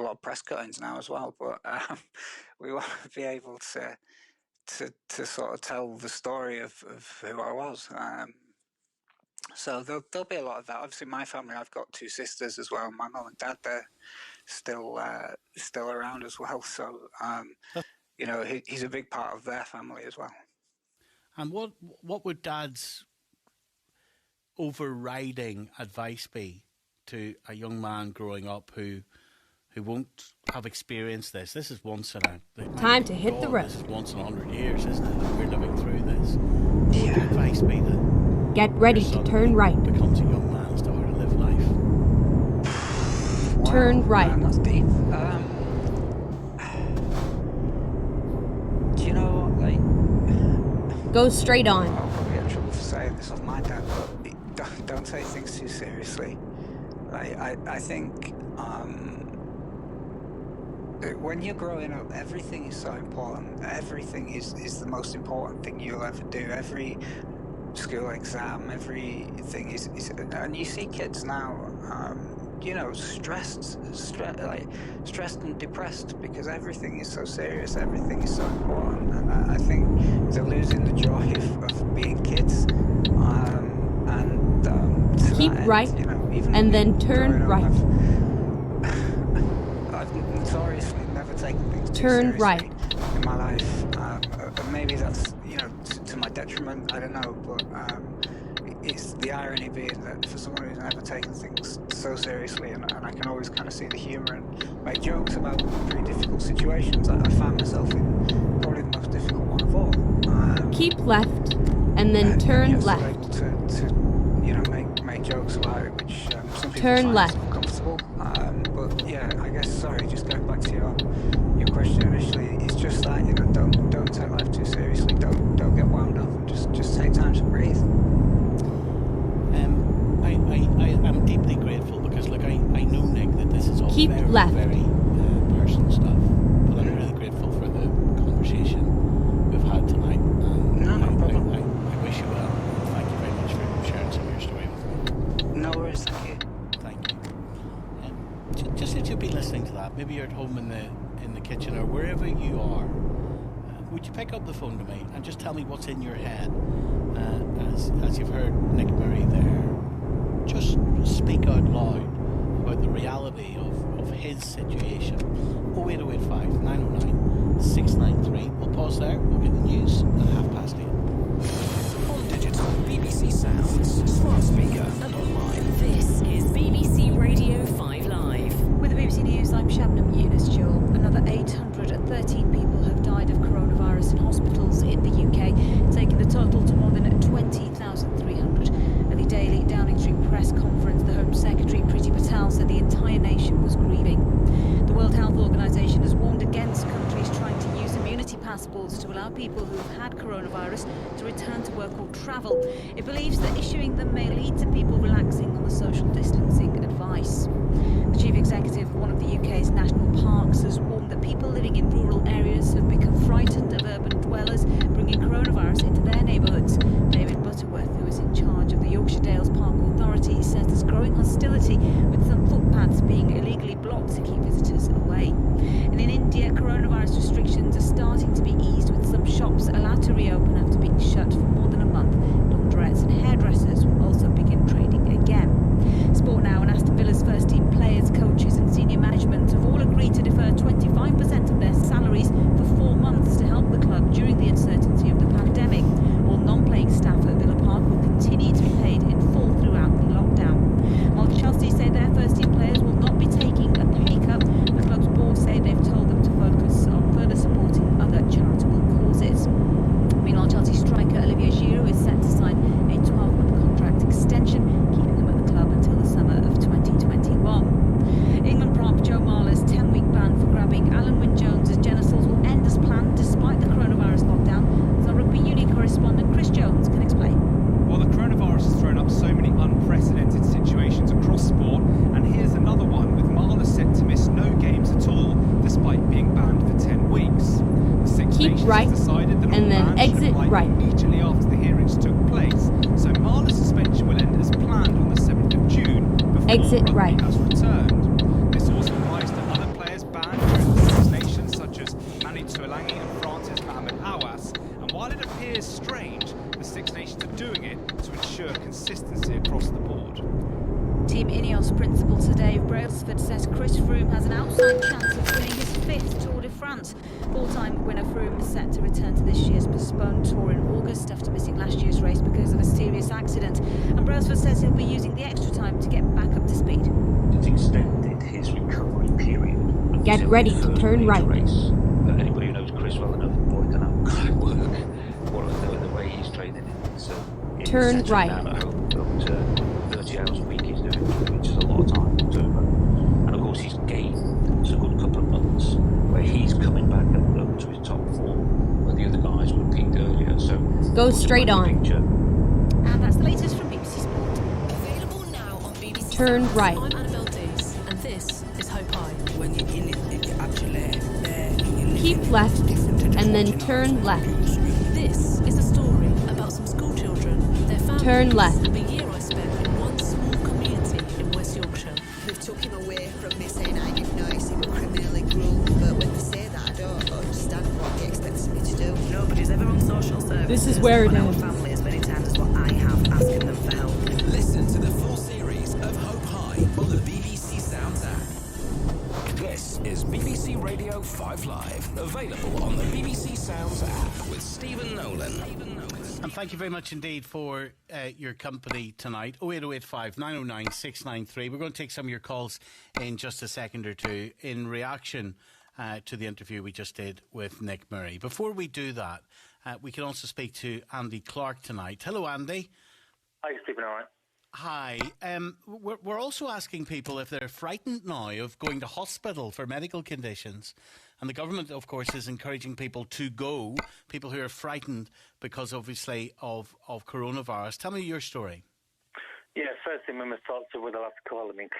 lot of press cuttings now as well. But we want to be able to sort of tell the story of who I was. So there'll be a lot of that. Obviously, my family, I've got 2 sisters as well. My mum and dad, they're still around as well. So he's a big part of their family as well. And what would Dad's overriding advice be to a young man growing up who won't have experienced this? This is once in a... Time to hit the road. This is once in 100 years, isn't it? We're living through this. What would your advice be then? Get ready to turn right. Becomes a young man as to how to live life. Turn right. Man, that's deep. Do you know what, like... Go straight on. I'll probably get in trouble for saying this off my dad, but don't take things too seriously. I think when you're growing up, everything is so important. Everything is the most important thing you'll ever do. Every school exam, everything is and you see kids now, stressed and depressed because everything is so serious, everything is so important, and I think they're losing the joy of being kids. Keep right, and then turn right. I've notoriously never taken things too Turn seriously right. in my life. Maybe that's to my detriment. I don't know, but it's the irony being that for someone who's never taken things so seriously, and I can always kind of see the humour and make jokes about pretty difficult situations. I found myself in probably the most difficult one of all. Keep left, and then turn left. To make jokes about it, which some people Turn find left. uncomfortable. But yeah, I guess, sorry, just going back to your question initially, it's just that, don't take life too seriously, don't get wound up, and just take time to breathe. I'm deeply grateful because, look, I know, Nick, that this is all Keep very, left. very personal stuff, but I'm really grateful for the conversation we've had tonight. No problem. I wish you well. Thank you very much for sharing some of your story with me. No worries, thank you. Thank you. Just as you'll be listening to that, maybe you're at home in the kitchen or wherever you are, would you pick up the phone to me and just tell me what's in your head? As you've heard Nick Murray there, just speak out loud about the reality of his situation. 08085 909 693. We'll pause there. We'll get the news at 8:30. On digital, BBC Sounds, smart speaker and online. This is BBC Radio 5 Live. With the BBC News, I'm Shabnam Yunus-Jewell. Another 813 people have died of coronavirus in hospitals in the UK, taking the total to more than 20,300. At the daily Downing Street press conference, the Home Secretary, Priti Patel, said the entire nation was grieving. The World Health Organization has warned against countries trying to use immunity passports to allow people who have had coronavirus to return to work or travel. It believes that issuing them may lead to people relaxing on the social distancing advice. The chief executive of one of the UK's national parks has warned that people living in rural areas have become frightened of urban dwellers bringing coronavirus into their neighbourhoods. David Butterworth, who is in charge of the Yorkshire Dales Park Authority, says there's growing hostility, with some footpaths being illegally blocked to keep visitors away. And in India, coronavirus restrictions are starting to be eased, with some shops allowed to reopen after being shut for more than a month. Laundrettes and hairdressers will also begin trading again. Sport now, and Aston Villa's first team players, coaches and senior management have all agreed to defer 25% of their salaries for 4 months to help the club during the uncertainty of the pandemic. All non-playing right. Immediately after the hearings took place, so Marler's suspension will end as planned on the 7th of June before Exit right. has returned. This also applies to other players banned during the Six Nations, such as Manu Tuilagi and Francis Mohamed Awas. And while it appears strange, the Six Nations are doing it to ensure consistency across the board. Team Ineos principal Sir Dave Brailsford says Chris Froome has an outside chance of winning his 5th Tour de France. All-time winner Froome is set to return to this year's postponed tour in August after missing last year's race because of a serious accident. And Brailsford says he'll be using the extra time to get back up to speed. It's extended his recovery period. Get ready to turn right. Race. Anybody who knows Chris well enough, boy, can have good work. What the way he's training, turn right. Down at home, but 30 hours a week he's doing, which is a lot of time to and of course he's gained a good couple of months where he's coming back up to his top form, where the other guys were peaked earlier. So go straight on. And that's the latest from BBC Sport. Available now on BBC. Turn right. I'm Annabelle Dees, and this is Hope High. When you're in it, if you're actually there, keep left and then turn left. This is a story about some school children, their families, turn left. and the year I spent in one small community in West Yorkshire. They've took him away from me saying I didn't know he was criminally cruel, but when they say that I don't understand what he expects me to do. Nobody's ever on social services. This is where it our is. family as many times as what I have asking them for help. Listen to the full series of Hope High on the BBC Sounds app. This is BBC Radio 5 Live, available on the BBC Sounds app with Stephen Nolan. And thank you very much indeed for your company tonight. 08085 909 693. We're going to take some of your calls in just a second or two in reaction to the interview we just did with Nick Murray. Before we do that, we can also speak to Andy Clark tonight. Hello, Andy. Hi, Stephen. All right. Hi. We're also asking people if they're frightened now of going to hospital for medical conditions. And the government, of course, is encouraging people to go, people who are frightened because, obviously, of coronavirus. Tell me your story. Yeah, first thing, when my thoughts are with the last call, I mean,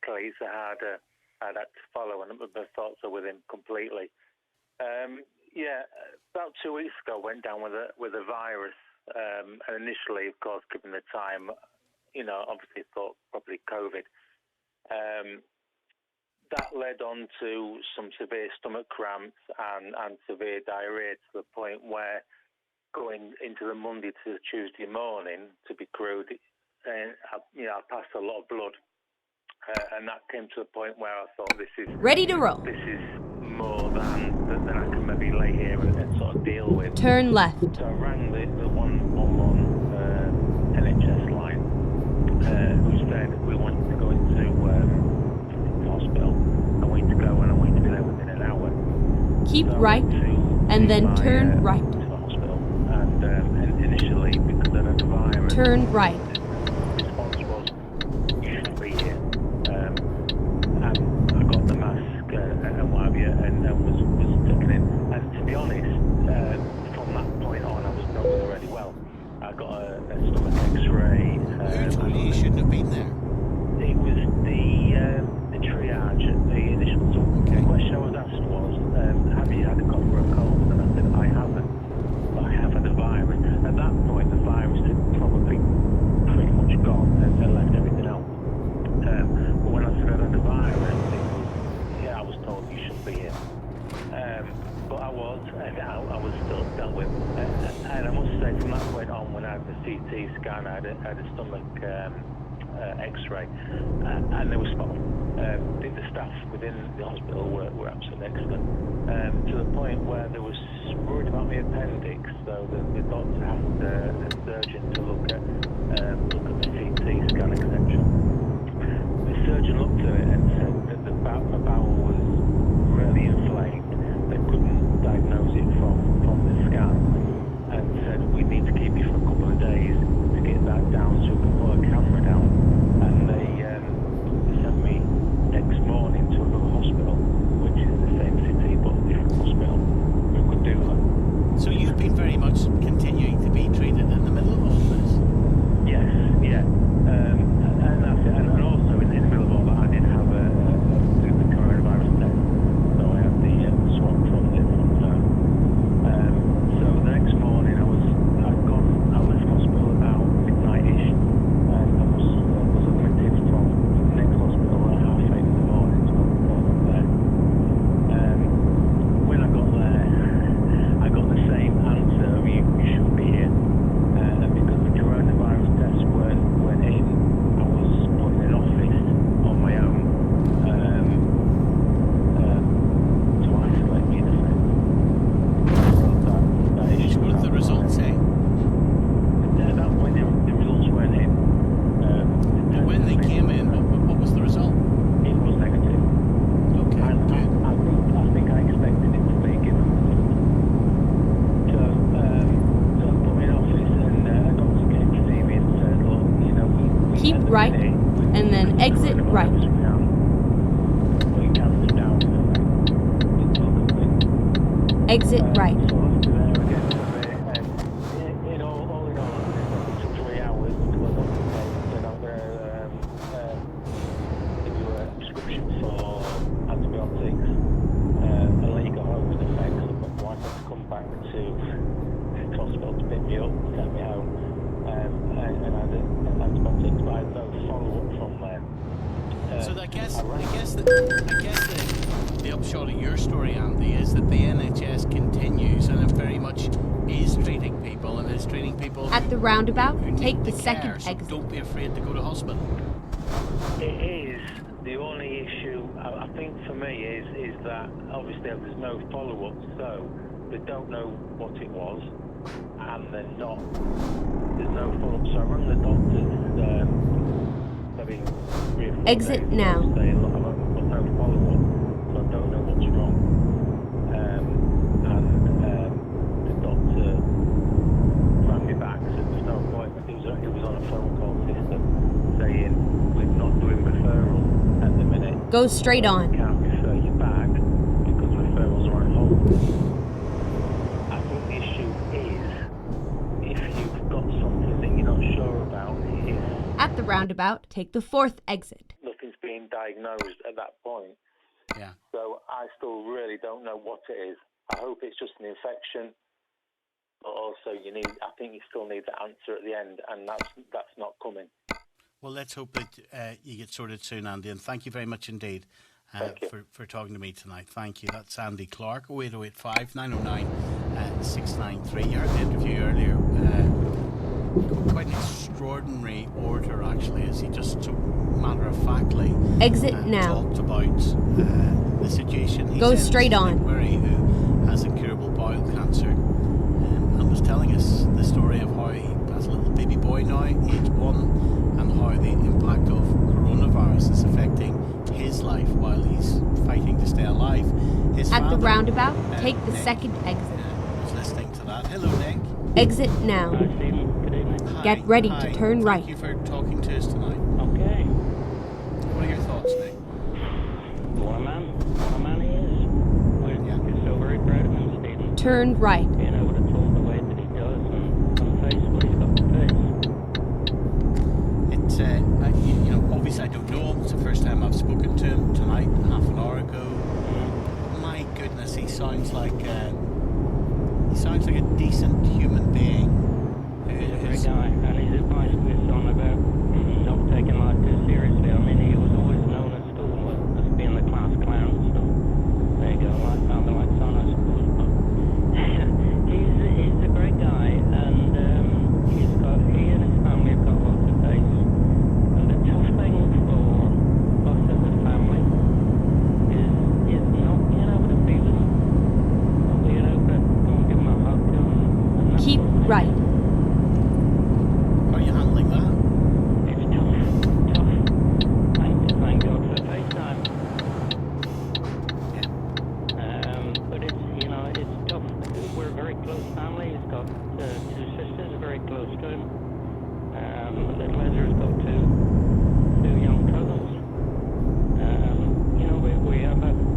Cleese, I had to follow, and my thoughts are with him completely. Yeah, about 2 weeks ago, I went down with a virus. And initially, of course, given the time, obviously thought probably COVID. That led on to some severe stomach cramps and severe diarrhea to the point where going into the Monday to the Tuesday morning, to be crude, I passed a lot of blood. And that came to the point where I thought this is... Ready to roll. This is more than I can maybe lay here and sort of deal with. Turn left. So I rang the 111 NHS line, who said we want to go into hospital. I want to go and I want to be there within an hour. Keep right and then turn right. To the hospital, and initially because I had the virus. Turn right. The response was, you shouldn't be here. And I got the mask and what have you, and was taken in. And to be honest, from that point on, I was not doing really well. I got a stomach X-ray. Who told you shouldn't have been there? It was the triage at the initial talk. Okay. The question I was asked was, have you had a cough or a cold? And I said, I haven't. But I have had a virus. At that point, the virus had probably pretty much gone and left everything else. But when I said I had a virus, I was told you shouldn't be here. But I was, and I was still dealt with. And I must say, from that point on, when I had the CT scan, I had a stomach X-ray, and they were spot on. The staff within the hospital were absolutely excellent, to the point where they was worried about my appendix, so the doctor asked a surgeon to look at the CT scan, etc. The surgeon looked at it and said that my bowel was really inflamed. They couldn't diagnose it from the scan, and said we need to keep you for a couple of days to get that down so we can put a camera down. And they sent me next morning to another hospital, which is the same city but a different hospital, who could do that. So you've been very much continuing to be treated in the middle of a Keep right, and then exit right. Exit right. So I guess the upshot of your story, Andy, is that the NHS continues and it very much is treating people and is treating people at the roundabout. Take the second exit. Don't be afraid to go to hospital. It is. The only issue, I think, for me is that obviously there's no follow-up, so they don't know what it was, and there's no follow-up. So I rang the doctors. Exit now. Saying, look, I've got no follow-up, so I don't know what's wrong. The doctor rang me back, said there's no appointment. He was on a phone call system saying we're not doing referrals at the minute. Go straight on. We can't refer you back because referrals are on hold. I think the issue is if you've got something that you're not sure about, at the roundabout, take the fourth exit. Nothing's being diagnosed at that point. Yeah. So I still really don't know what it is. I hope it's just an infection, but also I think you still need the answer at the end, and that's not coming. Well, let's hope that you get sorted soon, Andy, and thank you very much indeed for talking to me tonight. Thank you. That's Andy Clark, 08085 909 693. You heard the interview earlier. Quite an extraordinary orator, actually, as he just so matter-of-factly talked about the situation. Go straight on. Murray, who has incurable bowel cancer, and was telling us the story of how he has a little baby boy now, age 1, and how the impact of coronavirus is affecting his life while he's fighting to stay alive. His at father, the roundabout, take the second exit. Was listening to that. Hello, Nick. Exit now. Get ready to turn right. Thank you for talking to us tonight. Okay. What are your thoughts, Nick? What a man he is. We're so very proud of him, Stephen. Turn right. Being able to talk the way that he does and face what he's got to face. It's, obviously I don't know him. It's the first time I've spoken to him tonight, half an hour ago. My goodness, he sounds like a decent human being. He's a great guy, and his advice to his son about not taking life too seriously. I mean, he was always known at school as being the class clown, so there you go, like father, like son, I suppose. But he's a great guy, and he and his family have got lots to face. And the tough thing for us as a family is not being able to be with them, not being able to go and give them a hug and keep right. How are you handling that? It's tough. Thank God for FaceTime. But it's tough. We're a very close family. He's got two sisters, very close to him. Little Ezra's got two young cousins.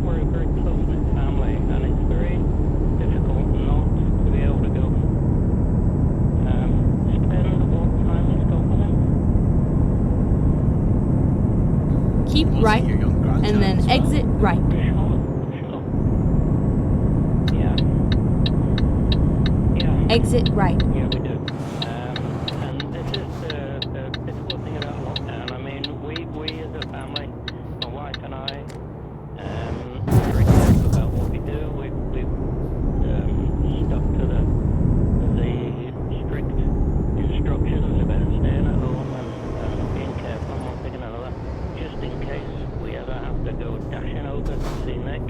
We're a very close-knit family, and it's very difficult not to be able to go spend what time he's got with him. Keep right, and then exit right. Yeah. Exit right. Yeah, we do. And this is the difficult thing about lockdown. I mean, we as a family, my wife and I, are very careful about what we do. We've stuck to the strict instructions about staying at home and being careful and one thing and another, just in case we ever have to go dashing over to see Nick.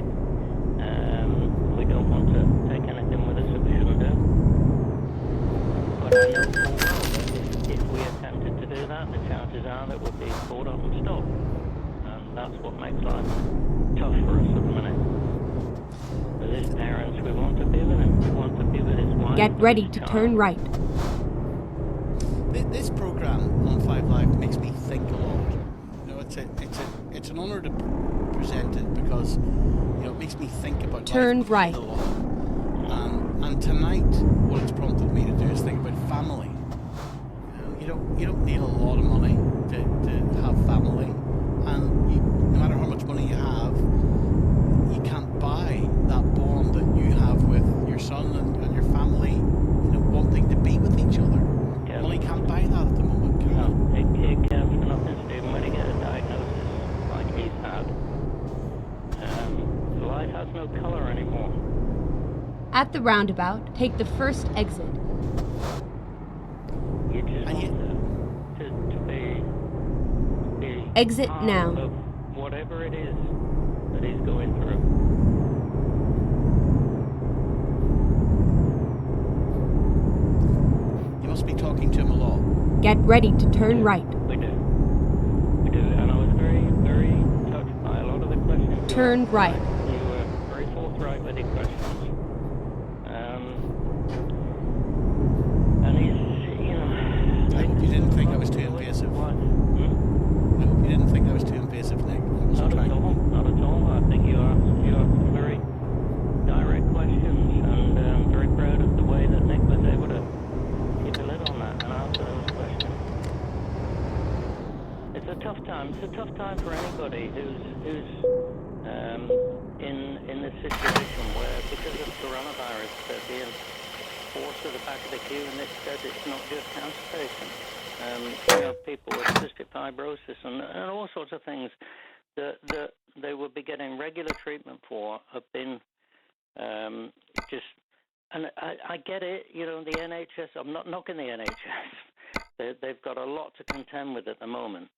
We don't want to take anything with us that we shouldn't do. But I know full well that if we attempted to do that, the chances are that we'll be caught up and stopped. And that's what makes life tough for us at the minute. As his parents, we want to be with him. We want to be with his wife. Get ready to turn right. this program on 5 Live makes me think a lot. You know, it's an honour to present it because it makes me think about Turn life right. a lot. And tonight, what it's prompted me to do is think about family. You don't need a lot of money to have family, and no matter how much money you have, you can't buy that bond that you have with your son and your family. Wanting to be with each other. Yeah. Money can't buy that at the moment. It counts for nothing, Stephen, when you get a diagnosis like he's had. Life has no colour anymore. At the roundabout, take the first exit. You just want to be exit part now. Of whatever it is that he's going through. You must be talking to him a lot. Get ready to turn right. We do, and I was very, very touched by a lot of the questions. Turn right. You were very forthright with your questions. And he's, I hope you didn't think I was too invasive. What? I hope you didn't think I was too invasive, Nick. Not at all. I think you asked very direct questions, and I'm very proud of the way that Nick was able to keep a lid on that and answer those questions. It's a tough time. It's a tough time for anybody who's in this situation where, because of coronavirus, they're being forced to the back of the queue, and Nick said it's not just constipation. People with cystic fibrosis and all sorts of things that they will be getting regular treatment for have been just. And I get it, the NHS. I'm not knocking the NHS. They've got a lot to contend with at the moment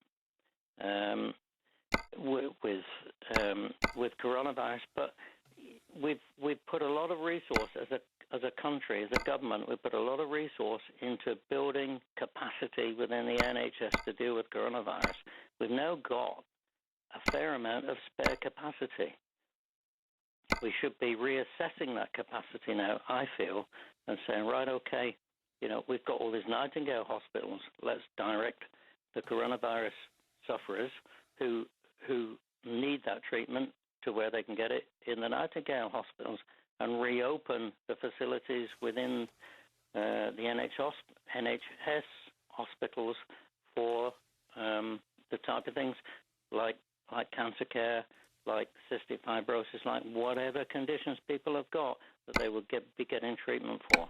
with coronavirus. But we've put a lot of resource as a country, as a government. We've put a lot of resource into building capacity within the NHS to deal with coronavirus. We've now got a fair amount of spare capacity. We should be reassessing that capacity now, I feel, and saying, right, okay, we've got all these Nightingale hospitals. Let's direct the coronavirus sufferers who need that treatment to where they can get it in the Nightingale hospitals, and reopen the facilities within the NHS hospitals for the type of things like cancer care, like cystic fibrosis, like whatever conditions people have got that they will be getting treatment for.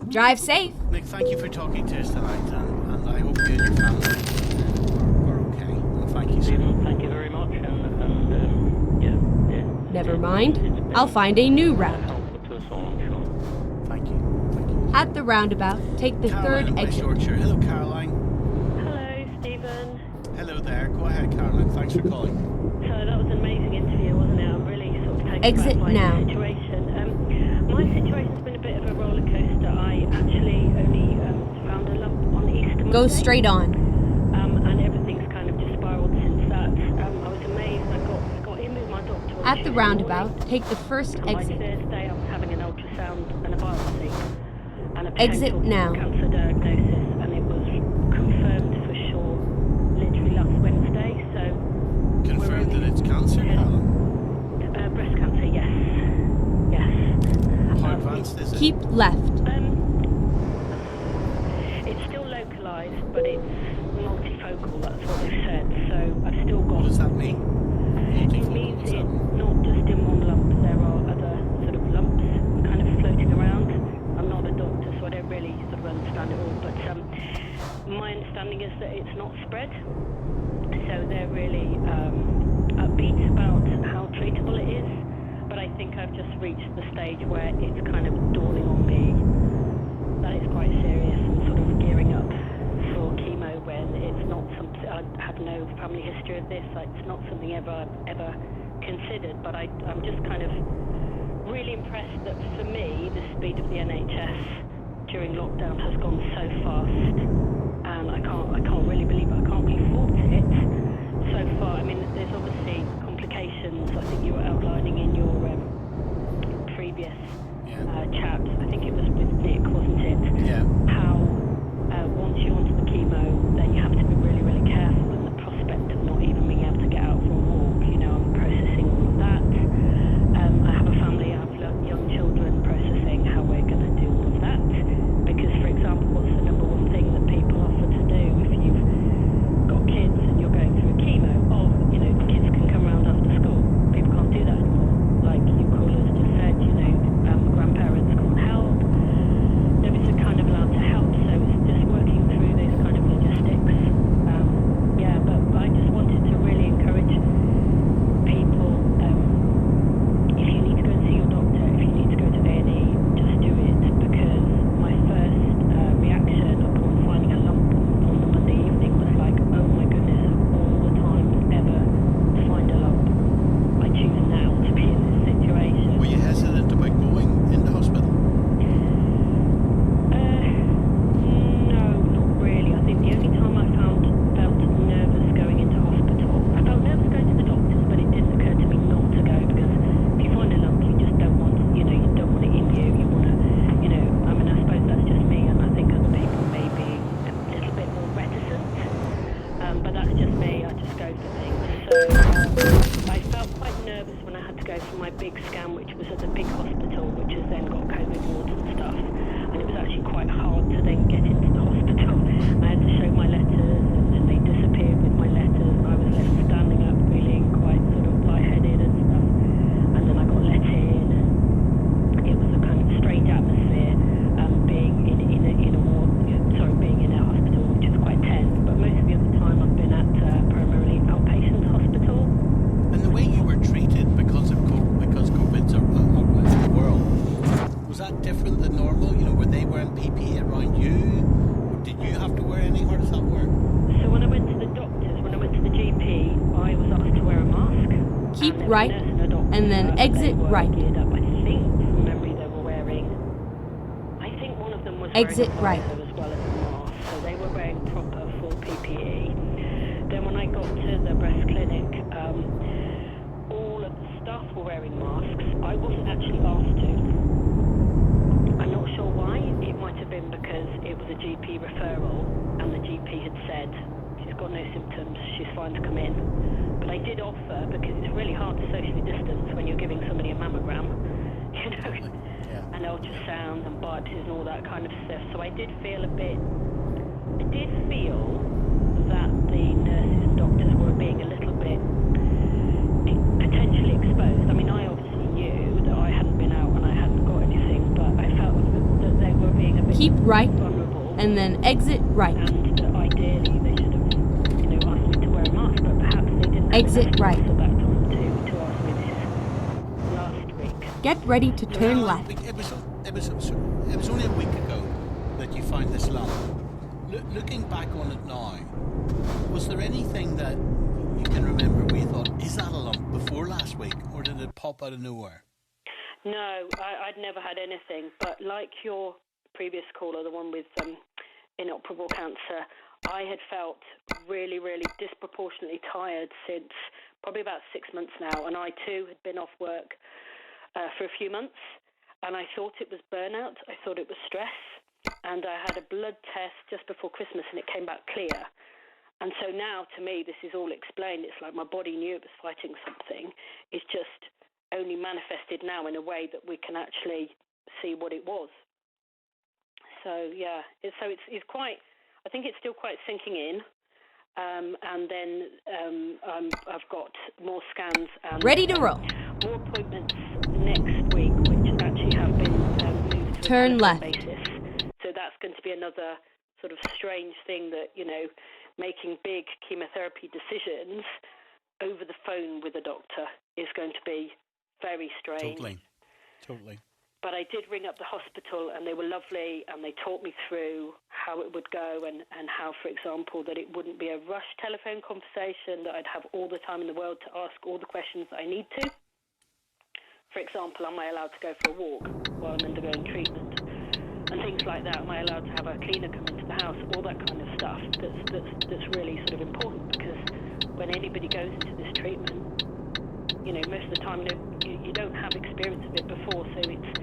Drive safe. Nick, thank you for talking to us tonight, and I hope you and your family are okay. And thank you, Stephen, thank you very much, and never mind. I'll find a new route. To us all, I'm sure. Thank you. At the roundabout, take the Caroline, third West exit. Yorkshire. Hello, Caroline. Hello, Stephen. Hello there. Go ahead, Caroline. Thanks for calling. So that was an amazing interview, wasn't it? I'm really sort of taken Exit back by now. the situation. My situation's been a bit of a roller coaster. I actually only found a lump on Easter Monday. Go straight on. And everything's kind of just spiraled since that. I was amazed. I got in with my doctor on At the Tuesday roundabout, morning. take the first And by exit. Thursday, I was having an ultrasound and a biopsy and a Exit potential now. cancer diagnosis, and it was confirmed for sure literally last Wednesday. So Confirmed that it's cancer, Caroline? breast cancer, yes. How advanced is it? Keep left. It's still localised, but it's multifocal, that's what they've said. So I've still got... What does that mean? It means it's not just in one lump. There are other sort of lumps kind of floating around. I'm not a doctor, so I don't really sort of understand it all. But my understanding is that it's not spread. So they're really upbeat about how treatable it is. But I think I've just reached the stage where it's kind of dawning on me that it's quite serious, and sort of gearing up for chemo when it's not something. I have no family history of this. It's not something ever considered. But I'm just kind of really impressed that for me the speed of the NHS during lockdown has gone so fast, and I can't really believe it. I can't really fault it so far. I mean, there's obviously complications. I think you were outlining in your previous chat. I think it was with Nick, wasn't it? Yeah. How right, and then exit right. Exit right. As well as a mask, so they were wearing proper full PPE. Then when I got to the breast clinic, all of the staff were wearing masks. I wasn't actually asked to. I'm not sure why. It might have been because it was a GP referral and the GP had said she's got no symptoms, she's fine to come in. But I did offer, because it's really hard to socially distance when you're giving somebody a mammogram, you know, and ultrasound and biopsies and all that kind of stuff. So I did feel that the nurses and doctors were being a little bit potentially exposed. I mean, I obviously knew that I hadn't been out and I hadn't got anything, but I felt that they were being a bit Keep right, vulnerable. and then exit right. And that ideally they should have, asked me to wear a mask, but perhaps they didn't. Exit right. So that time to ask me this last week. Get ready to turn left. It was only a week ago that you found this lump. Looking back on it now, was there anything that you can remember where you thought, is that a lump, before last week, or did it pop out of nowhere? No, I'd never had anything, but like your previous caller, the one with inoperable cancer, I had felt really, really disproportionately tired since probably about 6 months now, and I too had been off work for a few months, and I thought it was burnout, I thought it was stress, and I had a blood test just before Christmas and it came back clear. And so now, to me, this is all explained. It's like my body knew it was fighting something. It's just only manifested now in a way that we can actually see what it was. So, yeah. So it's quite, I think it's still quite sinking in. And then I've got more scans. And ready to roll. More appointments next week, which actually have been moved to turn a left. basis. So that's going to be another sort of strange thing that, making big chemotherapy decisions over the phone with a doctor is going to be very strange. Totally. But I did ring up the hospital and they were lovely and they taught me through how it would go and how, for example, that it wouldn't be a rushed telephone conversation, that I'd have all the time in the world to ask all the questions that I need to. For example, am I allowed to go for a walk while I'm undergoing treatment? And things like that. Am I allowed to have a cleaner come into the house? All that kind of stuff that's really sort of important, because when anybody goes into this treatment, most of the time you don't have experience of it before, so it's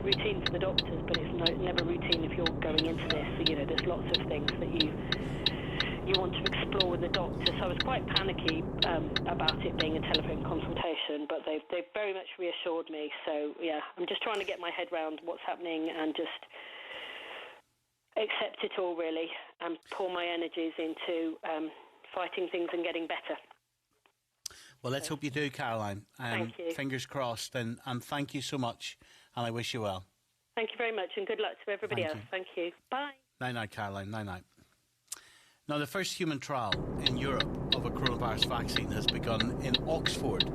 routine for the doctors, but it's never routine if you're going into this. So, there's lots of things that you want to explore with the doctor. So I was quite panicky about it being a telephone consultation, but they've very much reassured me. So yeah, I'm just trying to get my head around what's happening and just accept it all really, and pour my energies into fighting things and getting better. Well, let's hope you do, Caroline. Thank you. Fingers crossed, and thank you so much, and I wish you well. Thank you very much, and good luck to everybody else. Thank you. Bye. Night-night, Caroline. Night-night. Now, the first human trial in Europe of a coronavirus vaccine has begun in Oxford.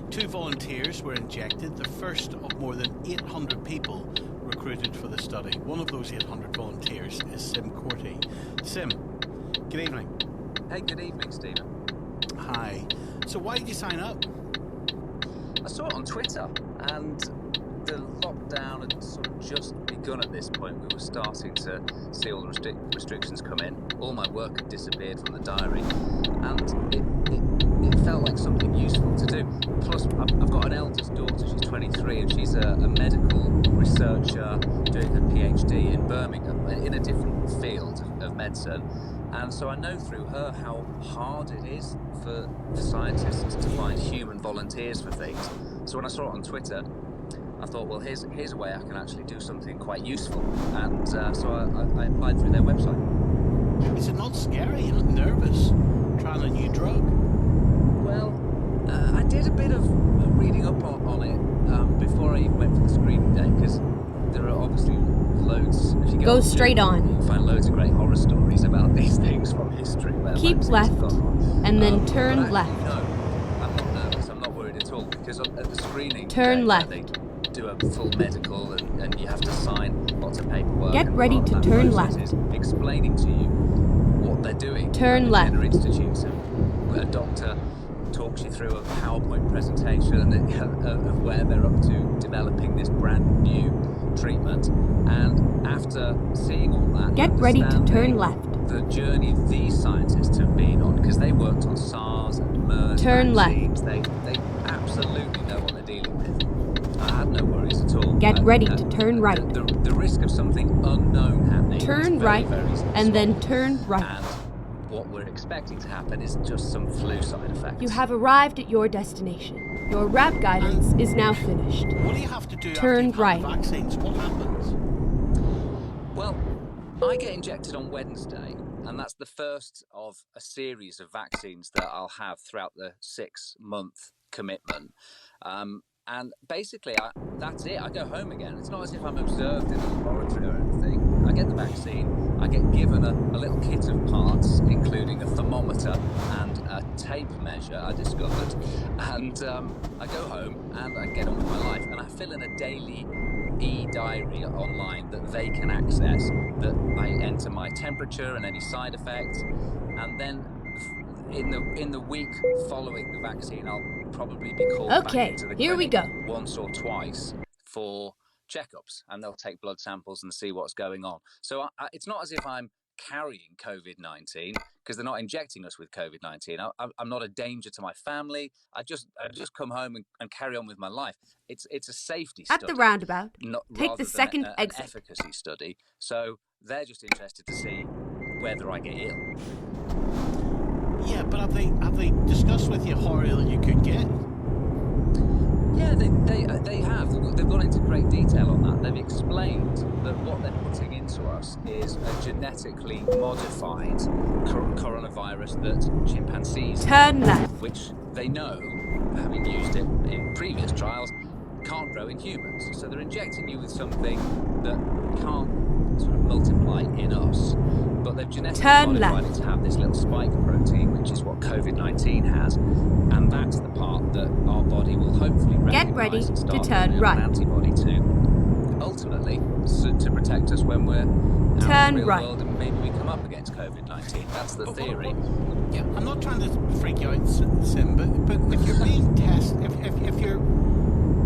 2 volunteers were injected, the first of more than 800 people recruited for the study. One of those 800 volunteers is Sim Corty. Sim, good evening. Hey, good evening, Stephen. Hi. So why did you sign up? I saw it on Twitter, and the lockdown had sort of just begun at this point. We were starting to see all the restrictions come in. All my work had disappeared from the diary, and it felt like something useful to do. Plus, I've got an eldest daughter, she's 23, and she's a medical researcher doing her PhD in Birmingham in a different field of medicine. And so I know through her how hard it is for scientists to find human volunteers for things. So when I saw it on Twitter, I thought, well, here's a way I can actually do something quite useful. And so I applied through their website. Is it not scary? You're not nervous trying a new drug? Well, I did a bit of reading up on it before I even went for the screening day, because there are obviously loads. If you go straight on. You'll find loads of great horror stories about these things from history. Keep left, and then turn left. No, I'm not nervous. I'm not worried at all, because at the screening turn left. They do a full medical, and you have to sign lots of paperwork. Get ready to turn left. Explaining to you what they're doing. Turn left. Institute, a doctor talks you through a PowerPoint presentation of where they're up to developing this brand new treatment. And after seeing all that, get ready to turn left. The journey these scientists have been on, because they worked on SARS and MERS turn vaccines. left. They absolutely know what they're dealing with. I had no worries at all. Get ready to turn right. The risk of something unknown happening. Turn right, and then turn right. And what we're expecting to happen is just some flu side effects. You have arrived at your destination. Your RAP guidance is now finished. What do you have to do turn after you've right. had the vaccines? What happens? Well, I get injected on Wednesday, and that's the first of a series of vaccines that I'll have throughout the 6-month commitment. And basically, that's it. I go home again. It's not as if I'm observed in a laboratory or anything. I get the vaccine. I get given a little kit of parts, including a thermometer and a tape measure I discovered. And I go home and I get on with my life. And I fill in a daily e-diary online that they can access, that I enter my temperature and any side effects. And then in the week following the vaccine, I'll probably be called back into the here we clinic go. once or twice for checkups, and they'll take blood samples and see what's going on. So it's not as if I'm carrying COVID-19, because they're not injecting us with COVID-19. I'm not a danger to my family. I just come home and carry on with my life. It's a safety study. At the roundabout, take the second an exit. efficacy study. So they're just interested to see whether I get ill. Yeah, but have they discussed with you how ill you could get? Yeah, they have. They've gone into great detail on that. They've explained that what they're putting into us is a genetically modified coronavirus that chimpanzees turn left, which they know, having used it in previous trials, can't grow in humans. So they're injecting you with something that can't sort of multiply in us. But they've genetically modified it to have this little spike protein, which is what COVID-19 has, and that's the part that our body will hopefully recognise and start building an antibody to, ultimately, to protect us when we're out in the real world and maybe we come up against COVID-19. That's the theory. Yeah, I'm not trying to freak you out, Sim, but if you're being tested, if you're,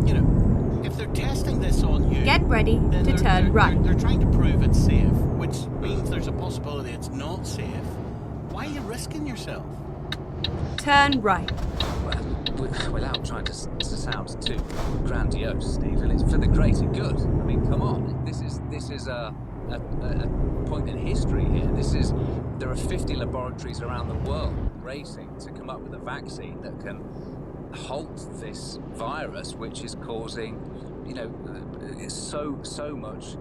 you know, if they're testing this on you, get ready to turn right. They're trying to prove it's safe, which means there's a possibility it's not safe. Why are you risking yourself? Turn right. Well, without trying to sound too grandiose, Stephen, it's for the greater good. I mean, come on, this is a point in history here. There are 50 laboratories around the world racing to come up with a vaccine that can halt this virus, which is causing, so much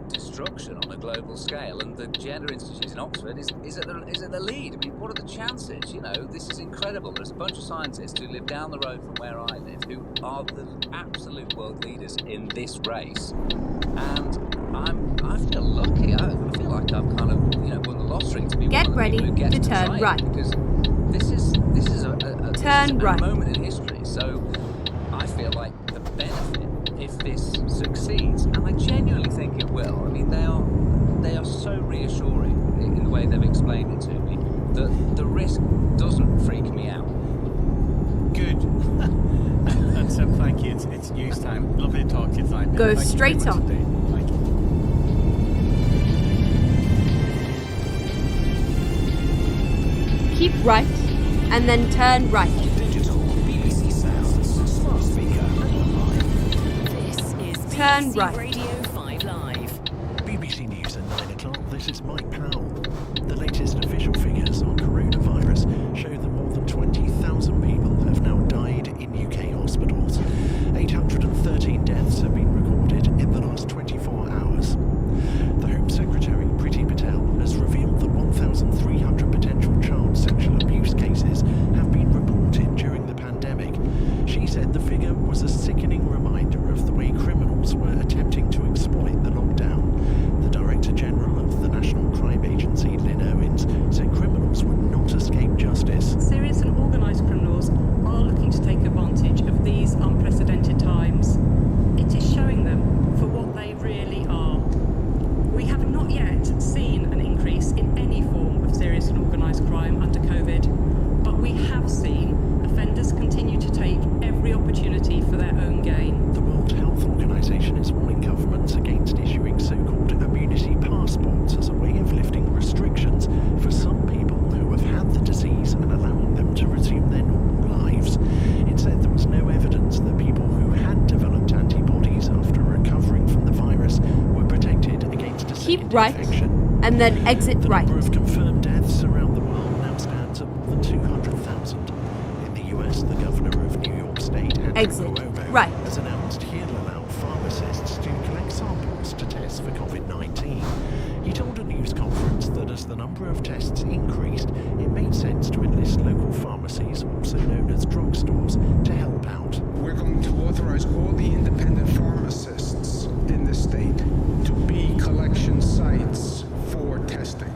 destruction on a global scale. And the Jenner Institute in Oxford is at the lead. I mean, what are the chances? This is incredible. There's a bunch of scientists who live down the road from where I live who are the absolute world leaders in this race. And I feel lucky. I feel like I've kind of won the lottery to be one of the people who gets to turn right, because this is a moment in history. So I feel like the benefit, if this succeeds, and I genuinely think it will. I mean, they are so reassuring in the way they've explained it to me that the risk doesn't freak me out. Good. That's it. Thank you. It's news time. Lovely to talk to you tonight. Go straight on. Thank you. Keep right, and then turn right. Digital BBC Sounds. Smart speaker. This is Turn BBC right. Radio 5 Live. BBC News at 9 o'clock. This is Mike Powell. The latest official figures on coronavirus show that more than 20,000 people have now died in UK hospitals. 813 deaths have been recorded in the last 24 hours. The Home Secretary, Priti Patel, has revealed that 1,300 potential child sexual abuse cases have been reported during the pandemic. She said the figure was a sickening reminder of the way criminals were attempting to exploit the lockdown. The Director General of the National Crime Agency, Lynn Owens, and then exit right. The number of confirmed deaths around the world now stands at more than 200,000. In the US, the governor of New York State, Andrew Exit Cuomo, right. has announced he'll allow pharmacists to collect samples to test for COVID-19. He told a news conference that as the number of tests increased, it made sense to enlist local pharmacies, also known as drugstores, to help out. We're going to authorise all the independent pharmacists in the state to be collection sites for testing.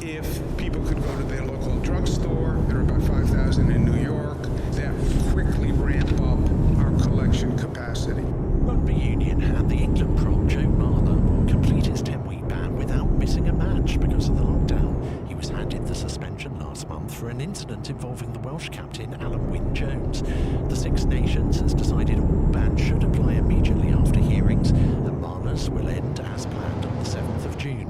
If people could go to their local drugstore, there are about 5,000 in New York, that would quickly ramp up our collection capacity. Rugby union and the England prop Joe Marler will complete his 10-week ban without missing a match because of the lockdown. He was handed the suspension last month for an incident involving the Welsh captain Alan Wynne-Jones. The Six Nations has decided all bans should apply immediately after hearings, and Marler's will end as planned on the 7th of June.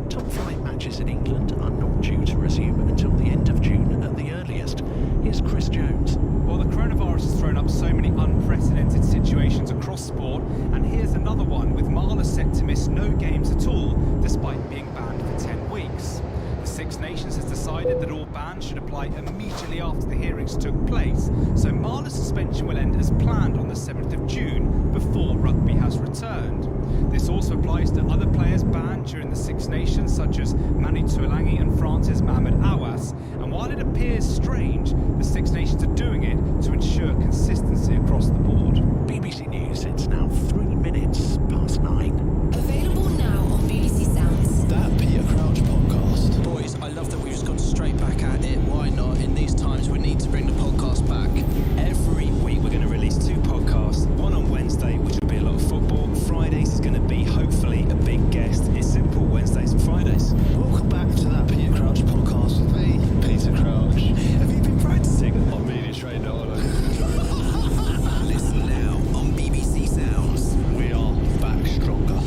Top flight matches in England are not due to resume until the end of June at the earliest. Here's Chris Jones. Well, the coronavirus has thrown up so many unprecedented situations across sport, and here's another one with Marler set to miss no games at all despite being banned for 10 weeks. The Six Nations has decided that all bans should apply immediately after the hearings took place, so Marler's suspension will end as planned on the 7th of June before rugby has returned. This also applies to other players banned during the Six Nations, such as Manu Tuilagi and France's Mohamed Awas. And while it appears strange, the Six Nations are doing it to ensure consistency across the board. BBC News, it's now 3 minutes past 9. Available now on BBC Sounds. That Peter Crouch podcast. Boys, I love that we've just gone straight back at it. Why not? In these times, we need to bring the podcast back. Every week, we're going to release 2 podcasts. One on Wednesday, which will be a lot of football. Fridays is going to be, hopefully, a big guest. It's simple, Wednesdays and Fridays. Welcome back to That Peter Crouch podcast with me, Peter Crouch. Have you been practicing? I'm really trained on it. Listen now on BBC Sounds. We are back stronger.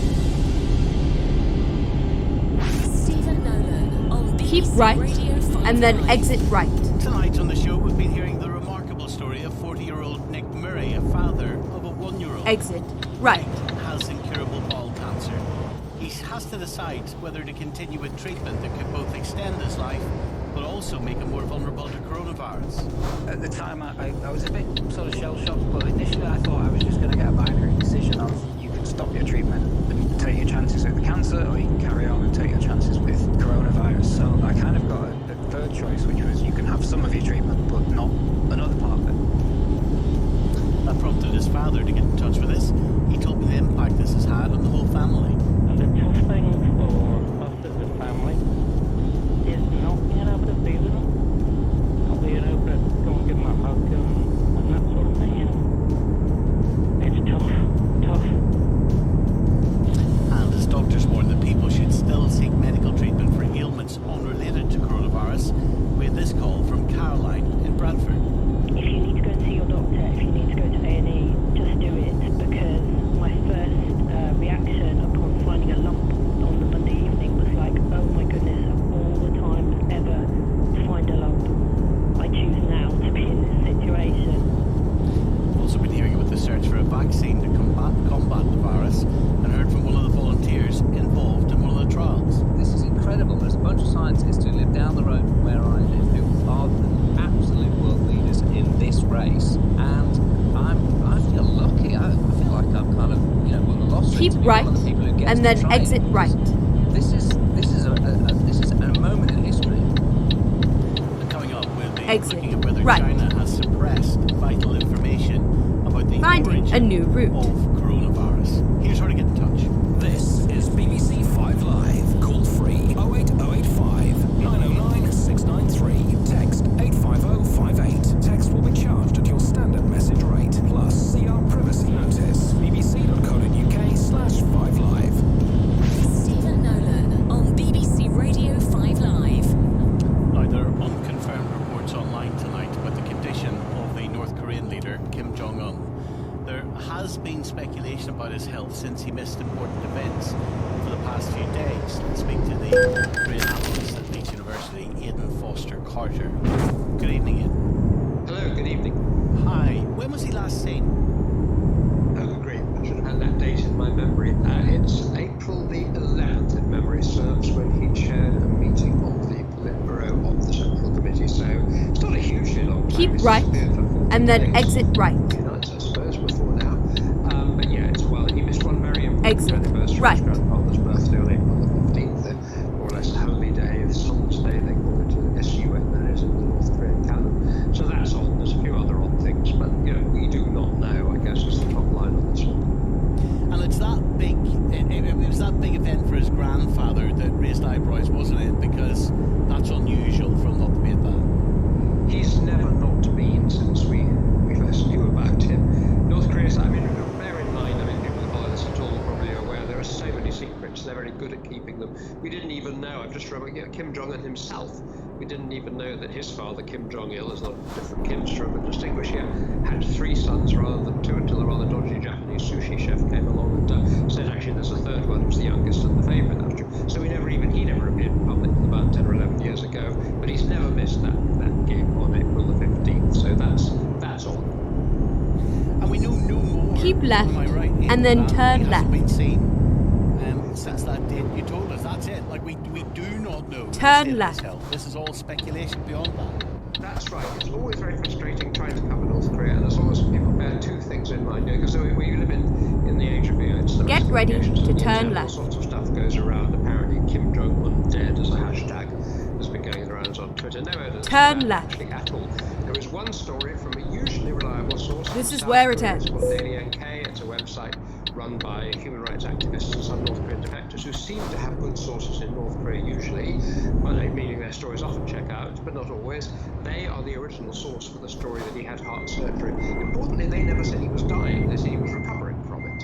Stephen Nolan on BBC Keep right, Radio 5 and then Live. exit right. Tonight on the show, we've been hearing the remarkable story of 40-year-old Nick Murray, a father of a 1-year-old. Exit right. Nick has incurable bowel cancer. He has to decide whether to continue with treatment that could both extend his life but also make him more vulnerable to coronavirus. At the time, I was a bit sort of shell-shocked, but initially I thought I was just going to get a binary decision of you can stop your treatment and take your chances with the cancer, or you can carry on and take your chances with coronavirus. So I kind of got a third choice, which was you can have some of your treatment, but not another part of it. That prompted his father to get in touch with us. He told me the impact this has had on the whole family. And the tough thing for us as a family is not being able to be with them, not being able to go and give them a hug and that sort of thing. It's tough. And as doctors warn that people should still seek medical treatment for ailments unrelated to coronavirus, we had this call from Caroline in Bradford. If you need to go and see your doctor, if you need to go to A&E, just do it, because my first reaction upon finding a lump on the Monday evening was like, oh my goodness, of all the times ever to find a lump, I choose now to be in this situation. We've also been hearing about the search for a vaccine to combat the virus, and heard from one of the volunteers involved in one of the trials. This is incredible. There's a bunch of scientists who live down the road from where I live who are the absolute world leaders in this race, and I feel lucky. I feel like I'm kind of, won the lottery. Keep right, and then exit right. This is a moment in history. And coming up, we'll be looking at whether right. China has suppressed vital information about the Finding origin a new route of coronavirus. Here's how to get in touch. This is BBC 5 Live. Call free 08085 909 693. Text 85058. Text will be charged at your standard message rate. Plus, see our privacy notice. bbc.co.uk/5live. Stephen Nolan on BBC Radio 5 Live. Now, there are unconfirmed reports online tonight about the condition of the North Korean leader, Kim Jong-un. There has been speculation about his health since he missed important events for the past few days. Let's speak to the Korean analyst at Leeds University, Aidan Foster Carter. Good evening, Aidan. Hello, good evening. Hi. When was he last seen? Oh, great. I should have had that date in my memory. It's April the 11th, if memory serves, when he Keep right, and then exit right. Unites, I suppose, before now. But yeah, it's well, he missed one very important Exit anniversary right. of his grandfather's birthday on April the 15th, the more or less holy day of Sun's Day, they call it, SUN, that is, in the North Korean canon. So that's odd. There's a few other odd things, but we do not know, I guess, is the top line on this one. And it's that big, it was that big event for his grandfather that raised eyebrows, wasn't it? Because that's unusual for him not to be at that. He's never not been since we first knew about him. North Korea's, I mean, bear in mind, people who follow this at all probably are aware there are so many secrets, they're very good at keeping them. We didn't even know, I've just remembered, Kim Jong-un himself, we didn't even know that his father, Kim Jong-il, is not a different Kim, strong and distinguished here, had 3 sons rather than 2 until a rather dodgy Japanese sushi chef came along and said actually there's a 3rd one who's the youngest and the favourite. That's true. So he never appeared in public about 10 or 11 years ago, but he's never missed that gig on April the 15th, so that's all. And we know no more. Keep left, right, and then turn left. Been seen since that date you told us. That's it. Like we do not know. Turn left. This is all speculation beyond that. That's right. It's always very frustrating trying to cover North Korea, and as long as people bear 2 things in mind, because we live in the age of Get ready to turn left. All sorts of stuff goes around. Apparently, Kim Jong-un dead as a hashtag has been going around on Twitter. No evidence Turn left. at all. There is one story from a usually reliable source. This is where it ends. It's called Daily NK. It's a website run by human rights activists and some North Korean defectors who seem to have good sources in North Korea usually, but meaning their stories often check out, but not always. They are the original source for the story that he had heart surgery. Importantly, they never said he was dying. They said he was recovering from it.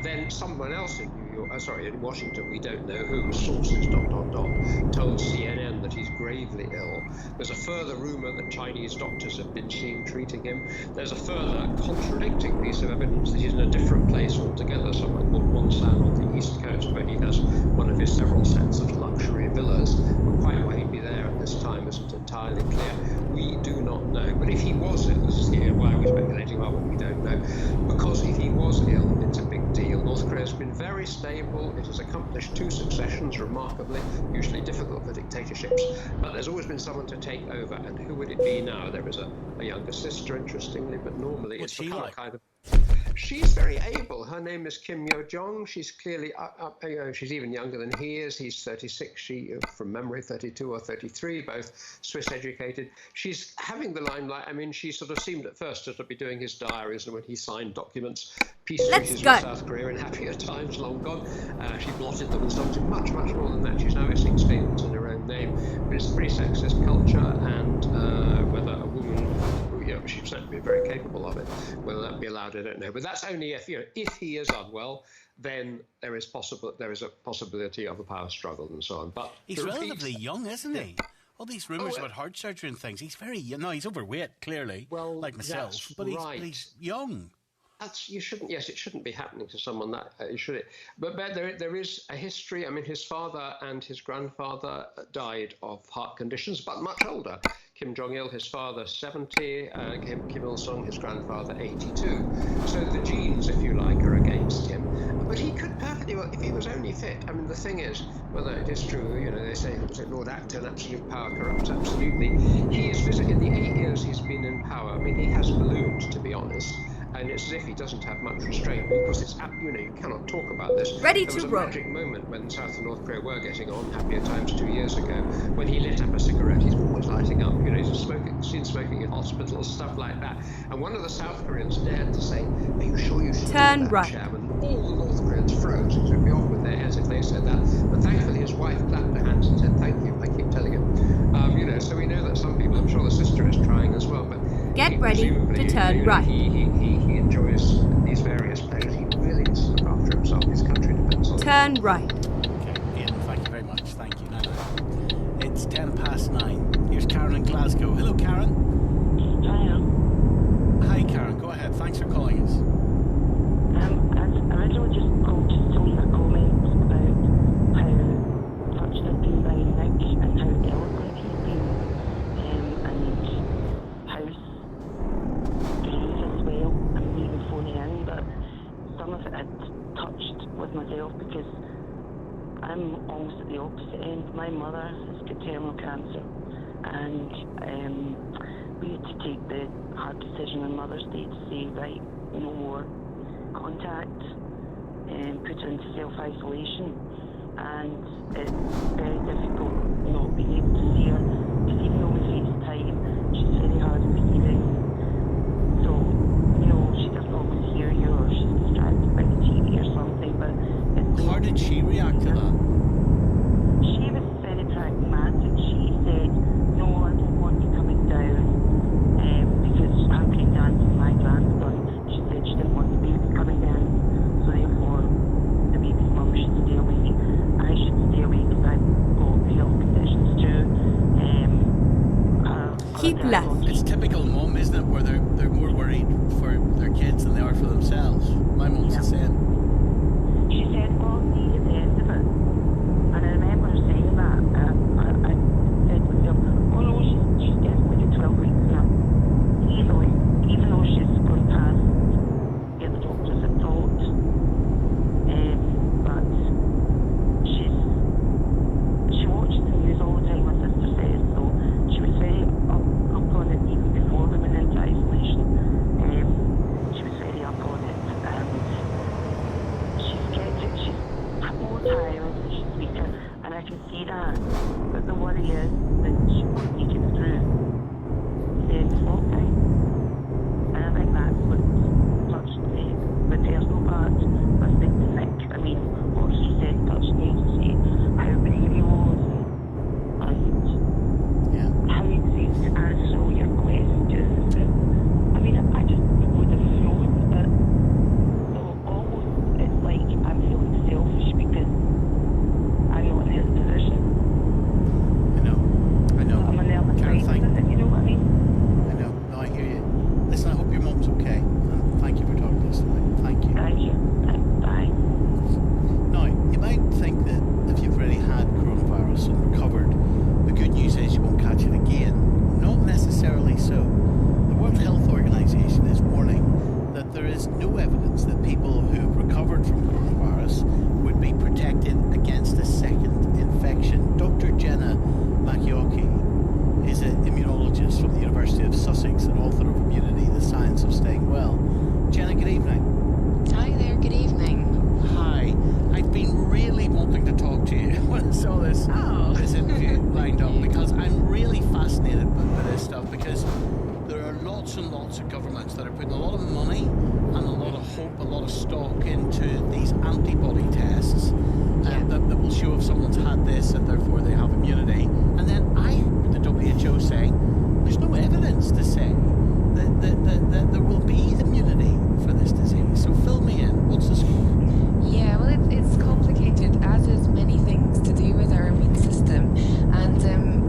Then someone else in in Washington, we don't know who, sources, ... told CNN that he's gravely ill. There's a further rumour that Chinese doctors have been seen treating him. There's a further contradicting piece of evidence that he's in a different place altogether, somewhere called Wonsan on the east coast, where he has one of his several sets of luxury villas. But quite why he'd be there at this time isn't entirely clear. We do not know. But if he was ill, this is why are we speculating about what we don't know? Because if he was ill, it's a big deal. North Korea has been very stable. It has accomplished 2 successions remarkably, usually difficult for dictatorships, but there's always been someone to take over, and who would it be now? There is a younger sister, interestingly, but normally it's the kind of... She's very able. Her name is Kim Yo-jong. She's clearly she's even younger than he is. He's 36. She, from memory, 32 or 33, both Swiss educated. She's having the limelight. I mean, she sort of seemed at first to be doing his diaries, and when he signed documents, peace treaties with South Korea in happier times long gone. She blotted them and something much, much more than that. She's now issuing statements in her own name. But it's a pretty sexist culture, and whether a woman, she's certainly very capable of it, whether that be allowed, I don't know. But that's only if he is unwell, then there is a possibility of a power struggle and so on. But he's relatively young, isn't he? All these rumours about heart surgery and things. He's very young. No, he's overweight, clearly, like myself. But he's young. You shouldn't. Yes, it shouldn't be happening to someone that should it. But there is a history. I mean, his father and his grandfather died of heart conditions, but much older. Kim Jong-il, his father, 70. Kim Il-sung, his grandfather, 82. So the genes, if you like, are against him. But he could perfectly well, if he was only fit. I mean, the thing is, whether it is true, they say Lord Acton, absolute power corrupts absolutely. He is in the 8 years he's been in power. I mean, he has ballooned, to be honest. And it's as if he doesn't have much restraint, because it's you cannot talk about this. Ready there to was a roll. magic moment when South and North Korea were getting on, happier times 2 years ago, when he lit up a cigarette. He's always lighting up, he's seen smoking in hospitals, stuff like that. And one of the South Koreans dared to say, "Are you sure you should turn do that, right?" Chairman?" All the North Koreans froze. It took me off with their heads if they said that. But thankfully, his wife clapped her hands and said, "Thank you." I keep telling him. So we know that some people, I'm sure the sister is trying as well. But get ready to turn right. He enjoys these various pleasures. He really needs to look after himself. His country depends on turn him. right. Okay, Ian, thank you very much. Thank you. It's 9:10. Here's Karen in Glasgow. Hello, Karen. Hi, Karen. Go ahead. Thanks for calling us. I originally just called just to leave a comment about how touched I've been by Nick and how eloquent he's been, and how brave as well. I'm even phoning in, but some of it had touched with myself because I'm almost at the opposite end. My mother has got terminal cancer, and we had to take the hard decision on Mother's Day to say, right, no more contact, and put her into self-isolation. And it's very difficult not being able to see her, because even though we FaceTime, she's very hard of hearing. So, you know, she doesn't always hear you, or she's distracted by the TV or something, but it's... How did she react to that? She was very pragmatic. She said, no, I don't want you coming down, because I'm going dancing my grandson. She said she didn't want the baby coming down, so therefore the baby's mum should stay away. I should stay away because I've got health conditions too. Keep left. It's typical mum, isn't it, where they're more worried for their kids than they are for themselves. My mum's the same. She said, well, see at the end of it. And I remember her saying that. I said to myself, oh no, she's definitely 12 weeks now. Even though she's gone past where the doctors had thought. But she watches the news all the time, my sister says, so she was very up on it even before we went into isolation. She was very up on it, and she's more tired and she's weaker, and I can see that. But the worry is that she won't make it through the lockdown. And I think that's what touched me, the personal part, listening to Nick. I mean, what he said touched me to see how brave he was and how he seems to answer all your questions. I mean, I just would have flown, but so almost it's like I'm feeling selfish because I'm not in his position. I know. I'm a nervous wreck, you know what I mean? I know. No, I hear you. Listen, I hope your mum's okay. And thank you for talking to us tonight. Thank you. Thank you. Bye. Now, you might think that if you've already had coronavirus and recovered, the good news is you won't catch it again. Not necessarily so. The World Health Organization is warning that there is no evidence that people who have recovered from coronavirus would be protected against a second infection. Dr. Jenna Macchiocchi is an immunologist from the University of Sussex and author of Immunity, The Science of Staying Well. Jenna, good evening. Hi there, good evening. Hi. I've been really wanting to talk to you when I saw this interview lined up, because I'm really fascinated by this stuff, because there are lots and lots of governments that are putting a lot of money and a lot of hope, a lot of stock into these antibody tests that will show if someone's had this and therefore they have immunity. And then I heard the WHO saying there's no evidence to say that there will be immunity for this disease. So fill me in. What's the score? Yeah, well, it's complicated, as is many things to do with our immune system. And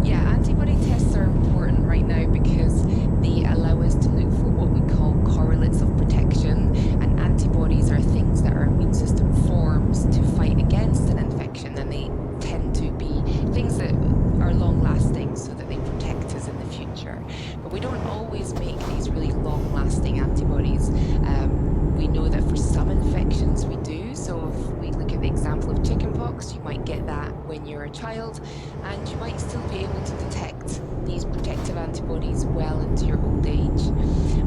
antibody tests are important right now because they allow us to look for what we call correlates of protection. And antibodies are things that our immune system forms to fight against an infection. And they tend to be things that are long-lasting so that they protect us in the future. But we don't always make these really long-lasting antibodies. We know that for some infections we do. So if we look at the example of chickenpox, you might get that when you're a child, and you might still be able to detect these protective antibodies well into your old age.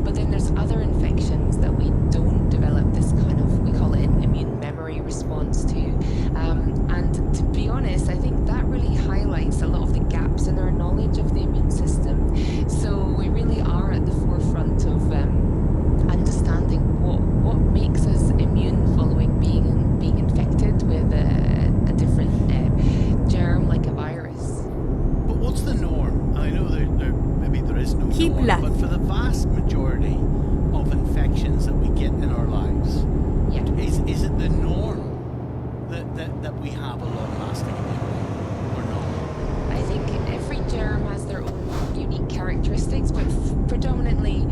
But then there's other infections that we don't develop this kind of, we call it an immune memory response to. And to be honest, I think that really highlights a lot of the gaps in our knowledge of the immune system. So we really are at the forefront of understanding what makes us immune following being infected with a different germ like a virus. But what's the norm? I know maybe there is no Keep norm, left. but for the vast majority of infections that we get in our lives, is it the norm that we have a long-lasting immunity or not? I think every germ has their own unique characteristics, but predominantly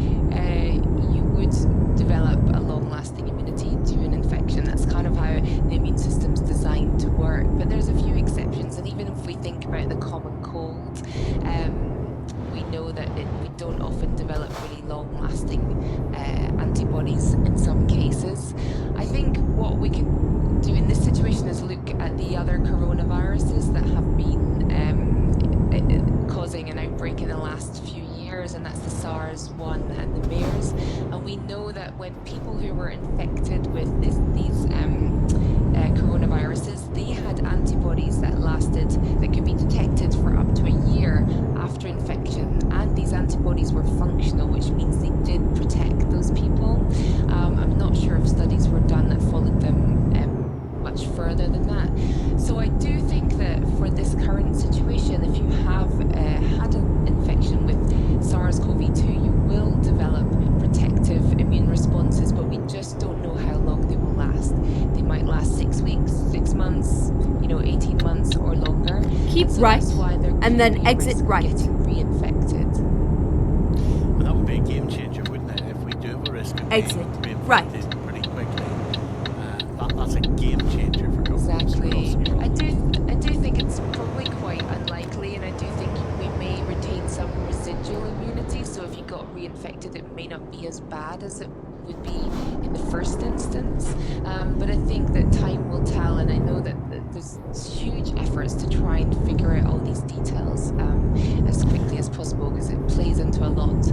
you would develop a long-lasting immunity to an infection. That's kind of how the immune system's designed to work. But there's a few exceptions, and even if we think about the common cold, we know that we don't often develop really long-lasting antibodies in some cases. I think what we can do in this situation is look at the other coronaviruses that have been causing an outbreak in the last few years, and that's the when people who were infected with these coronaviruses, they had antibodies that could be detected for up to a year after infection, and these antibodies were functional, which means they did protect those people. I'm not sure if studies were done that followed them much further than that. So I do think that for this current situation, if you have had an infection with SARS-CoV-2, you will develop protective immune responses, but we just don't know how long they will last. They might last 6 weeks, 6 months, 18 months or longer. Keep so right, that's why there and then exit right. Getting reinfected. Well, that would be a game changer, wouldn't it? If we do have a risk of exit being right reinfected pretty quickly, that's a game changer for governments. Exactly. I do think it's probably quite unlikely, and I do think we may retain some residual immunity. So if you got reinfected, it may not be as bad as it would be in the first instance. But I think that time will tell, and I know that there's huge efforts to try and figure out all these details as quickly as possible, because it plays into a lot,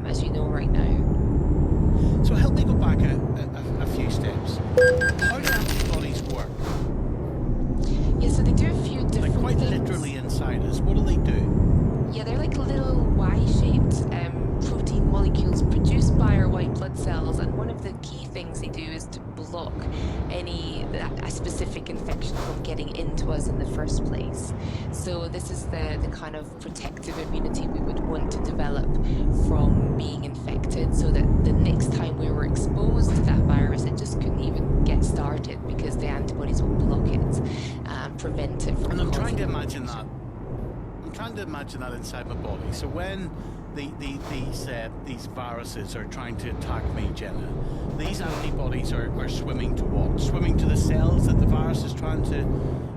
as you know right now. So help me go back a few steps. How do antibodies work? Yeah, so they do a few different Like quite things. literally inside us. What do they do? Yeah, they're like little Y-shaped protein molecules produced by our white blood cells, and one of the key things they do is to block a specific infection from getting into us in the first place. So this is the kind of protective immunity we would want to develop from being infected, so that the next time we were exposed to that virus, it just couldn't even get started because the antibodies will block it and prevent it from. And I'm trying to imagine that. I'm trying to imagine that inside my body. So when these viruses are trying to attack me, Jenna, these antibodies are swimming to what? Swimming to the cells that the virus is trying to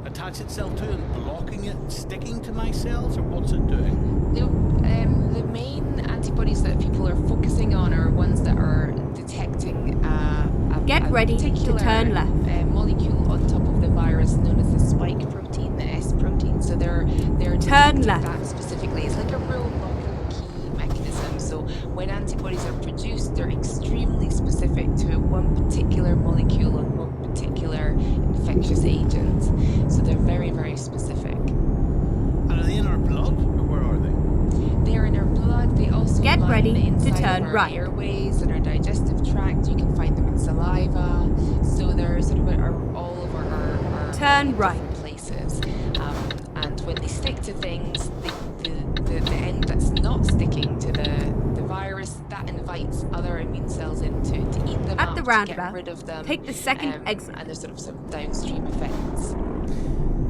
attach itself to and blocking it, sticking to my cells, or what's it doing? The main antibodies that people are focusing on are ones that are detecting Get ready to turn left. Molecule on top of the virus known as the spike protein, the S protein. So they're turn detecting left. that specifically. It's like a real lock and key mechanism. So when antibodies are produced, they're extremely specific to one particular molecule on one particular infectious agent. So they're very, very specific. And are they in our blood, or where are they? They're in our blood. They also Get lie ready in the to inside turn of our right. airways and our digestive tract. You can find them in saliva. So they're sort of all over our turn right places. And when they stick to things, the end that's not sticking to the virus, that invites other immune cells in to eat them at up, the to roundabout. get rid of them. Take the second exit. And there's sort of some downstream effects.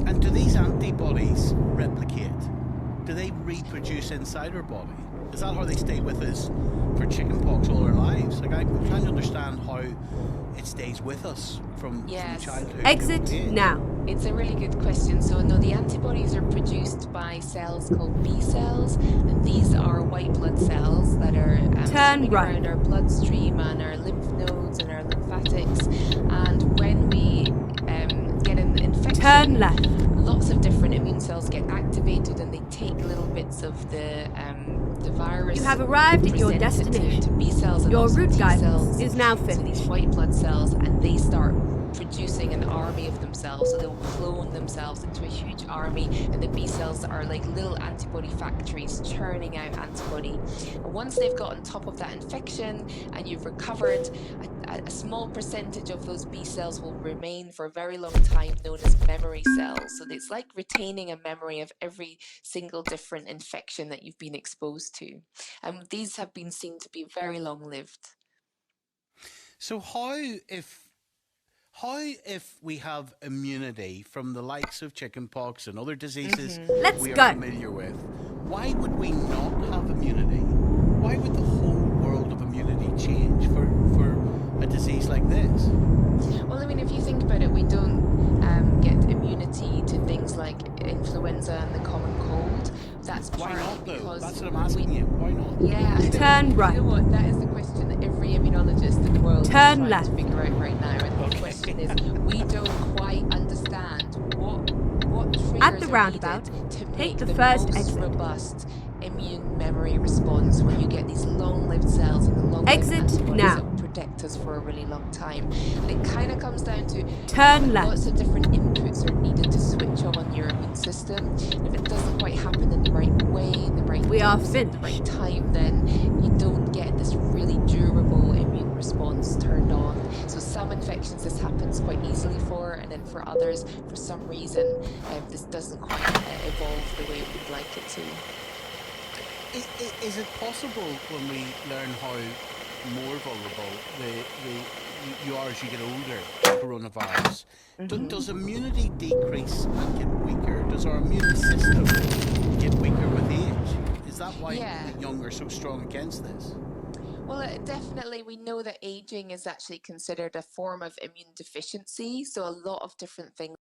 And do these antibodies replicate? Do they reproduce inside our body? Is that how they stay with us for chickenpox all our lives? Like, I'm trying to understand how it stays with us from childhood. Exit now. It's a really good question. So no, the antibodies are produced by cells called B cells, and these are white blood cells that are swimming around our bloodstream and our lymph nodes and our lymphatics. And when we get an infection, turn left. Lots of different immune cells get activated, and they take little bits of the virus. You have arrived at your destination. To B cells and your also route T guidance cells, is now to finished. these white blood cells, and they start producing an army of themselves. So they'll clone themselves into a huge army, and the B cells are like little antibody factories churning out antibody. And once they've got on top of that infection and you've recovered, a small percentage of those B cells will remain for a very long time, known as memory cells. So it's like retaining a memory of every single different infection that you've been exposed to. And these have been seen to be very long-lived. So how if we have immunity from the likes of chickenpox and other diseases we are familiar with, why would we not have immunity? Why would the whole world of immunity change for a disease like this? Well, I mean, if you think about it, we don't get immunity to things like influenza and the common cold. That's why not, though? Because that's what I'm asking you. Why not? Yeah. Turn right. You know what? That is the question that every immunologist in the world is turn trying left. to figure out right now. And the question is, we don't quite understand what triggers at the roundabout. To take make the the first most exit. Robust immune memory response, where you get these long-lived cells and the long-lived exit antibodies now. that protect us for a really long time. And it kind of comes down to turn left. Lots of different inputs are needed to switch on your immune system. And if it doesn't quite happen in the right way, in the right dose, at the right time, then you don't get this really durable immune response turned on. So some infections this happens quite easily for, and then for others, for some reason, this doesn't quite evolve the way we'd like it to. Is it possible when we learn how more vulnerable you are as you get older to coronavirus? Does immunity decrease and get weaker? Does our immune system get weaker with age? Is that why the young are so strong against this? Well, definitely we know that aging is actually considered a form of immune deficiency, so a lot of different things